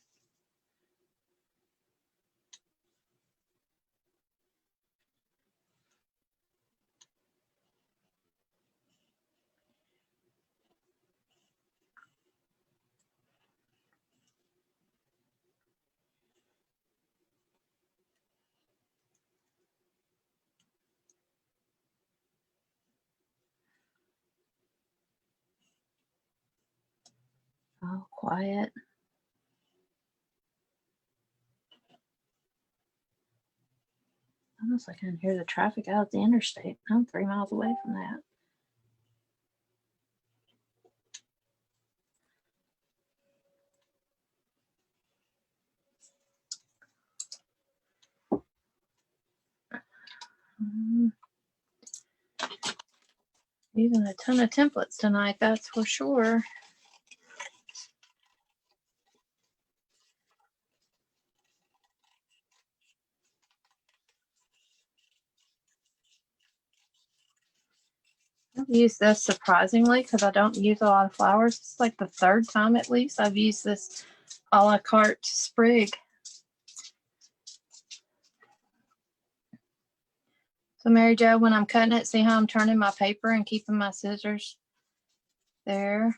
All quiet. Almost like I can hear the traffic out at the interstate. I'm 3 miles away from that. Using a ton of templates tonight, that's for sure. I've used this surprisingly because I don't use a lot of flowers. It's like the 3rd time at least I've used this a la carte sprig. So Mary Jo, when I'm cutting it, see how I'm turning my paper and keeping my scissors there.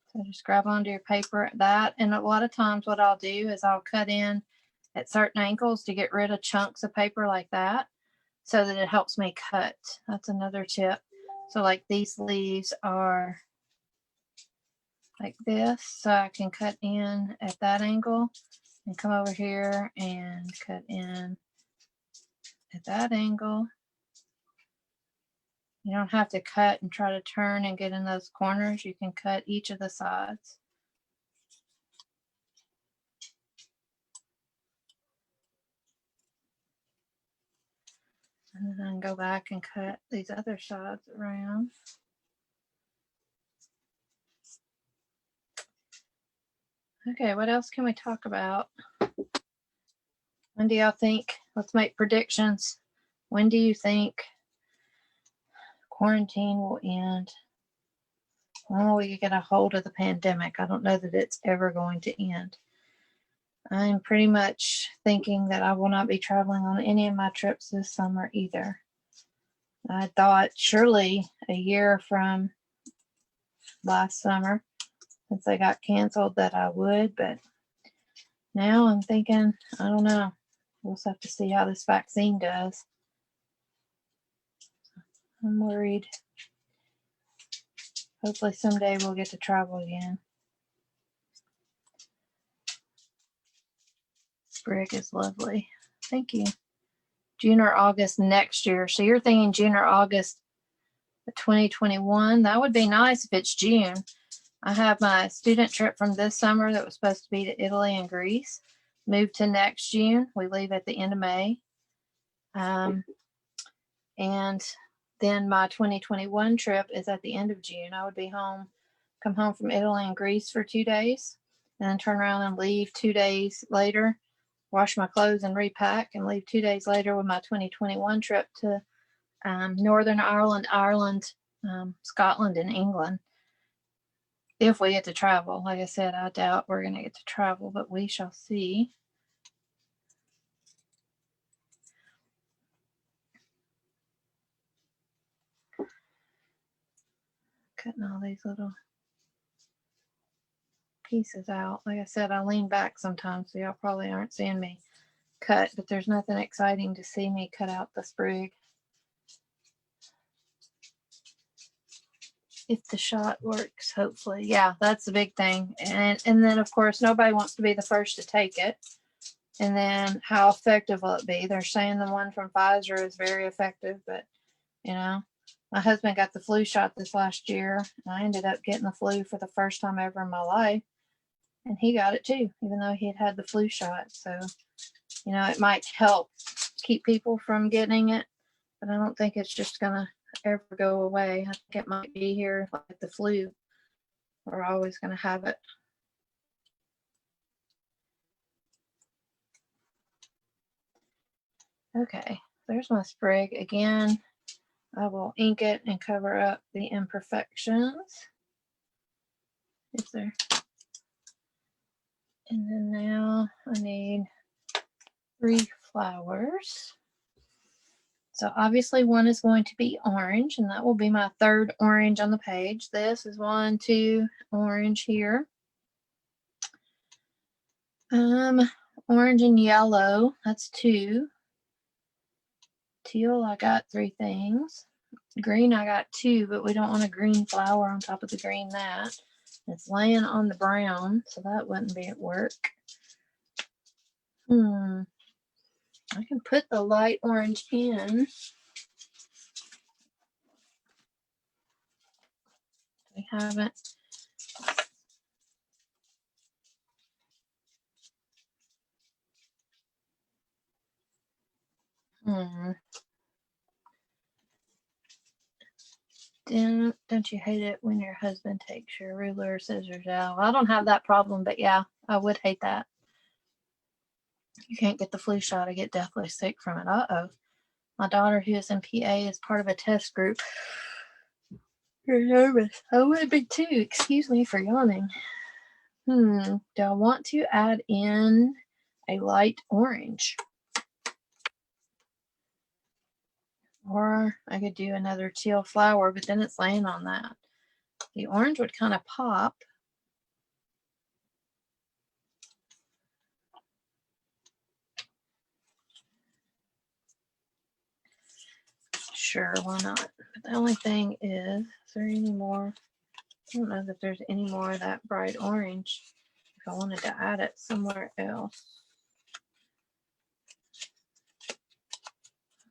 So just grab onto your paper at that. And a lot of times what I'll do is I'll cut in at certain angles to get rid of chunks of paper like that, so that it helps me cut. That's another tip. So like these leaves are like this, so I can cut in at that angle and come over here and cut in at that angle. You don't have to cut and try to turn and get in those corners. You can cut each of the sides. And then I can go back and cut these other sides around. Okay, what else can we talk about? When do y'all think, let's make predictions. When do you think quarantine will end? When will we get a hold of the pandemic? I don't know that it's ever going to end. I'm pretty much thinking that I will not be traveling on any of my trips this summer either. I thought surely a year from last summer, since they got canceled, that I would, but now I'm thinking, I don't know. We'll just have to see how this vaccine does. I'm worried. Hopefully someday we'll get to travel again. Sprig is lovely. Thank you. June or August next year. So you're thinking June or August 2021. That would be nice if it's June. I have my student trip from this summer that was supposed to be to Italy and Greece moved to next June. We leave at the end of May. And then my 2021 trip is at the end of June. I would be home, come home from Italy and Greece for 2 days, and then turn around and leave 2 days later, wash my clothes and repack, and leave 2 days later with my 2021 trip to Northern Ireland, Scotland, and England. If we get to travel. Like I said, I doubt we're going to get to travel, but we shall see. Cutting all these little pieces out. Like I said, I lean back sometimes, so y'all probably aren't seeing me cut, but there's nothing exciting to see me cut out the sprig. If the shot works, hopefully. Yeah, that's the big thing. And then of course nobody wants to be the first to take it. And then how effective will it be? They're saying the one from Pfizer is very effective, but you know, my husband got the flu shot this last year. And I ended up getting the flu for the first time ever in my life. And he got it too, even though he had had the flu shot. So, you know, it might help keep people from getting it, but I don't think it's just gonna ever go away. I think it might be here like the flu. We're always gonna have it. Okay, there's my sprig again. I will ink it and cover up the imperfections if they're. And then now I need 3 flowers. So obviously one is going to be orange, and that will be my 3rd orange on the page. This is 1, 2, orange here. Orange and yellow, that's 2. Teal, I got 3 things. Green, I got 2, but we don't want a green flower on top of the green that. It's laying on the brown, so that wouldn't be at work. I can put the light orange in. We haven't. Don't you hate it when your husband takes your ruler or scissors out? Well, I don't have that problem, but yeah, I would hate that. You can't get the flu shot. I get deathly sick from it. Uh-oh. My daughter, who is in PA, is part of a test group. You're nervous. I would be too. Excuse me for yawning. Do I want to add in a light orange? Or I could do another teal flower, but then it's laying on that. The orange would kind of pop. Sure, why not? But the only thing is there any more? I don't know that there's any more of that bright orange if I wanted to add it somewhere else.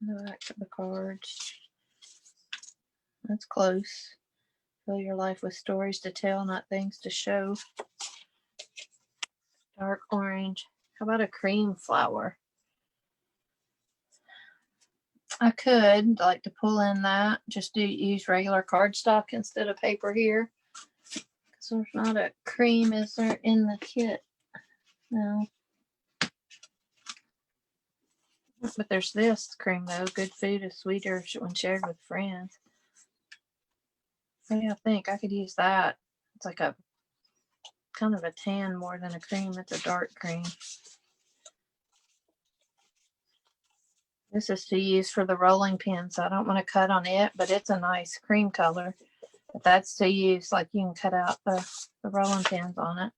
Go back to the cards. That's close. Fill your life with stories to tell, not things to show. Dark orange. How about a cream flower? I could like to pull in that. Just use regular cardstock instead of paper here. Because there's not a cream, is there, in the kit? No. But there's this cream though. Good food is sweeter when shared with friends. What do you think? I could use that. It's like a kind of a tan more than a cream. It's a dark cream. This is to use for the rolling pin, so I don't want to cut on it, but it's a nice cream color. But that's to use, like you can cut out the rolling pins on it.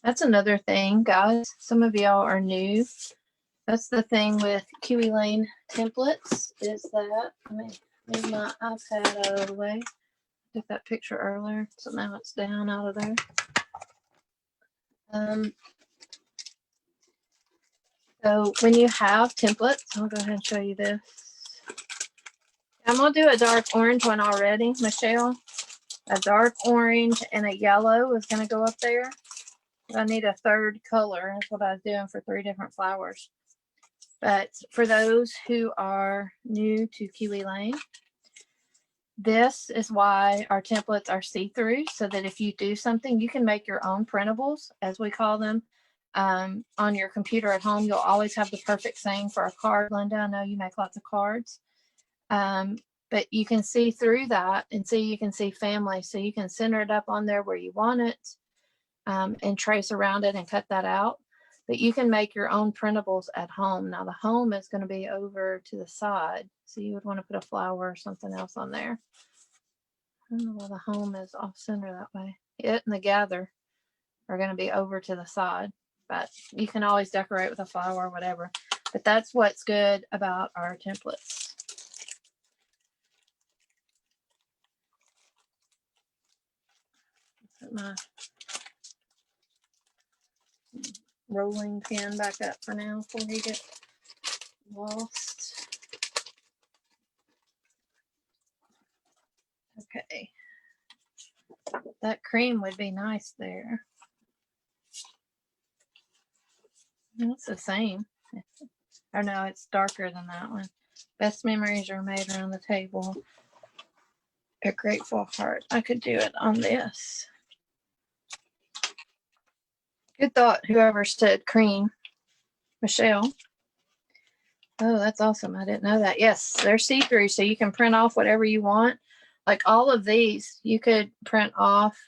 That's another thing, guys. Some of y'all are new. That's the thing with Kiwi Lane templates, is that, let me move my iPad out of the way. Took that picture earlier, so now it's down out of there. So when you have templates, I'll go ahead and show you this. I'm gonna do a dark orange one already, Michelle. A dark orange and a yellow is gonna go up there. I need a third color. That's what I was doing for 3 different flowers. But for those who are new to Kiwi Lane, this is why our templates are see-through, so that if you do something, you can make your own printables, as we call them, on your computer at home. You'll always have the perfect saying for a card. Linda, I know you make lots of cards. But you can see through that and see, you can see family. So you can center it up on there where you want it, and trace around it and cut that out. But you can make your own printables at home. Now the home is going to be over to the side. So you would want to put a flower or something else on there. I don't know why the home is off center that way. It and the gather are going to be over to the side, but you can always decorate with a flower or whatever. But that's what's good about our templates. Put my rolling pin back up for now before we get lost. Okay. That cream would be nice there. It's the same. Or no, it's darker than that one. Best memories are made around the table. A grateful heart. I could do it on this. Good thought, whoever said cream. Michelle. Oh, that's awesome. I didn't know that. Yes, they're see-through, so you can print off whatever you want. Like all of these, you could print off,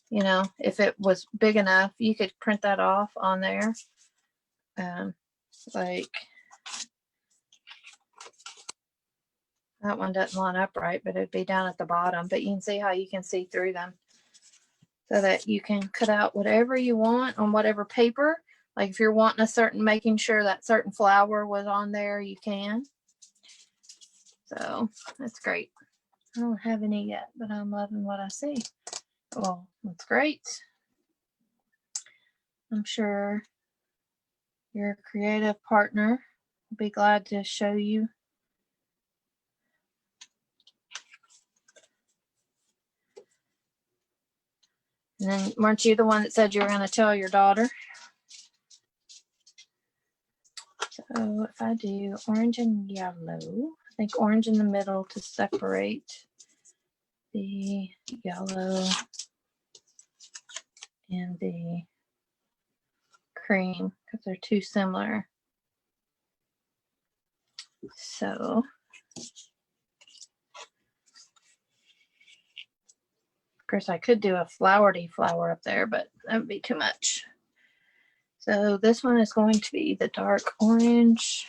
you know, if it was big enough, you could print that off on there. Like that one doesn't line up right, but it'd be down at the bottom. But you can see how you can see through them, so that you can cut out whatever you want on whatever paper. Like if you're wanting a certain, making sure that certain flower was on there, you can. So that's great. I don't have any yet, but I'm loving what I see. Well, that's great. I'm sure your creative partner will be glad to show you. And then weren't you the one that said you were going to tell your daughter? So if I do orange and yellow, I think orange in the middle to separate the yellow and the cream, because they're too similar. So of course I could do a flowery flower up there, but that would be too much. So this one is going to be the dark orange.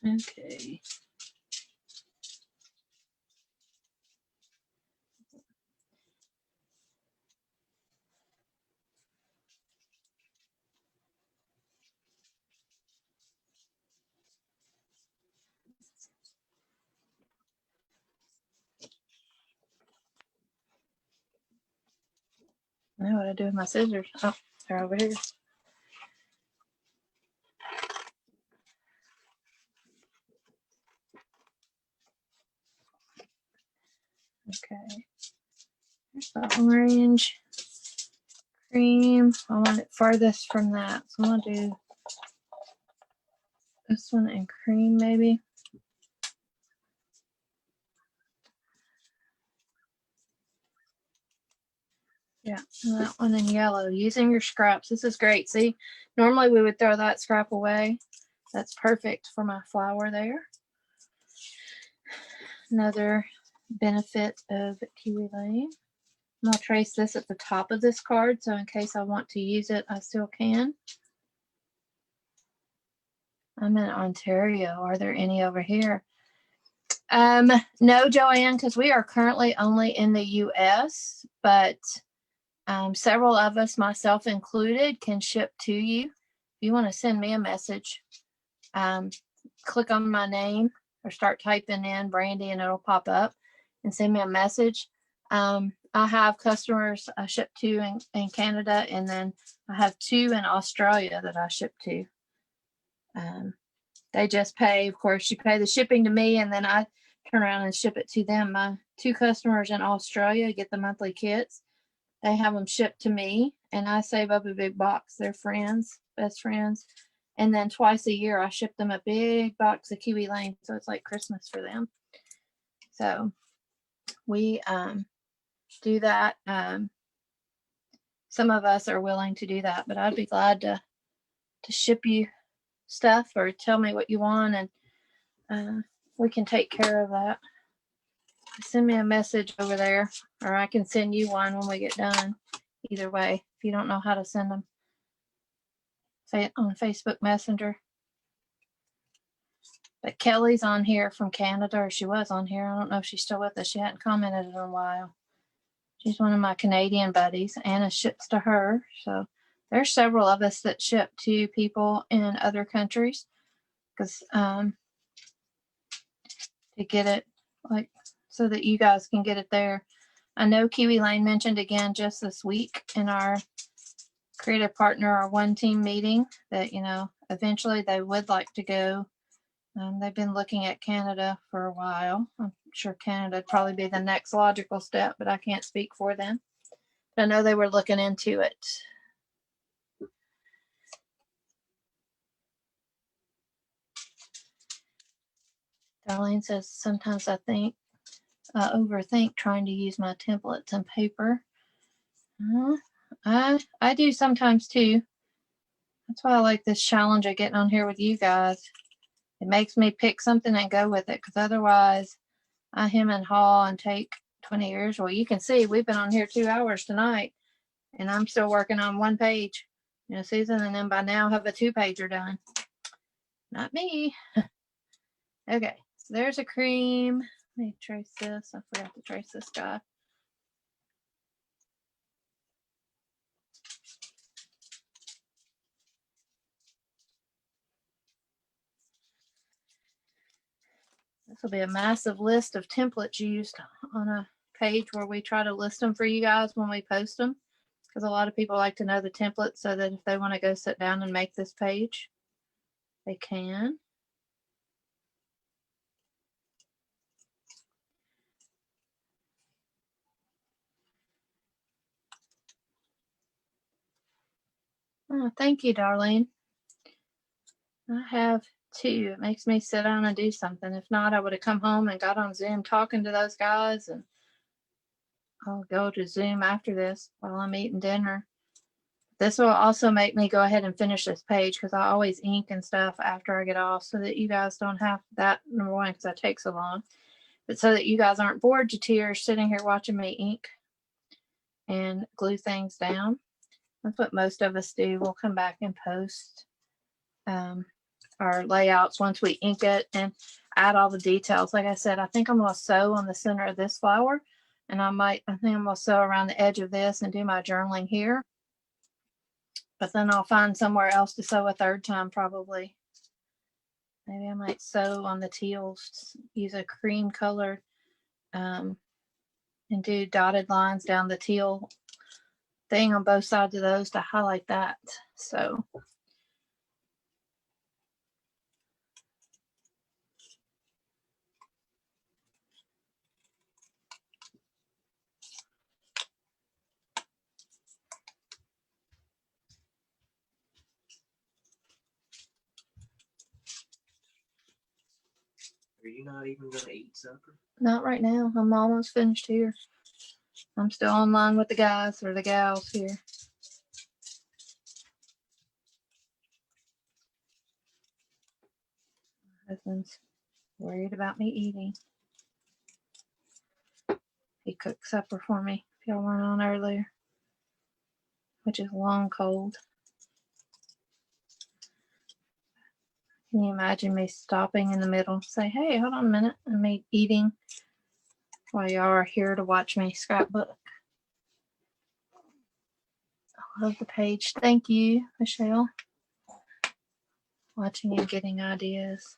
Okay. Now what do I do with my scissors? Oh, they're over here. Okay. Here's the orange cream. I want it farthest from that. So I'm going to do this one in cream maybe. Yeah, and that one in yellow. Using your scraps. This is great. See, normally we would throw that scrap away. That's perfect for my flower there. Another benefit of Kiwi Lane. And I'll trace this at the top of this card, so in case I want to use it, I still can. I'm in Ontario. Are there any over here? No, Joanne, because we are currently only in the US, but several of us, myself included, can ship to you. If you want to send me a message, click on my name or start typing in Brandy and it'll pop up and send me a message. I have customers I ship to in Canada, and then I have 2 in Australia that I ship to. They just pay, of course, you pay the shipping to me, and then I turn around and ship it to them. My 2 customers in Australia get the monthly kits. They have them shipped to me, and I save up a big box. They're friends, best friends. And then twice a year, I ship them a big box of Kiwi Lane. So it's like Christmas for them. So we do that. Some of us are willing to do that, but I'd be glad to ship you stuff or tell me what you want, and we can take care of that. Send me a message over there, or I can send you one when we get done. Either way, if you don't know how to send them, say it on Facebook Messenger. But Kelly's on here from Canada, or she was on here. I don't know if she's still with us. She hadn't commented in a while. She's one of my Canadian buddies. Anna ships to her. So there's several of us that ship to people in other countries, because to get it, like, so that you guys can get it there. I know Kiwi Lane mentioned again just this week in our creative partner, our one team meeting, that, you know, eventually they would like to go. They've been looking at Canada for a while. I'm sure Canada would probably be the next logical step, but I can't speak for them. But I know they were looking into it. Darlene says, sometimes I overthink trying to use my templates and paper. I do sometimes too. That's why I like this challenge of getting on here with you guys. It makes me pick something and go with it, because otherwise I hem and haw and take 20 years. Well, you can see we've been on here 2 hours tonight, and I'm still working on 1 page, you know, Susan, and then by now have a 2-pager done. Not me. Okay, so there's a cream. Let me trace this. I forgot to trace this guy. This will be a massive list of templates used on a page where we try to list them for you guys when we post them, because a lot of people like to know the templates so that if they want to go sit down and make this page, they can. Oh, thank you, Darlene. I have 2. It makes me sit down and do something. If not, I would have come home and got on Zoom talking to those guys, and I'll go to Zoom after this while I'm eating dinner. This will also make me go ahead and finish this page, because I always ink and stuff after I get off, so that you guys don't have that, number one, because that takes so long, but so that you guys aren't bored to tears sitting here watching me ink and glue things down. That's what most of us do. We'll come back and post our layouts once we ink it and add all the details. Like I said, I think I'm going to sew on the center of this flower, and I think I'm going to sew around the edge of this and do my journaling here. But then I'll find somewhere else to sew a 3rd time, probably. Maybe I might sew on the teals, use a cream color, and do dotted lines down the teal thing on both sides of those to highlight that. So Are you not even going to eat supper? not right now. I'm almost finished here. I'm still online with the guys or the gals here. My husband's worried about me eating. He cooked supper for me, if y'all weren't on earlier, which is long cold. Can you imagine me stopping in the middle, say, hey, hold on a minute, and me eating while y'all are here to watch me scrapbook? I love the page. Thank you, Michelle. Watching and getting ideas.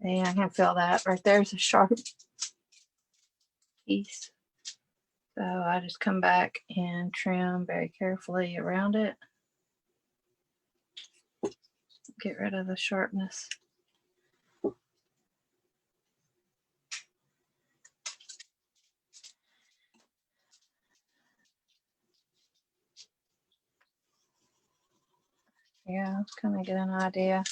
See, I can feel that. Right there's a sharp piece. So I just come back and trim very carefully around it. Get rid of the sharpness. Yeah, kind of get an idea.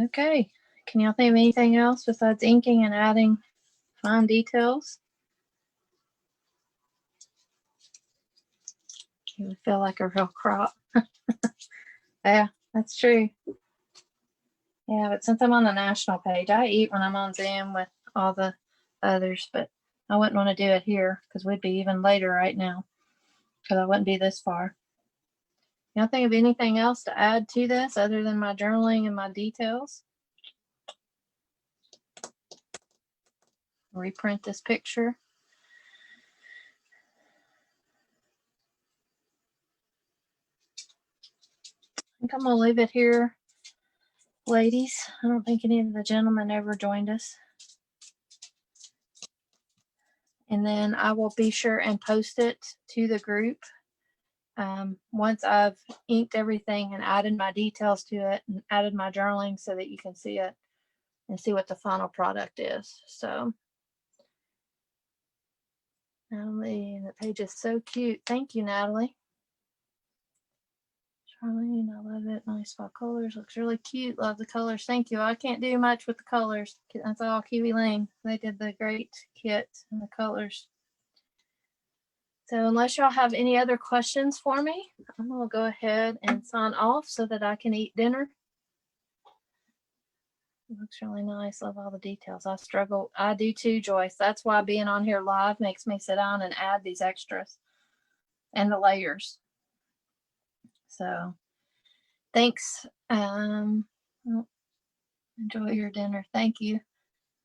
Okay, can y'all think of anything else besides inking and adding fine details? You would feel like a real crop. Yeah, that's true. Yeah, but since I'm on the national page, I eat when I'm on Zoom with all the others, but I wouldn't want to do it here because we'd be even later right now because I wouldn't be this far. Y'all think of anything else to add to this other than my journaling and my details? Reprint this picture. I think I'm gonna leave it here, ladies. I don't think any of the gentlemen ever joined us. And then I will be sure and post it to the group once I've inked everything and added my details to it and added my journaling so that you can see it and see what the final product is. So Natalie, the page is so cute. Thank you, Natalie. Charlene, I love it. Nice fall colors. Looks really cute. Love the colors. Thank you. I can't do much with the colors. That's all Kiwi Lane. They did the great kit and the colors. So unless y'all have any other questions for me, I'm gonna go ahead and sign off so that I can eat dinner. It looks really nice. Love all the details. I struggle. I do too, Joyce. That's why being on here live makes me sit down and add these extras and the layers. So thanks. Enjoy your dinner. Thank you.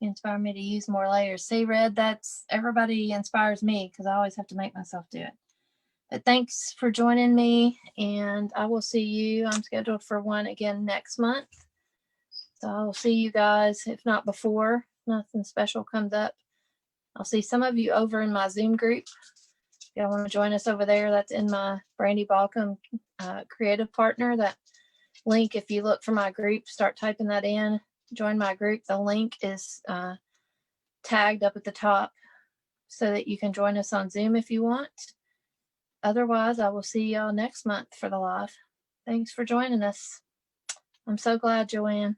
You inspire me to use more layers. See, Red, that's everybody inspires me because I always have to make myself do it. But thanks for joining me, and I will see you. I'm scheduled for one again next month. So I will see you guys, if not before, nothing special comes up. I'll see some of you over in my Zoom group. If y'all want to join us over there, that's in my Brandy Baucom Creative Partner. That link, if you look for my group, start typing that in, join my group. The link is tagged up at the top so that you can join us on Zoom if you want. Otherwise, I will see y'all next month for the live. Thanks for joining us. I'm so glad, Joanne.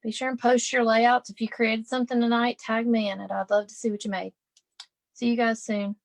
Be sure and post your layouts. If you created something tonight, tag me in it. I'd love to see what you made. See you guys soon.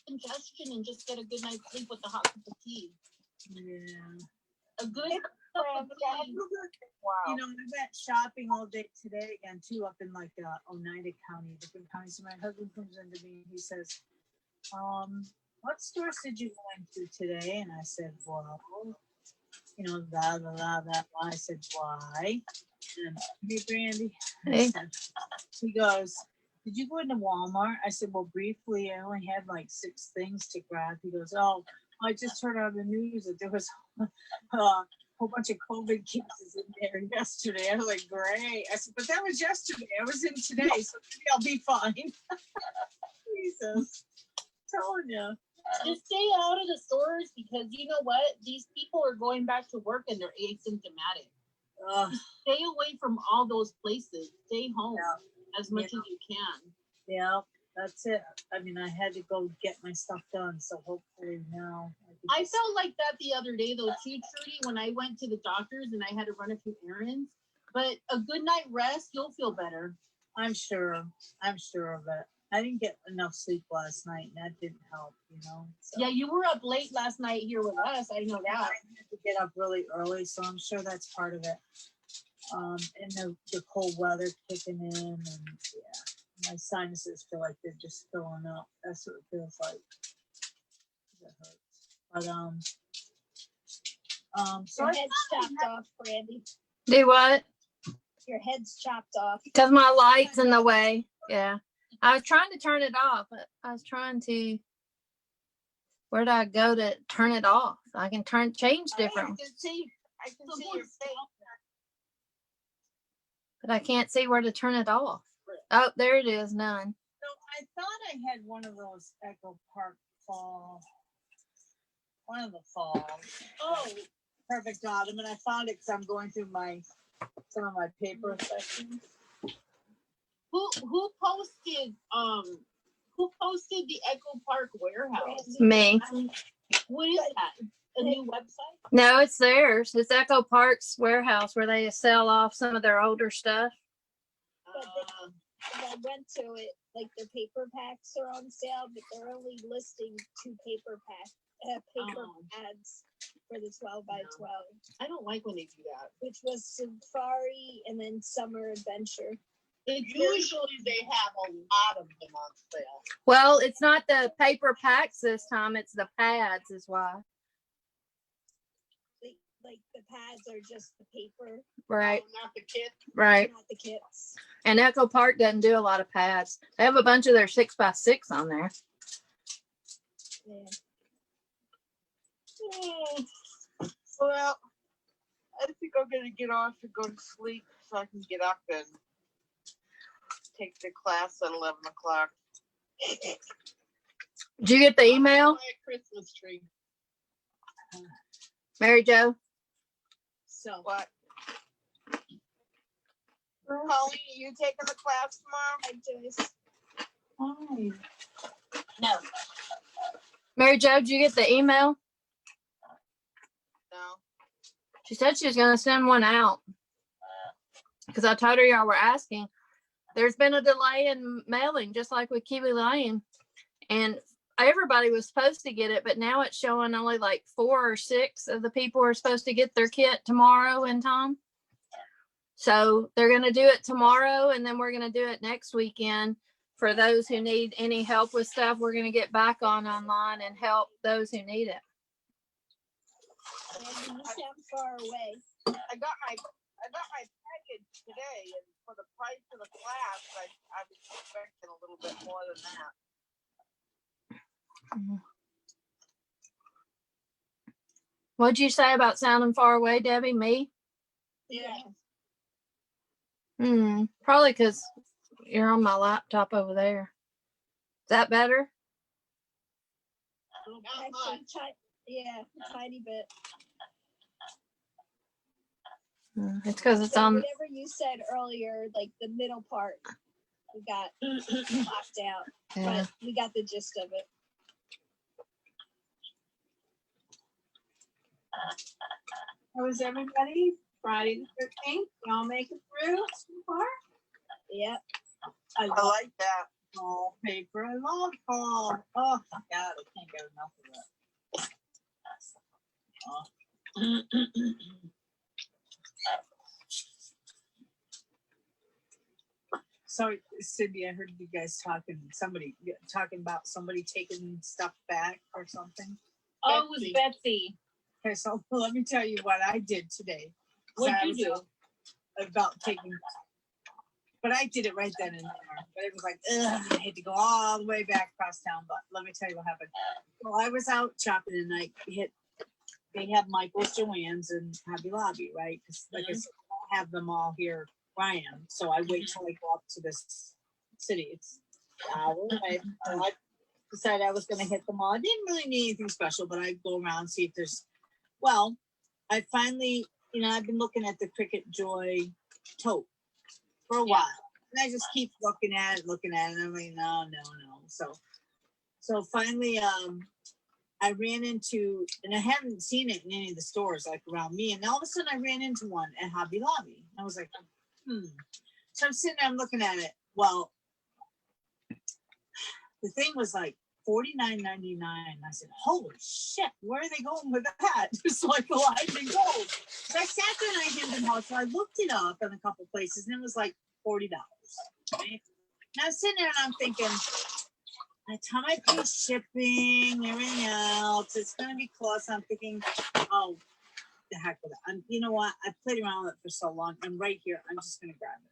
congestion and just get a good night's sleep with a hot cup of tea. Yeah. A good cup of tea. Wow. You know, we went shopping all day today again too, up in like Oneida County, different counties. So my husband comes into me and he says, what stores did you go into today? And I said, well, you know, blah, blah, blah, blah, blah. I said, why? And hey, Brandy. Hey. He goes, did you go into Walmart? I said, well, briefly, I only had like 6 things to grab. He goes, oh, I just heard on the news that there was a whole bunch of COVID cases in there yesterday. I was like, great. I said, but that was yesterday. I was in today, so maybe I'll be fine. Jesus. I'm telling you. Just stay out of the stores because you know what? These people are going back to work and they're asymptomatic. Stay away from all those places. Stay home as much as you can. Yeah, that's it. I mean, I had to go get my stuff done, so hopefully now. I felt like that the other day though too, Trudy, when I went to the doctor's and I had to run a few errands. But a good night rest, you'll feel better. I'm sure of it. I didn't get enough sleep last night, and that didn't help, you know. So. Yeah, you were up late last night here with us. I know that. I had to get up really early, so I'm sure that's part of it. And the cold weather kicking in, and yeah, my sinuses feel like they're just filling up. That's what it feels like. It hurts. But Your head's chopped off, Brandy. Do what? Your head's chopped off. Because my light's in the way. Yeah. I was trying to turn it off. But I was trying to. Where do I go to turn it off? I can change different. I can see your face. But I can't see where to turn it off. Oh, there it is. None. So I thought I had one of those Echo Park fall. One of the falls. Oh, Perfect autumn, and I found it because I'm going through some of my paper sections. who posted the Echo Park warehouse? Me. What is that? A new website? No, it's theirs. It's Echo Park's warehouse where they sell off some of their older stuff. I went to it, like their paper packs are on sale, but they're only listing 2 paper ads for the 12 by 12. I don't like when they do that. Which was Safari and then Summer Adventure. Usually they have a lot of them on sale. Well, it's not the paper packs this time. It's the pads is why. Like the pads are just the paper. Right. Not the kit. Right. Not the kits. And Echo Park doesn't do a lot of pads. They have a bunch of their 6x6 on there. Yeah. Well, I think I'm gonna get off and go to sleep so I can get up and take the class at 11 o'clock. Did you get the email, My Christmas tree. Mary Jo? So What? Colleen, are you taking the class tomorrow? I just no. Mary Jo, did you get the email? No. She said she was going to send one out. Because I told her y'all were asking. There's been a delay in mailing, just like with Kiwi Lane. And everybody was supposed to get it, but now it's showing only like 4 or 6 of the people are supposed to get their kit tomorrow in time. So they're going to do it tomorrow, and then we're going to do it next weekend. For those who need any help with stuff, we're going to get back online and help those who need it. you sound far away. I got my package today, and for the price of the class, I was expecting a little bit more than that. What'd you say about sounding far away, Debbie? Me? Yeah. Probably because you're on my laptop over there. Is that better? Actually, a tiny bit. It's because it's So on. whatever you said earlier, like the middle part, we got locked out, Yeah. but we got the gist of it. How was everybody? Friday the 13th. Y'all make it through so far? Yep. I like that. Fall paper. I love fall. Oh my God, I can't get enough of that. Sorry, Cindy, I heard you guys talking about somebody taking stuff back or something. Oh, it was Betsy. Okay, so let me tell you what I did today. What'd you do? About taking, but I did it right then and there. But it was like, ugh, I had to go all the way back across town. But let me tell you what happened. Well, I was out shopping and they have Michael's, Joann's, and Hobby Lobby, right? Because like I said, I don't have them all here where I am. So I wait till I go up to this city. It's an hour away. So I decided I was going to hit them all. I didn't really need anything special, but I'd go around and see if there's, well, I finally, I've been looking at the Cricket Joy tote for a while. And I just keep looking at it. And I'm like, no. So finally, I ran into, and I haven't seen it in any of the stores like around me. And all of a sudden I ran into one at Hobby Lobby. I was like, So I'm sitting there, I'm looking at it. Well, the thing was like $49.99. I said, holy shit, where are they going with that? It's like a line in gold. So I sat there and I handed them out. So I looked it up in a couple places and it was like $40. Right? And I was sitting there and I'm thinking, by the time I pay shipping, everything else, it's going to be close. I'm thinking, oh, the heck with it. You know what? I played around with it for so long. I'm right here. I'm just going to grab it.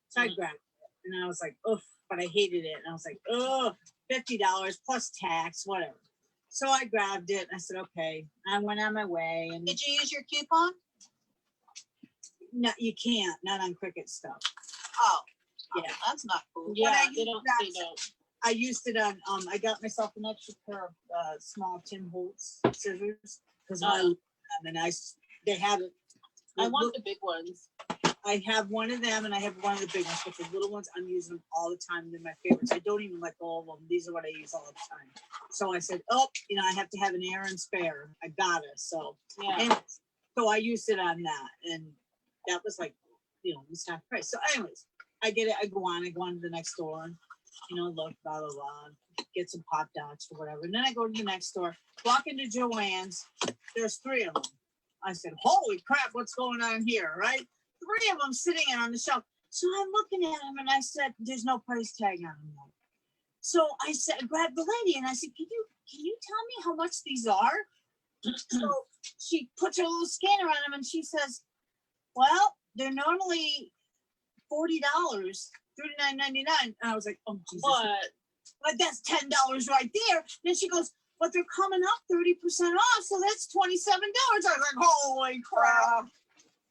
So I grabbed it and I was like, oof, but I hated it. And I was like, oh, $50 plus tax, whatever. So I grabbed it and I said, okay. I went on my way. And Did you use your coupon? no, you can't, not on Cricut stuff. Oh, Yeah. that's not cool. Yeah, I they used don't. that- They don't. I used it on, I got myself an extra pair of small Tim Holtz scissors because they have it. I want the big ones. I have one of them and I have one of the big ones, but the little ones, I'm using them all the time. They're my favorites. I don't even let go of them. These are what I use all the time. So I said, oh, I have to have an air and spare. I got it. So, Yeah. and so I used it on that. And that was like, it's half price. So anyways, I get it. I go on to the next store and, look, blah, blah, blah, get some pop dots or whatever. And then I go to the next store, walk into Joann's. There's 3 of them. I said, holy crap, what's going on here, right? 3 of them sitting on the shelf. So I'm looking at them and I said, there's no price tag on them. So I said, grabbed the lady and I said, can you tell me how much these are? So she puts her little scanner on them and she says, well, they're normally $40, $39.99. And I was like, oh, Jesus. What? But that's $10 right there. Then she goes, but they're coming up 30% off. So that's $27. I was like, holy crap.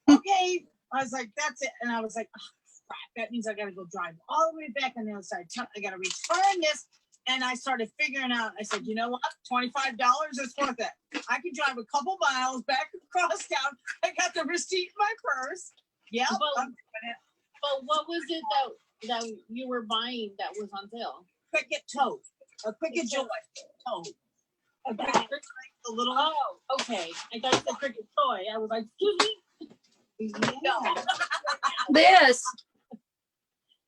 Okay. I was like, that's it. And I was like, oh, crap. That means I got to go drive all the way back on the other side. I got to return this. And I started figuring out, I said, you know what? $25 is worth it. I can drive a couple miles back across town. I got the receipt in my purse. Yeah. But what was it that you were buying that was on sale? Cricut tote. A Cricut Joy tote. A little. Oh, okay. I thought you said Cricket toy. I was like, excuse me. Yeah. This.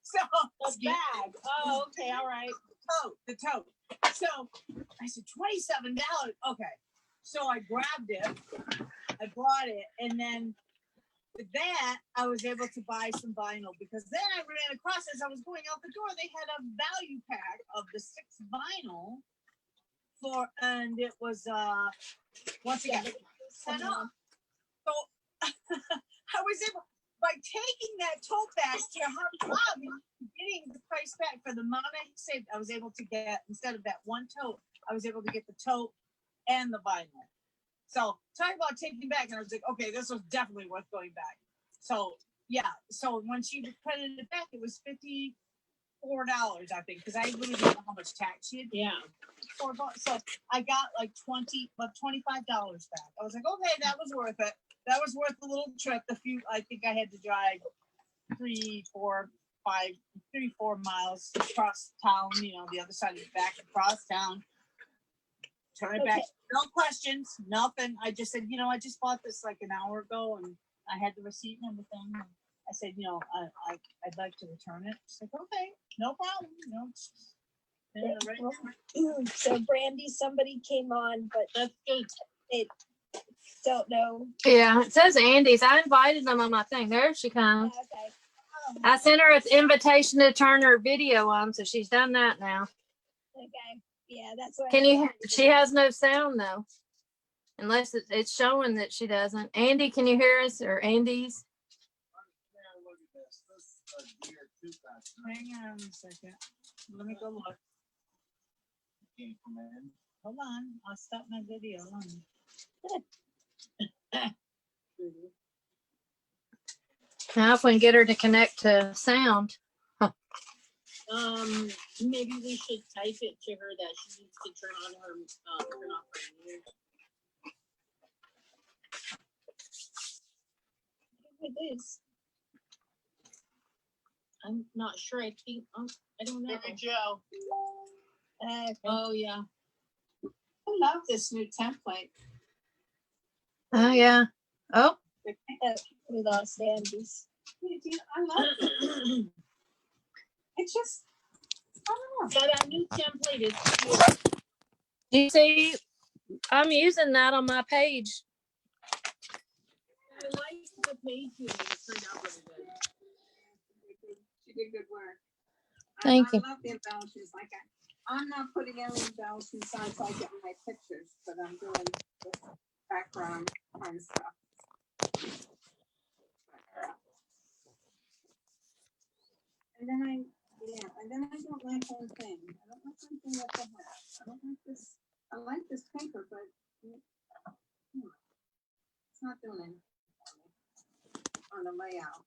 So The bag. Oh, okay. All right. the tote. So I said $27. Okay. So I grabbed it. I bought it, and then with that, I was able to buy some vinyl because then I ran across as I was going out the door. They had a value pack of the 6 vinyl and it was once again set up. So I was able, by taking that tote bag to Hobby Lobby, getting the price back for the amount I saved, I was able to get, instead of that one tote, I was able to get the tote and the vinyl. So talk about taking back, and I was like, okay, this was definitely worth going back. So yeah, so when she credited it back, it was $54, I think, because I really didn't know how much tax she had. Yeah. $4. So I got like $25 back. I was like, okay, that was worth it. That was worth the little trip. I think I had to drive 4 miles across town, the other side of the back across town. Turn it back. No questions, nothing. I just said, I just bought this like an hour ago and I had the receipt and everything. I said, you know, I'd like to return it. She's like, okay, no problem. You know, So Brandy, somebody came on, but That's good. it don't know. Yeah, it says Andy's. I invited them on my thing. There she comes. Okay. I sent her an invitation to turn her video on, so she's done that now. Okay. Yeah, that's what. Can you? She has no sound though, unless it's showing that she doesn't. Andy, can you hear us? Or Andy's? Hang on a second. Let me go look. Hold on. I'll stop my video. Hold on. Now, if we can get her to connect to sound. Maybe we should type it to her that she needs to turn on her turn off her mute. It is. I'm not sure. I think I don't know. Look at Joe. Oh yeah. I love this new template. Oh yeah. Oh, We lost Andy's. I love it. It's just, I don't know. So that new template is cute. you see, I'm using that on my page. I like the page you turned out really good. She did good work. Thank you. I love the embellishments. Like I'm not putting any embellishments on so I get my pictures, but I'm doing the background kind of stuff. And then I don't like one thing. I don't like one thing what they have. I don't like this. I like this paper, but it's not doing anything on the layout.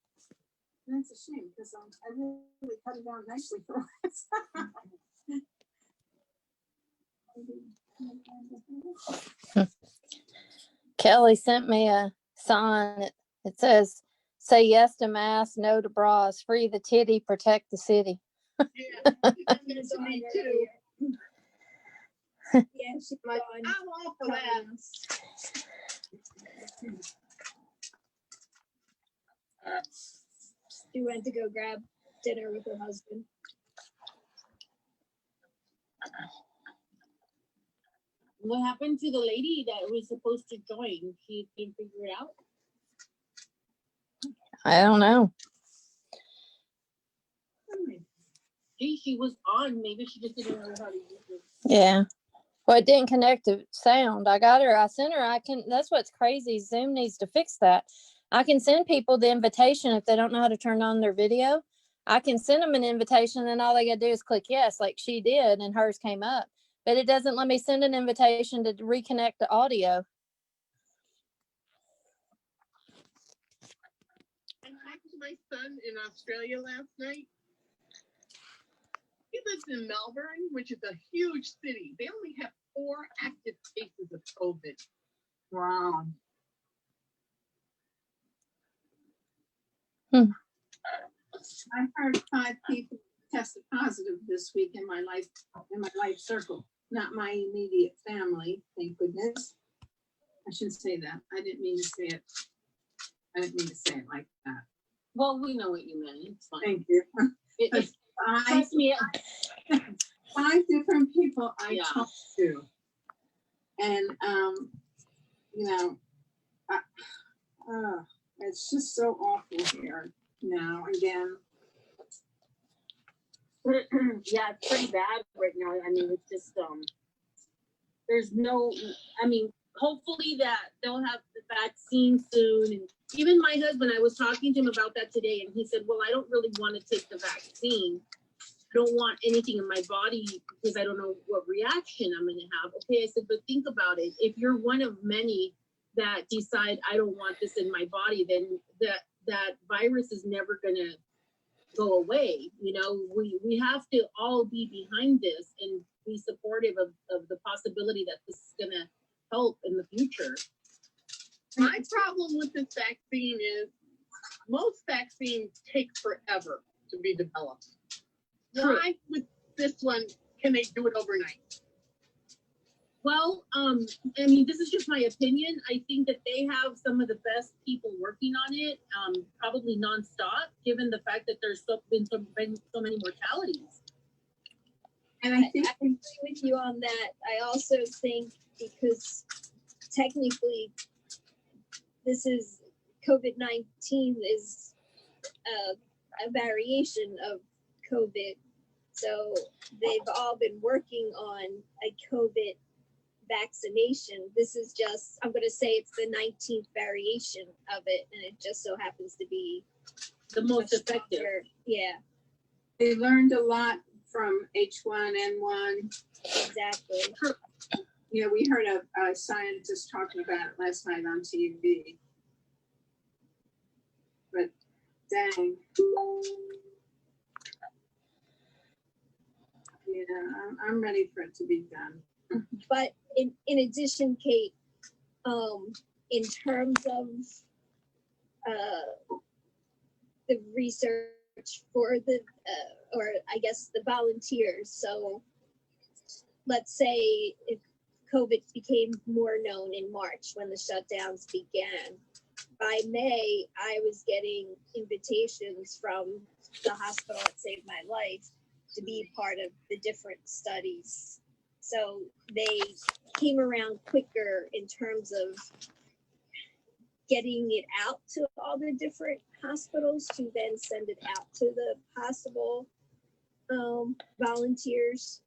And it's a shame because I really cut it out nicely for us. Kelly sent me a sign. It says, "Say yes to mask, no to bras, free the titty, protect the city." Yeah, it's me too. Yeah, she's Like, gone. I'm all for that. She went to go grab dinner with her husband. What happened to the lady that was supposed to join? She didn't figure it out. I don't know. Gee, she was on. Maybe she just didn't know how to use it. Yeah. Well, it didn't connect to sound. I got her. I sent her. That's what's crazy. Zoom needs to fix that. I can send people the invitation if they don't know how to turn on their video. I can send them an invitation, and all they got to do is click yes, like she did, and hers came up. But it doesn't let me send an invitation to reconnect the audio. I talked to my son in Australia last night. He lives in Melbourne, which is a huge city. They only have 4 active cases of COVID. Wow. I heard 5 people tested positive this week in my life circle. Not my immediate family, thank goodness. I shouldn't say that. I didn't mean to say it. I didn't mean to say it like that. Well, we know what you meant. It's fine. Thank you. It's Five, trust me. 5 different people I Yeah. talked to. And, you know, it's just so awful here now again. Yeah, it's pretty bad right now. I mean, it's just there's no. I mean, hopefully that they'll have the vaccine soon. And even my husband, I was talking to him about that today, and he said, "Well, I don't really want to take the vaccine. I don't want anything in my body because I don't know what reaction I'm going to have." Okay, I said, but think about it. If you're one of many that decide I don't want this in my body, then that virus is never going to go away. You know, we have to all be behind this and be supportive of the possibility that this is going to help in the future. My problem with this vaccine is most vaccines take forever to be developed. True. Why with this one can they do it overnight? Well, I mean, this is just my opinion. I think that they have some of the best people working on it, probably nonstop, given the fact that there's been so many mortalities. And I agree with you on that. I also think because technically this is COVID-19 is a variation of COVID. So they've all been working on a COVID vaccination. This is just, I'm going to say it's the 19th variation of it. And it just so happens to be The most effective. stronger. Yeah, They learned a lot from H1N1. exactly. You know, we heard a scientist talking about it last night on TV. But dang. Yeah, I'm ready for it to be done. But in addition, Kate, in terms of the research for the, or I guess the volunteers. So let's say if COVID became more known in March when the shutdowns began, by May, I was getting invitations from the hospital that saved my life to be part of the different studies. So they came around quicker in terms of getting it out to all the different hospitals to then send it out to the possible volunteers.